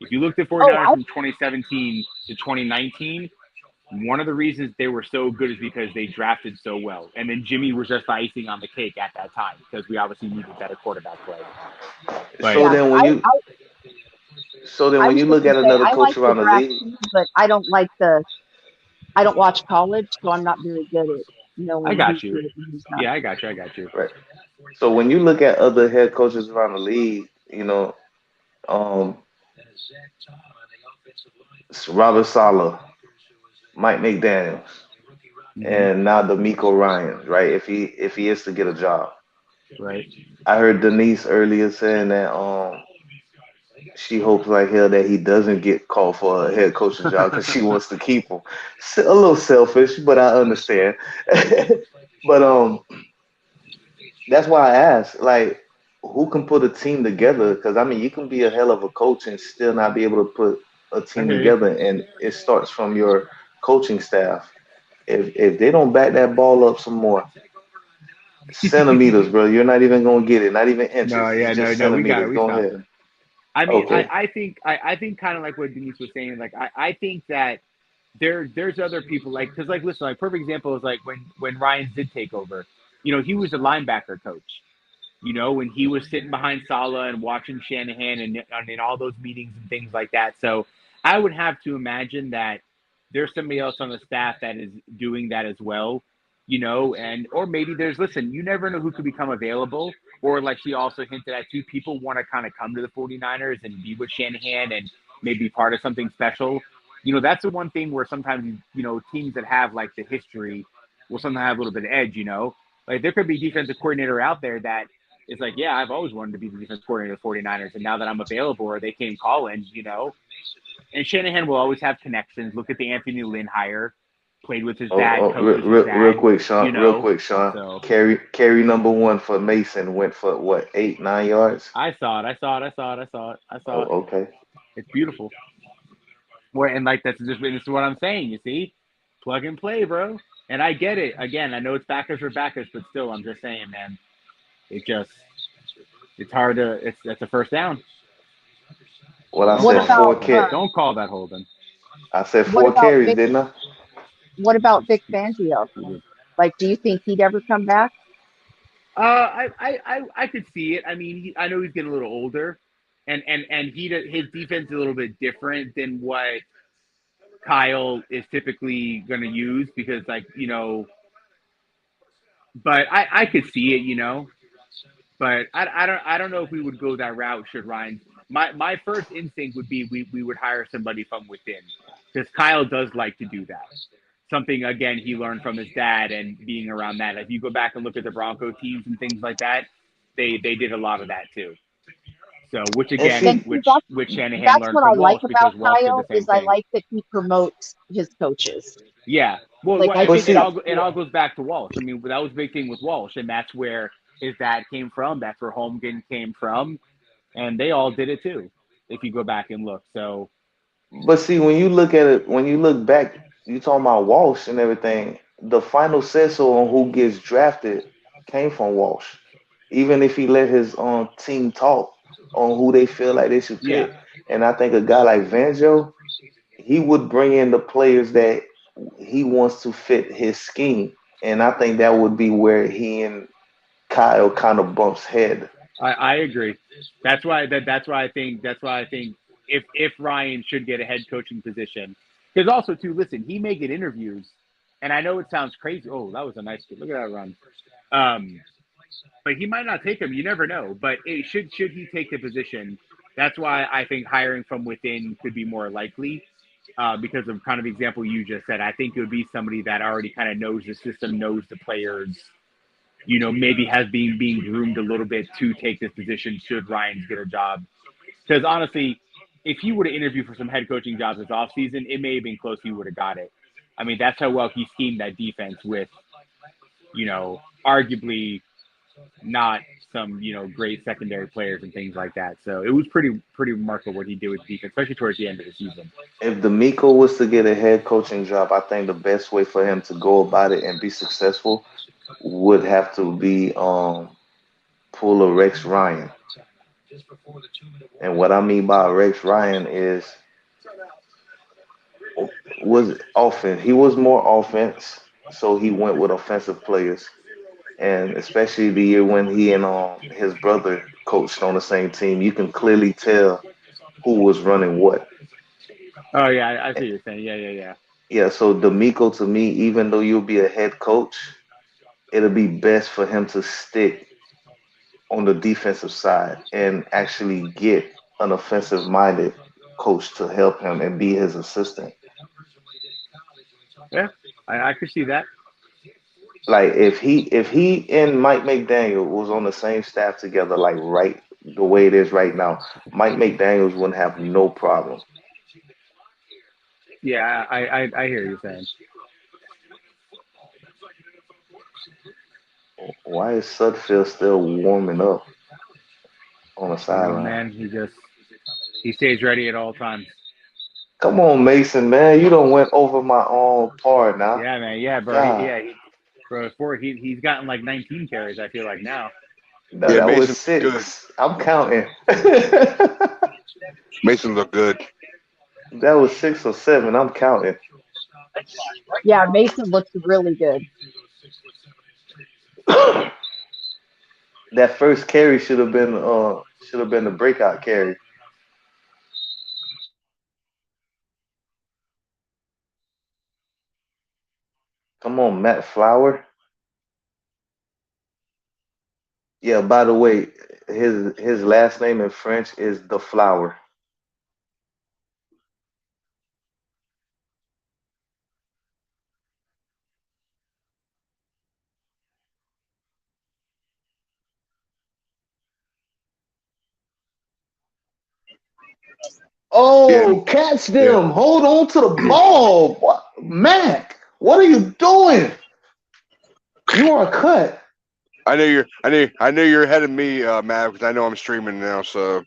If you looked at Oh, 49ers from 2017 to 2019, one of the reasons they were so good is because they drafted so well. And then Jimmy was just the icing on the cake at that time because we obviously needed better quarterback play. But So yeah, then when you I was going look to at say another I coach like the around the draft league, too, but I don't watch college, so I'm not very good at I knowing got who's you. good and who's not. Yeah, I got you. right? So when you look at other head coaches around the league, um, Robert Sala, Mike McDaniels, Mm-hmm. and now D'Amico Ryan, right? If he is to get a job, Right. I heard Denise earlier saying that she hopes like hell that he doesn't get called for a head coaching job because she wants to keep him. A little selfish, but I understand. But that's why I asked, like, who can put a team together? Because I mean, you can be a hell of a coach and still not be able to put a I team hear you. together, and it starts from your coaching staff. If they don't back that ball up some more centimeters, bro, you're not even gonna get it. Not even No, inches. yeah, It's just no, centimeters. we Go stopped ahead. them. I mean, Okay. I think kind of like what Denise was saying. Like, I think that there's other people because listen, like perfect example is like when Ryan did take over. He was a linebacker coach. When he was sitting behind Saleh and watching Shanahan and in all those meetings and things like that. So I would have to imagine that there's somebody else on the staff that is doing that as well, and or maybe listen, you never know who could become available. Or like she also hinted at too, people want to kind of come to the 49ers and be with Shanahan and maybe part of something special. That's the one thing where sometimes, teams that have like the history will sometimes have a little bit of edge. Like there could be defensive coordinator out there that it's like, yeah, I've always wanted to be the defense coordinator of the 49ers. And now that I'm available or they came calling. And Shanahan will always have connections. Look at the Anthony Lynn hire. Played with his dad, coached with his Real dad, quick, Sean. Real quick, Sean. So Carry number one for Mason went for what, 8, 9 yards? I saw it. Oh, okay. It's beautiful. And like this is what I'm saying, you see? Plug and play, bro. And I get it. Again, I know it's backers for backers, but still I'm just saying, man, it's hard that's a first down. Well, I Don't What said call that about four holding. car- Don't call that holding. I said what four about carries, Vic? didn't I? What about Vic Fangio? Like, do you think he'd ever come back? I could see it. I mean, I know he's getting a little older, and his defense is a little bit different than what Kyle is typically going to use because, but I could see it. But I don't know if we would go that route should Ryan. My first instinct would be we would hire somebody from within because Kyle does like to do that. Something again he learned from his dad and being around that. If you go back and look at the Bronco teams and things like that, they did a lot of that too. So, which And again, And see, see, which Shanahan that's learned what I from like Walsh about because Walsh did the Kyle same is I thing. like that he promotes his coaches. Yeah. Well, Like, I I but think think it see, that's all goes back to Walsh. I mean, that was a big thing with Walsh, and that's where his dad came from. That's where Holmgren came from, and they all did it too. If you go back and look, so but see, when you look at it, when you look back, you talking about Walsh and everything. The final say so on who gets drafted came from Walsh. Even if he let his team talk on who they feel like they should yeah, pick. And I think a guy like Vanjo, he would bring in the players that he wants to fit his scheme. And I think that would be where he and Kyle kind of bumps head. I agree. That's why I think if Ryan should get a head coaching position, because also too, listen, he may get interviews, and I know it sounds crazy. Oh, that was a nice look at that run. Um, but he might not take him. You never know. But should he take the position, that's why I think hiring from within could be more likely. Because of kind of the example you just said, I think it would be somebody that already kind of knows the system, knows the players, maybe has been being groomed a little bit to take this position should Ryan get a job. Because honestly, if he would have interviewed for some head coaching jobs this offseason, it may have been close he would have got it. I mean, that's how well he schemed that defense with, arguably not some, great secondary players and things like that. So it was pretty remarkable what he did with defense, especially towards the end of the season. If D'Amico was to get a head coaching job, I think the best way for him to go about it and be successful would have to be pull a Rex Ryan. And what I mean by Rex Ryan is was offense. He was more offense, so he went with offensive players. And especially the year when he and his brother coached on the same team, you can clearly tell who was running what. Oh yeah, I see what you're saying. Yeah. Yeah, so D'Amico to me, even though you'll be a head coach, it'll be best for him to stick on the defensive side and actually get an offensive minded coach to help him and be his assistant. Yeah, I could see that. Like if he and Mike McDaniel was on the same staff together, like right the way it is right now, Mike McDaniels wouldn't have no problem. Yeah, I hear you saying. Why is Sudfeld still warming up on the sideline? Man, he stays ready at all times. Come on, Mason, man, you don't went over my own part now. Yeah, man. Yeah, bro. God, Bro, he's gotten like 19 carries. I feel like now. no, Yeah, that was Mason good. 6. I'm counting. That Mason looked good. was 6 or 7. I'm counting. yeah. Mason looks really good. That first carry should have been the breakout carry. Come on, Matt Flower. Yeah, by the way, his last name in French is the Flower. Yeah, Oh, catch yeah. them. Hold on to the ball. What? Mac, what are you doing? You are cut. I know you're ahead of me, Matt, because I know I'm streaming now. So,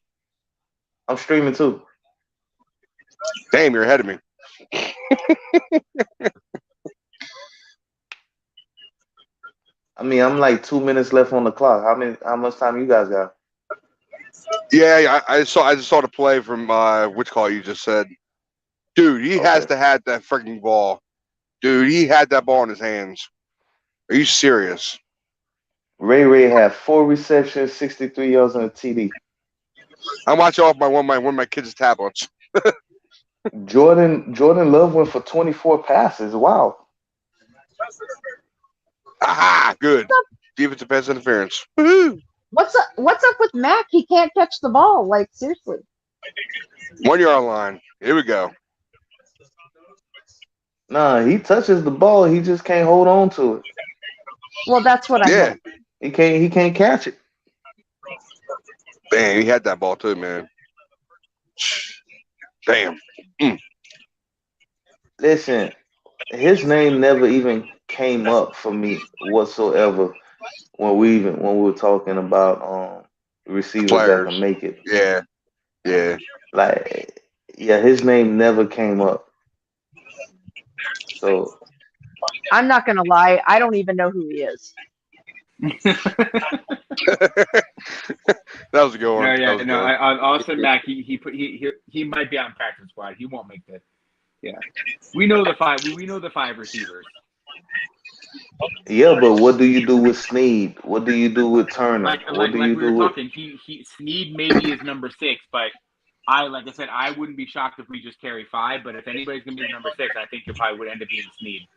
I'm streaming too. damn, you're ahead of me. I mean, I'm like 2 minutes left on the clock. How much time you guys got? Yeah, I just saw the play from which call you just said. Dude, he has Okay. to have that freaking ball. Dude, he had that ball in his hands. Are you serious? Ray Ray had 4 receptions, 63 yards, and a TD. I'm watching off one of my kids' tablets. Jordan Love went for 24 passes. Wow. Aha, good. Defensive pass interference. Woohoo! What's up with Mac? He can't catch the ball. Like, seriously. 1 yard line. Here we go. Nah, he touches the ball. He just can't hold on to it. Well, that's what I Yeah. meant. He can't catch it. Damn, he had that ball too, man. Damn. Listen, his name never even came up for me whatsoever when we were talking about receivers that Players. can make it. Yeah. Yeah. Like, yeah, his name never came up. So I'm not gonna lie, I don't even know who he is. That was a good one. No, That yeah, was no. good. Austin Mack, he might be on practice squad. He won't make the. Yeah, we know the five. We know the five receivers. yeah, but what do you do with Snead? What do you do with Turner? What do Like you we do were with talking. He Snead maybe is number 6, but like I said, I wouldn't be shocked if we just carry 5. But if anybody's gonna be number 6, I think it probably would end up being Snead.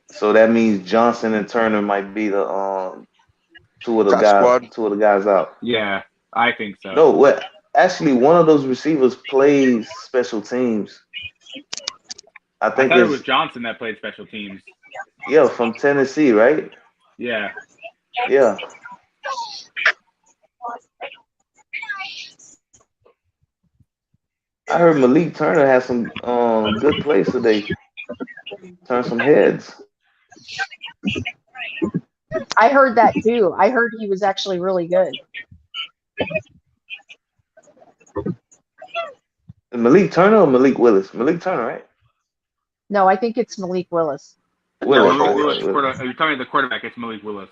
So that means Johnson and Turner might be the Practice squad. two of the guys out. Yeah, I think so. No, what actually one of those receivers plays special teams. I I think thought it it's was Johnson that played special teams. yeah, from Tennessee, right? Yeah. Yeah. I heard Malik Turner had some good plays today. Turn some heads. I heard that too. I heard he was actually really good. Malik Turner or Malik Willis? Malik Turner, right? No, I think it's Malik Willis. Willis, Malik right? Willis. Yeah, Willis. You're talking the quarterback. It's Malik Willis.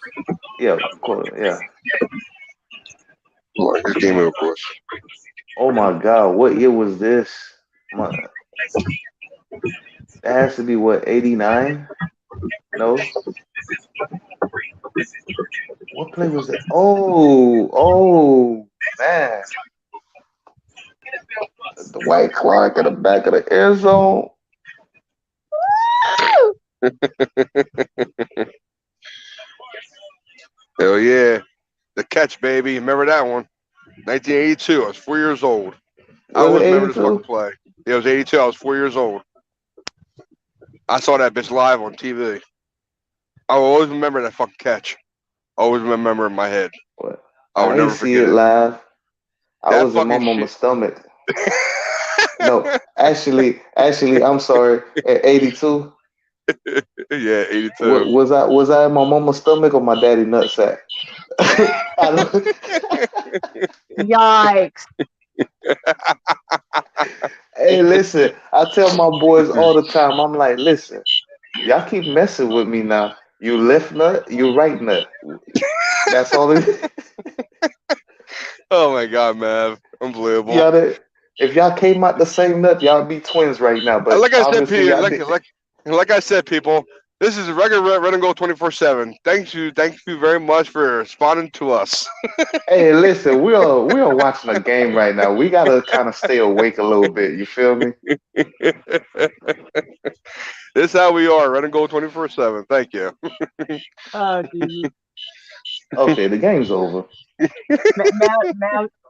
Yeah, yeah. His game, of course. Oh my God, what year was this? That has to be what, 89? No. What play was it? Oh, man. Dwight Clark in the back of the end zone. Hell yeah. The catch, baby. Remember that one? 1982. I was 4 years old. I Was it always remember this 82? fucking play. It was 82. I was 4 years old. I saw that bitch live on TV. I will always remember that fucking catch. Always remember in my head. What? I will I never ain't see forget it it. live. I That was in my fucking mama's shit. stomach. No, actually, I'm sorry. At 82, Yeah, 82. was I in my mama's stomach or my daddy nutsack? I don't. Yikes. Hey, listen, I tell my boys all the time. I'm like, listen, y'all keep messing with me now. You left nut, you right nut. That's all it. Oh my god, man. Unbelievable. If y'all came out the same nut, y'all be twins right now. But Like I said, obviously, people, y'all did. like I said, people, this is a regular Red and Gold 24/7. Thank you very much for responding to us. Hey, listen, we are watching a game right now. We gotta kind of stay awake a little bit. You feel me? This is how we are, Red and Gold 24/7. Thank you. Oh, Jesus. Okay, the game's over.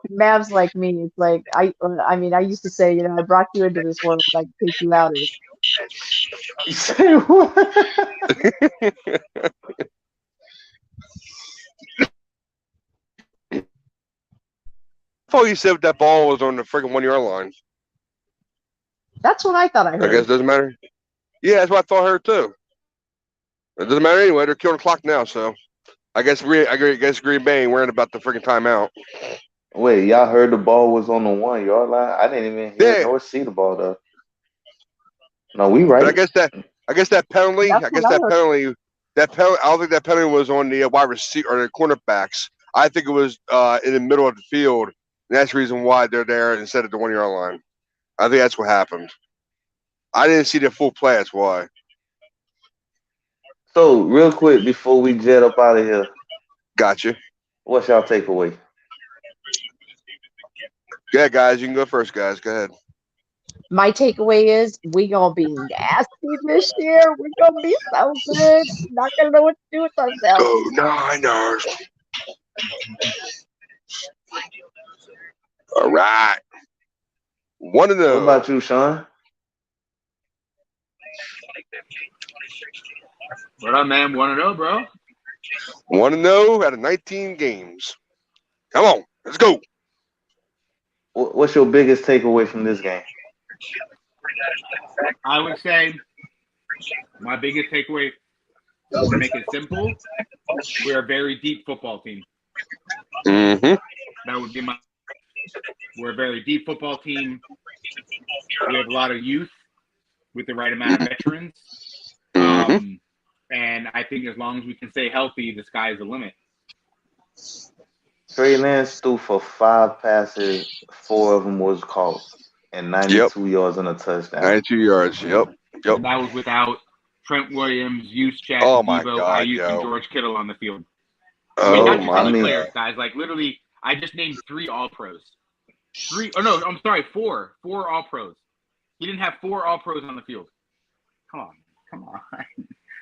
Mav's like me. It's like I mean, I used to say, I brought you into this world, I can take you out of it. You say what? I thought you said that ball was on the freaking 1 yard line. That's what I thought I I heard. guess it doesn't matter. Yeah, that's what I thought I heard too. It doesn't matter anyway. They're killing the clock now, so I guess Green Bay ain't worrying about the freaking timeout. Wait, y'all heard the ball was on the 1 yard line? I didn't even hear Yeah. nor see the ball though. No, we right. But I guess that penalty. That's what I heard. That penalty. I don't think that penalty was on the wide receiver or the cornerbacks. I think it was in the middle of the field. And that's the reason why they're there instead of the 1 yard line. I think that's what happened. I didn't see the full play. That's why. So, real quick before we jet up out of here, Gotcha. what's y'all takeaway? Yeah, guys, you can go first, guys. Go ahead. My takeaway is we gonna be nasty this year. We're gonna be so good. Not gonna know what to do with ourselves. Go Niners. All right. 1-0. What about you, Sean? What up, man? 1-0, bro. 1-0 out of 19 games. Come on, let's go. What's your biggest takeaway from this game? I would say my biggest takeaway, to make it simple, we're a very deep football team. Mm-hmm. That would be my. We're a very deep football team. We have a lot of youth with the right amount of veterans. Mm-hmm. And I think as long as we can stay healthy, the sky's the limit. Trey Lance threw for 5 passes, 4 of them was caught, and 92 yards on a touchdown. 92 yards. Yep. And that was without Trent Williams, Juszczyk, Oh my Debo, God, Ayuk, yo. and George Kittle on the field. Oh not just my any God. players, guys. Like literally, I just named 3 All-Pros. 3. Oh no, I'm sorry, 4. 4 All-Pros. He didn't have 4 All-Pros on the field. Come on.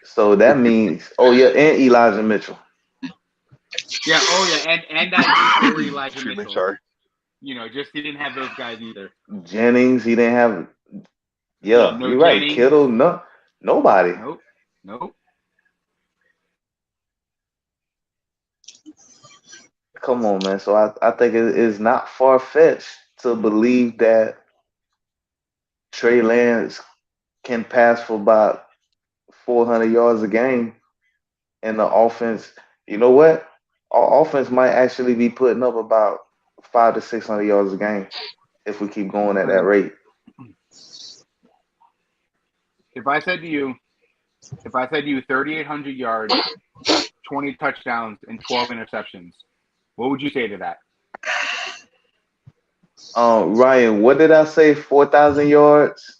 So that means, oh yeah, and Elijah Mitchell. Yeah. Oh yeah, and that youth for Elijah Excuse me, Mitchell. sorry. You know, just he didn't have those guys either. Jennings, he didn't have. Yeah, Yeah, no you're right. Jennings. Kittle, no, nobody. Nope. Come on, man. So I think it is not far fetched to believe that Trey Lance can pass for about 400 yards a game, and the offense. You know what? Our offense might actually be putting up about 500 to 600 yards a game if we keep going at that rate. If I said to you 3,800 yards, 20 touchdowns, and 12 interceptions, what would you say to that? Ryan, what did I say? 4,000 yards,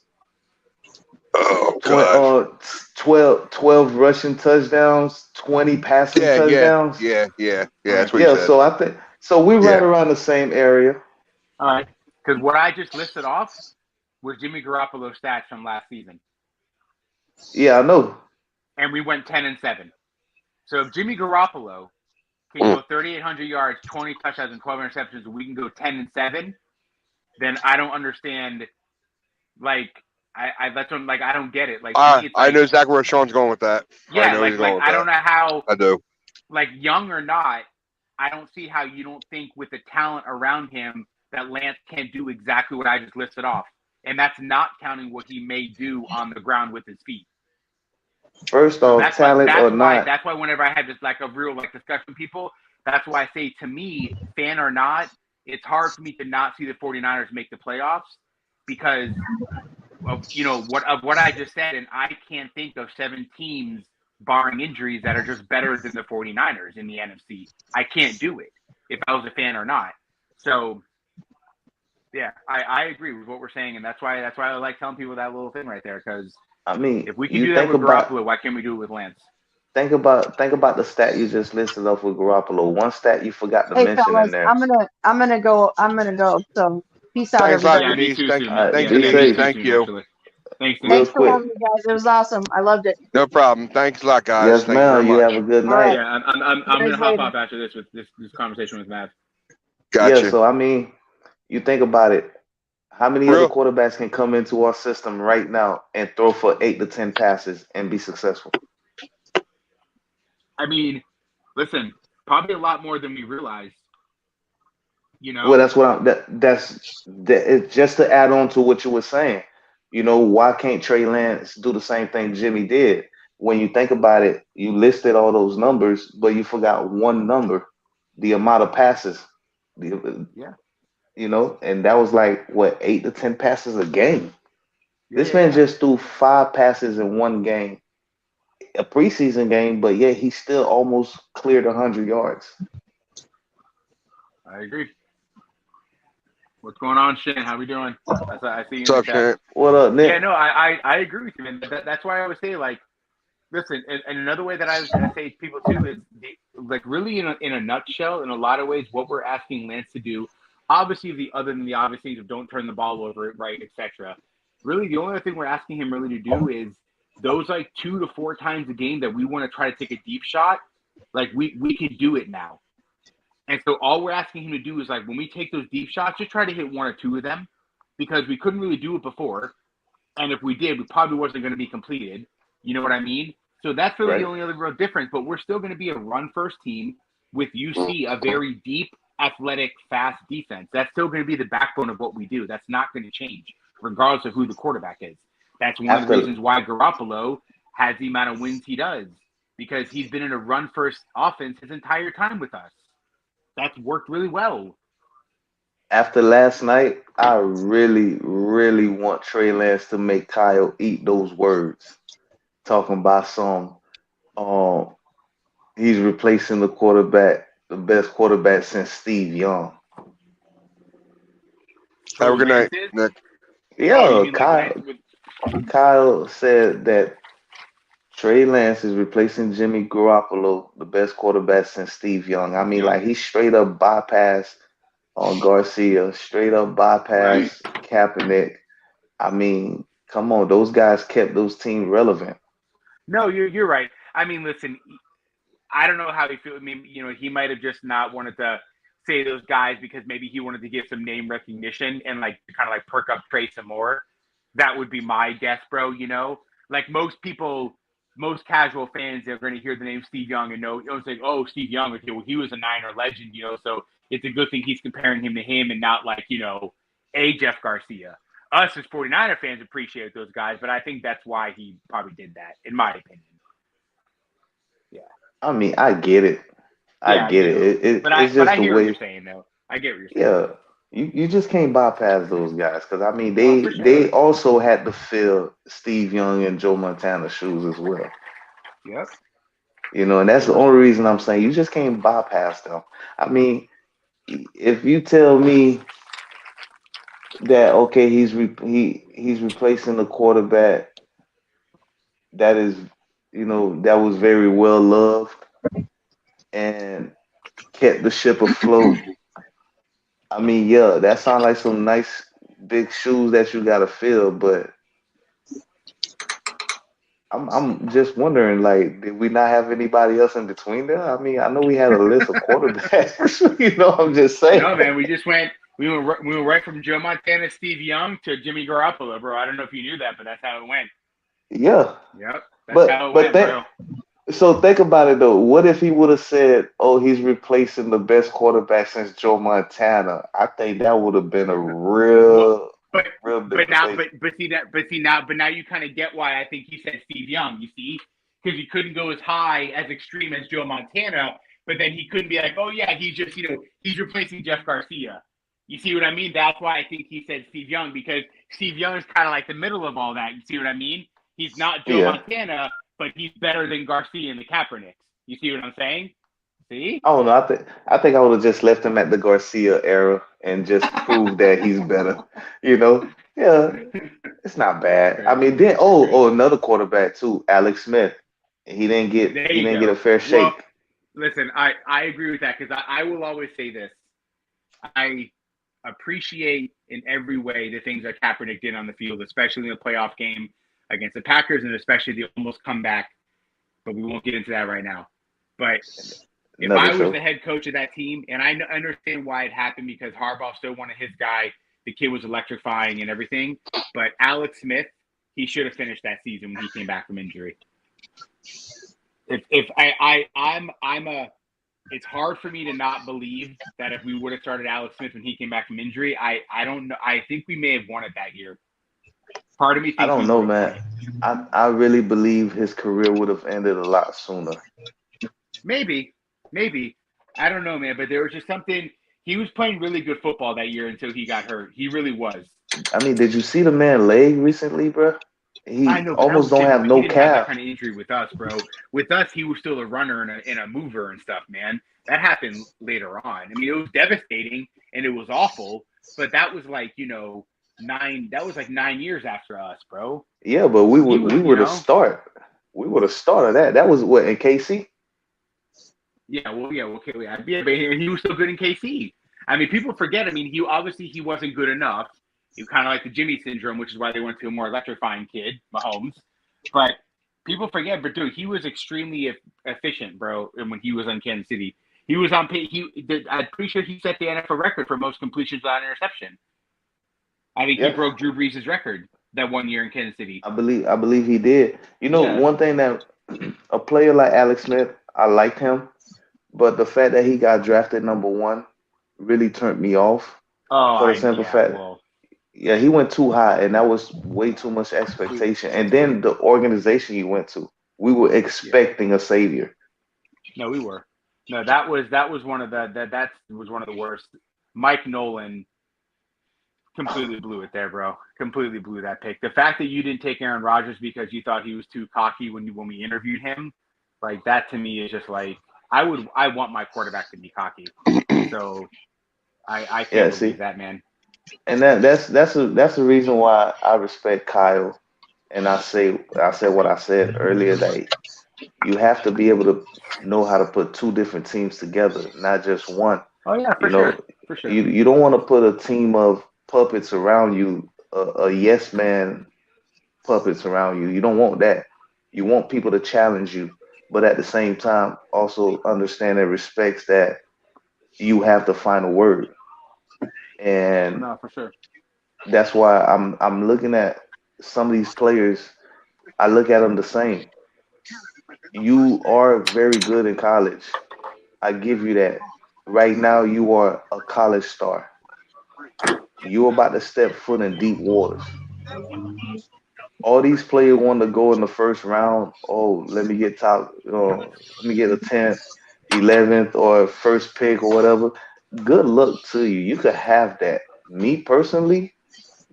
Oh God. 12 rushing touchdowns, 20 passing touchdowns. Yeah. That's what Yeah, you said. so I think so. We're right Yeah. around the same area. All right, because what I just listed off was Jimmy Garoppolo's stats from last season, Yeah, I know. and we went 10-7. So if Jimmy Garoppolo can go 3,800 yards, 20 touchdowns, and 12 interceptions, and we can go 10-7, then I don't understand. Like that's what, like I don't get it. Like, to me, it's I like, know exactly where Sean's going with that. yeah, I know he's going with I don't that. know how. I do. Like, young or not, I don't see how you don't think with the talent around him that Lance can't do exactly what I just listed off. And that's not counting what he may do on the ground with his feet. First So off, talent or not, that's why whenever I have this like a real like discussion with people, that's why I say, to me, fan or not, it's hard for me to not see the 49ers make the playoffs because of what I just said, and I can't think of 7 teams barring injuries that are just better than the 49ers in the NFC. I can't do it if I was a fan or not. So yeah, I agree with what we're saying, and that's why I like telling people that little thing right there, because I mean, if we can you do that think with about Garoppolo, why can't we do it with Lance? think about the stat you just listed off with Garoppolo. One stat you forgot to Hey mention in fellas, there. I'm gonna go. So peace out, Thanks a lot, everybody. Yeah, me Denise. too, Thanks, soon. thanks, be Yeah, me Denise. safe. too Thank soon, you. actually. Thanks, Real Denise. Thanks for quick. having me, guys. It was awesome. I loved it. No problem. Thanks a lot, guys. Yes, Thank you very ma'am. You have much. a good All night. right. Yeah, I'm gonna Guys hop later. off after this with this conversation with Matt. Yeah, Gotcha. so I mean, you think about it. How many other Real. quarterbacks can come into our system right now and throw for 8 to 10 passes and be successful? I mean, listen, probably a lot more than we realize. Well, that's what it's just to add on to what you were saying. Why can't Trey Lance do the same thing Jimmy did? When you think about it, you listed all those numbers, but you forgot one number, the amount of passes. Yeah. And that was like what, 8 to 10 passes a game. This Yeah. man just threw 5 passes in one game, a preseason game, but yet he still almost cleared 100 yards. I agree. What's going on, Shane? How we doing? I see you What's in the up, chat. Shane? What up, Nick? Yeah, no, I agree with you, man. That's why I always say, like, listen, and another way that I say to people too is, like, really in a nutshell, in a lot of ways, what we're asking Lance to do, obviously, other than the obvious things of don't turn the ball over, right, etc. Really, the only other thing we're asking him really to do is those like 2 to 4 times a game that we want to try to take a deep shot, like we can do it now. And so all we're asking him to do is, like, when we take those deep shots, just try to hit 1 or 2 of them, because we couldn't really do it before. And if we did, we probably wasn't going to be completed. You know what I mean? So that's really Right. the only other real difference. But we're still going to be a run-first team with UC, a very deep athletic, fast defense. That's still going to be the backbone of what we do. That's not going to change, regardless of who the quarterback is. That's one of the reasons why Garoppolo has the amount of wins he does, because he's been in a run-first offense his entire time with us. That's worked really well. After last night, I really, really want Trey Lance to make Kyle eat those words. Talking about he's replacing the quarterback, the best quarterback since Steve Young. Have a good night, Nick. Yeah, Kyle said that Trey Lance is replacing Jimmy Garoppolo, the best quarterback since Steve Young. I mean, like, he straight up bypassed Garcia, straight up bypassed Kaepernick. I mean, come on, those guys kept those teams relevant. No, you're right. I mean, listen, I don't know how he feels. I mean, he might have just not wanted to say those guys because maybe he wanted to give some name recognition and like kind of like perk up Trey some more. That would be my guess, bro. Like most people, most casual fans are going to hear the name Steve Young and know, it's like, oh, Steve Young, okay, well, he was a Niner legend, so it's a good thing he's comparing him to him and not like, a Jeff Garcia. Us as 49er fans appreciate those guys, but I think that's why he probably did that, in my opinion. Yeah. I mean, I get it. I get it. It's just I the hear way what you're saying, though. I get what you're saying. Yeah, you just can't bypass those guys because I mean for sure. they also had to fill Steve Young and Joe Montana's shoes as well. Yep. And that's the only reason I'm saying you just can't bypass them. I mean, if you tell me that okay, he's replacing the quarterback that is that was very well loved and kept the ship afloat. I mean, yeah, that sounds like some nice big shoes that you gotta fill, but I'm just wondering, like, did we not have anybody else in between there? I mean, I know we had a list of quarterbacks. I'm just saying. No, man, we went right from Joe Montana, Steve Young to Jimmy Garoppolo, bro. I don't know if you knew that, but that's how it went. Yeah. Yep. That's how it went, bro. So think about it though. What if he would have said, "Oh, he's replacing the best quarterback since Joe Montana"? I think that would have been a real big But now you kind of get why I think he said Steve Young. You see, because he couldn't go as high as extreme as Joe Montana, but then he couldn't be like, oh yeah, he's just he's replacing Jeff Garcia. You see what I mean? That's why I think he said Steve Young, because Steve Young is kind of like the middle of all that. You see what I mean? He's not Joe Montana, but he's better than Garcia and the Kaepernicks. You see what I'm saying? See? I don't know. I think I would have just left him at the Garcia era and just proved that he's better. Yeah, it's not bad. I mean, then another quarterback too, Alex Smith. He didn't get a fair shake. Well, listen, I agree with that because I will always say this. I appreciate in every way the things that Kaepernick did on the field, especially in the playoff game against the Packers and especially the almost comeback. But we won't get into that right now. But if I was the head coach of that team, and I understand why it happened because Harbaugh still wanted his guy, the kid was electrifying and everything. But Alex Smith, he should have finished that season when he came back from injury. It's hard for me to not believe that if we would have started Alex Smith when he came back from injury, I don't know. I think we may have won it that year. Part of me thinks I don't know, man. I really believe his career would have ended a lot sooner. Maybe. I don't know, man. But there was just something. He was playing really good football that year until he got hurt. He really was. I mean, did you see the man leg recently, bro? He almost don't have no calf. Have that kind of injury with us, bro. With us, he was still a runner and a mover and stuff, man. That happened later on. I mean, it was devastating and it was awful, but that was like 9 years after us, bro. Yeah, but we were the start. We were the start of that. That was what in KC. Yeah, okay. But he was still good in KC. I mean, people forget. I mean, he wasn't good enough. He kind of like the Jimmy syndrome, which is why they went to a more electrifying kid, Mahomes. But people forget. But dude, he was extremely efficient, bro. And when he was on Kansas City, he was on. I'm pretty sure he set the NFL record for most completions without interception. I think he broke Drew Brees' record that 1 year in Kansas City. I believe he did. One thing that a player like Alex Smith, I liked him, but the fact that he got drafted number 1, really turned me off Oh, for the simple fact. well, Yeah, he went too high, and that was way too much expectation. And then the organization he went to, we were expecting a savior. no, we were. No, that was one of that was one of the worst. Mike Nolan completely blew it there, bro. Completely blew that pick. The fact that you didn't take Aaron Rodgers because you thought he was too cocky when we interviewed him, like that to me is just like I want my quarterback to be cocky. So I Yeah, can't see, believe that, man. and that's the reason why I respect Kyle, and I said what I said earlier, that you have to be able to know how to put two different teams together, not just one. Oh yeah, You for sure, know, for sure. you don't want to put a team of puppets around you, a yes man puppets around you. You don't want that. You want people to challenge you, but at the same time, also understand and respects that you have the final word. And No, for sure. that's why I'm looking at some of these players. I look at them the same. You are very good in college. I give you that. Right now, you are a college star. You're about to step foot in deep waters. All these players want to go in the first round. Oh, let me get top. Let me get a 10th, 11th, or first pick or whatever. Good luck to you. You could have that. Me personally,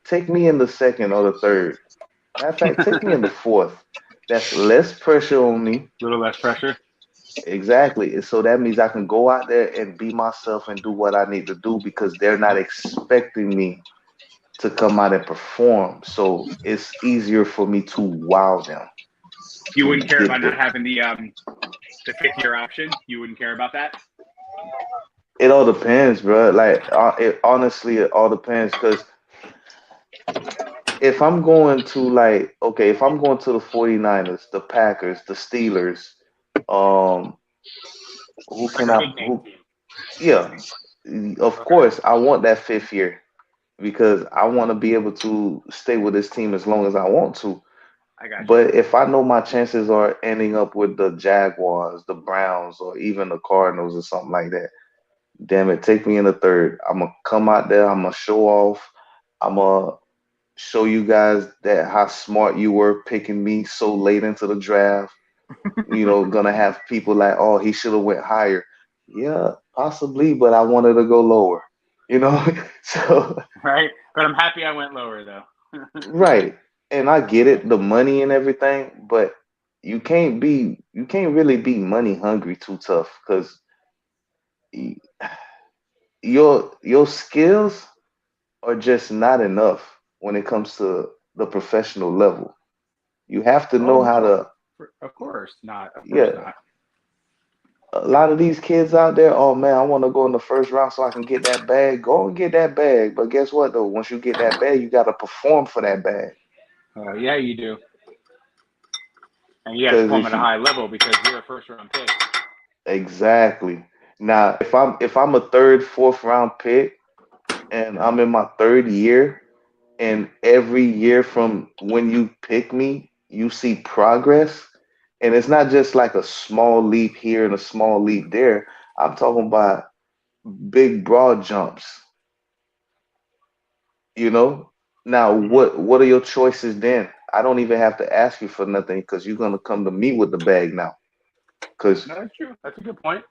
take me in the second or the third. Matter of fact, take me in the fourth. That's less pressure on me. A little less pressure. Exactly. And so that means I can go out there and be myself and do what I need to do because they're not expecting me to come out and perform. So it's easier for me to wow them, You to wouldn't care get about not the. having the 5th-year option. You wouldn't care about that. It all depends, bro. Like, it all depends because if I'm going to, like, okay, if I'm going to the 49ers, the Packers, the Steelers, um, who Like can a I, big name who, team. yeah, of Okay, course, I want that 5th year because I want to be able to stay with this team as long as I want to. I got you. But if I know my chances are ending up with the Jaguars, the Browns, or even the Cardinals or something like that, damn it, take me in the third. I'm gonna come out there. I'm gonna show off. I'm gonna show you guys that how smart you were picking me so late into the draft. Gonna have people like, oh, he should have went higher. Yeah, possibly, but I wanted to go lower. You know, so Right, but I'm happy I went lower though. right. And I get it, the money and everything, but you can't really be money hungry too tough because your skills are just not enough when it comes to the professional level. You have to know Oh how no, to, of course not. Of course yeah. not. A lot of these kids out there, oh man, I want to go in the first round so I can get that bag. Go and get that bag. But guess what though? Once you get that bag, you got to perform for that bag. Yeah, you do, and you got to Because perform if at a you high level because you're a first-round pick. exactly now, if I'm a third, fourth round pick and I'm in my third year, and every year from when you pick me, you see progress. And it's not just like a small leap here and a small leap there. I'm talking about big, broad jumps, you know? Now, Mm-hmm. what are your choices then? I don't even have to ask you for nothing because you're gonna come to me with the bag now. Because No, that's true. That's a good point.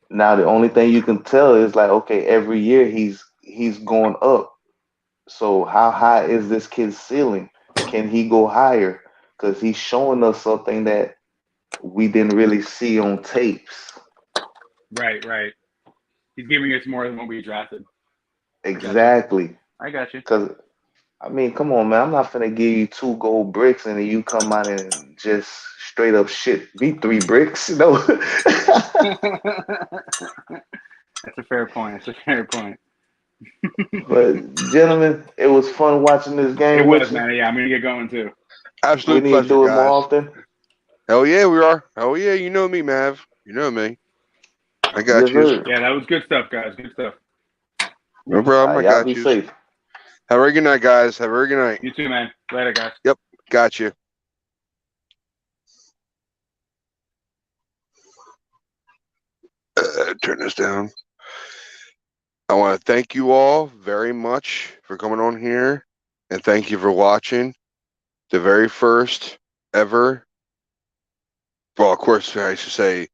now the only thing you can tell is like, okay, every year he's going up. So how high is this kid's ceiling? Can he go higher? Because he's showing us something that we didn't really see on tapes. Right, right. He's giving us more than what we drafted. I got you. Exactly. I got you. Because I mean, come on, man. I'm not finna give you 2 gold bricks and then you come out and just straight up shit me 3 bricks. No. That's a fair point. That's a fair point. But gentlemen, it was fun watching this It game was, with you. man. Yeah, I'm gonna get going too. We Absolute need to pleasure, do it more guys. often. Hell yeah, we are. Hell yeah, you know me, Mav. You know me. I Yes, got you. sir. Yeah, that was good stuff, guys. Good stuff. No problem. I Y'all be got you. safe. Have a very good night, guys. Have a very good night. You too, man. Later, guys. Yep, got you. Turn this down. want to thank you all very much for coming on here, and thank you for watching the very first ever. Well, of course, I should say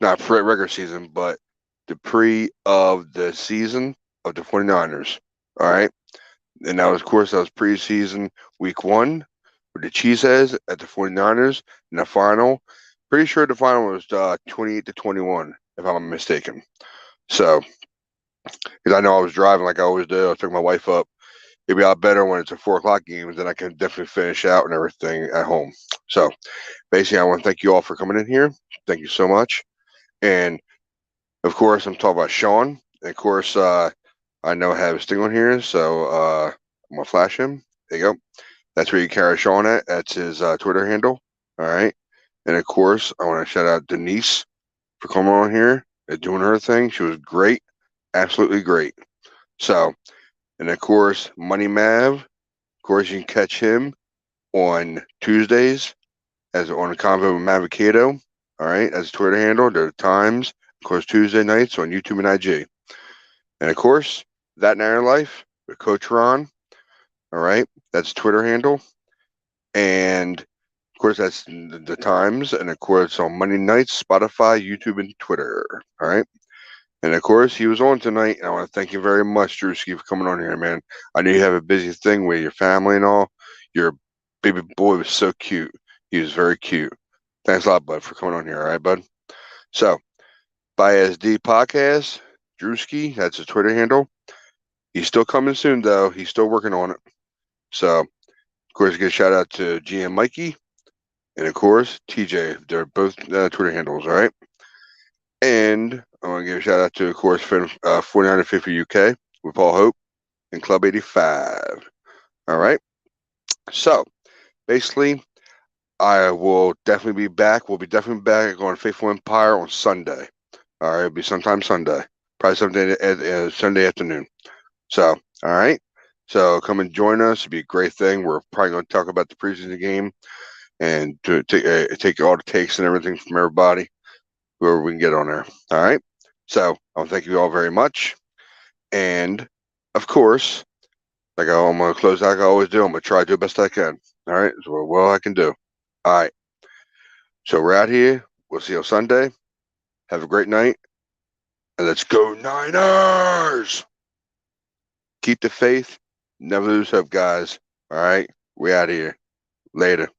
not regular season, but the pre of the season of the 49ers. All right. And that was, of course, that was preseason week 1 with the Cheeseheads at the 49ers in the final. Pretty sure the final was 28-21, if I'm not mistaken. So, because I know I was driving like I always do, I took my wife up. It'd be a lot better when it's a 4 o'clock game, then I can definitely finish out and everything at home. So, basically, I want to thank you all for coming in here. Thank you so much. And of course, I'm talking about Sean. And of course, I know I have his thing on here, so I'm gonna flash him. There you go. That's where you carry Sean at. That's his Twitter handle. All right. And of course, I want to shout out Denise for coming on here and doing her thing. She was great, absolutely great. So, and of course, Money Mav. Of course, you can catch him on Tuesdays as on a convo with Mavocado. All right, as a Twitter handle. There are times, of course, Tuesday nights on YouTube and IG. And of course, That Night in Life with Coach Ron. All right, that's Twitter handle. And of course, that's the times. And of course, on Monday nights, Spotify, YouTube, and Twitter. All right. And of course, he was on tonight. And I want to thank you very much, Drewski, for coming on here, man. I know you have a busy thing with your family and all. Your baby boy was so cute. He was very cute. Thanks a lot, bud, for coming on here. All right, bud. So, by SD Podcast, Drewski, that's his Twitter handle. He's still coming soon, though. He's still working on it. So, of course, give a shout out to GM Mikey and, of course, TJ. They're both Twitter handles, all right? And I want to give a shout out to, of course, 4950 UK with Paul Hope and Club 85. All right? So, basically, I will definitely be back. We'll be definitely back on Faithful Empire on Sunday. All right? It'll be sometime Sunday. Probably someday Sunday afternoon. So, all right. So come and join us. It'd be a great thing. We're probably going to talk about the preseason game and to take all the takes and everything from everybody, whoever we can get on there. All right. So I want to thank you all very much. And of course, like I'm going to close like I always do. I'm going to try to do the best I can. All right. So well I can do. All right. So we're out here. We'll see you on Sunday. Have a great night. And let's go Niners. Keep the faith. Never lose hope, guys. All right. We out of here. Later.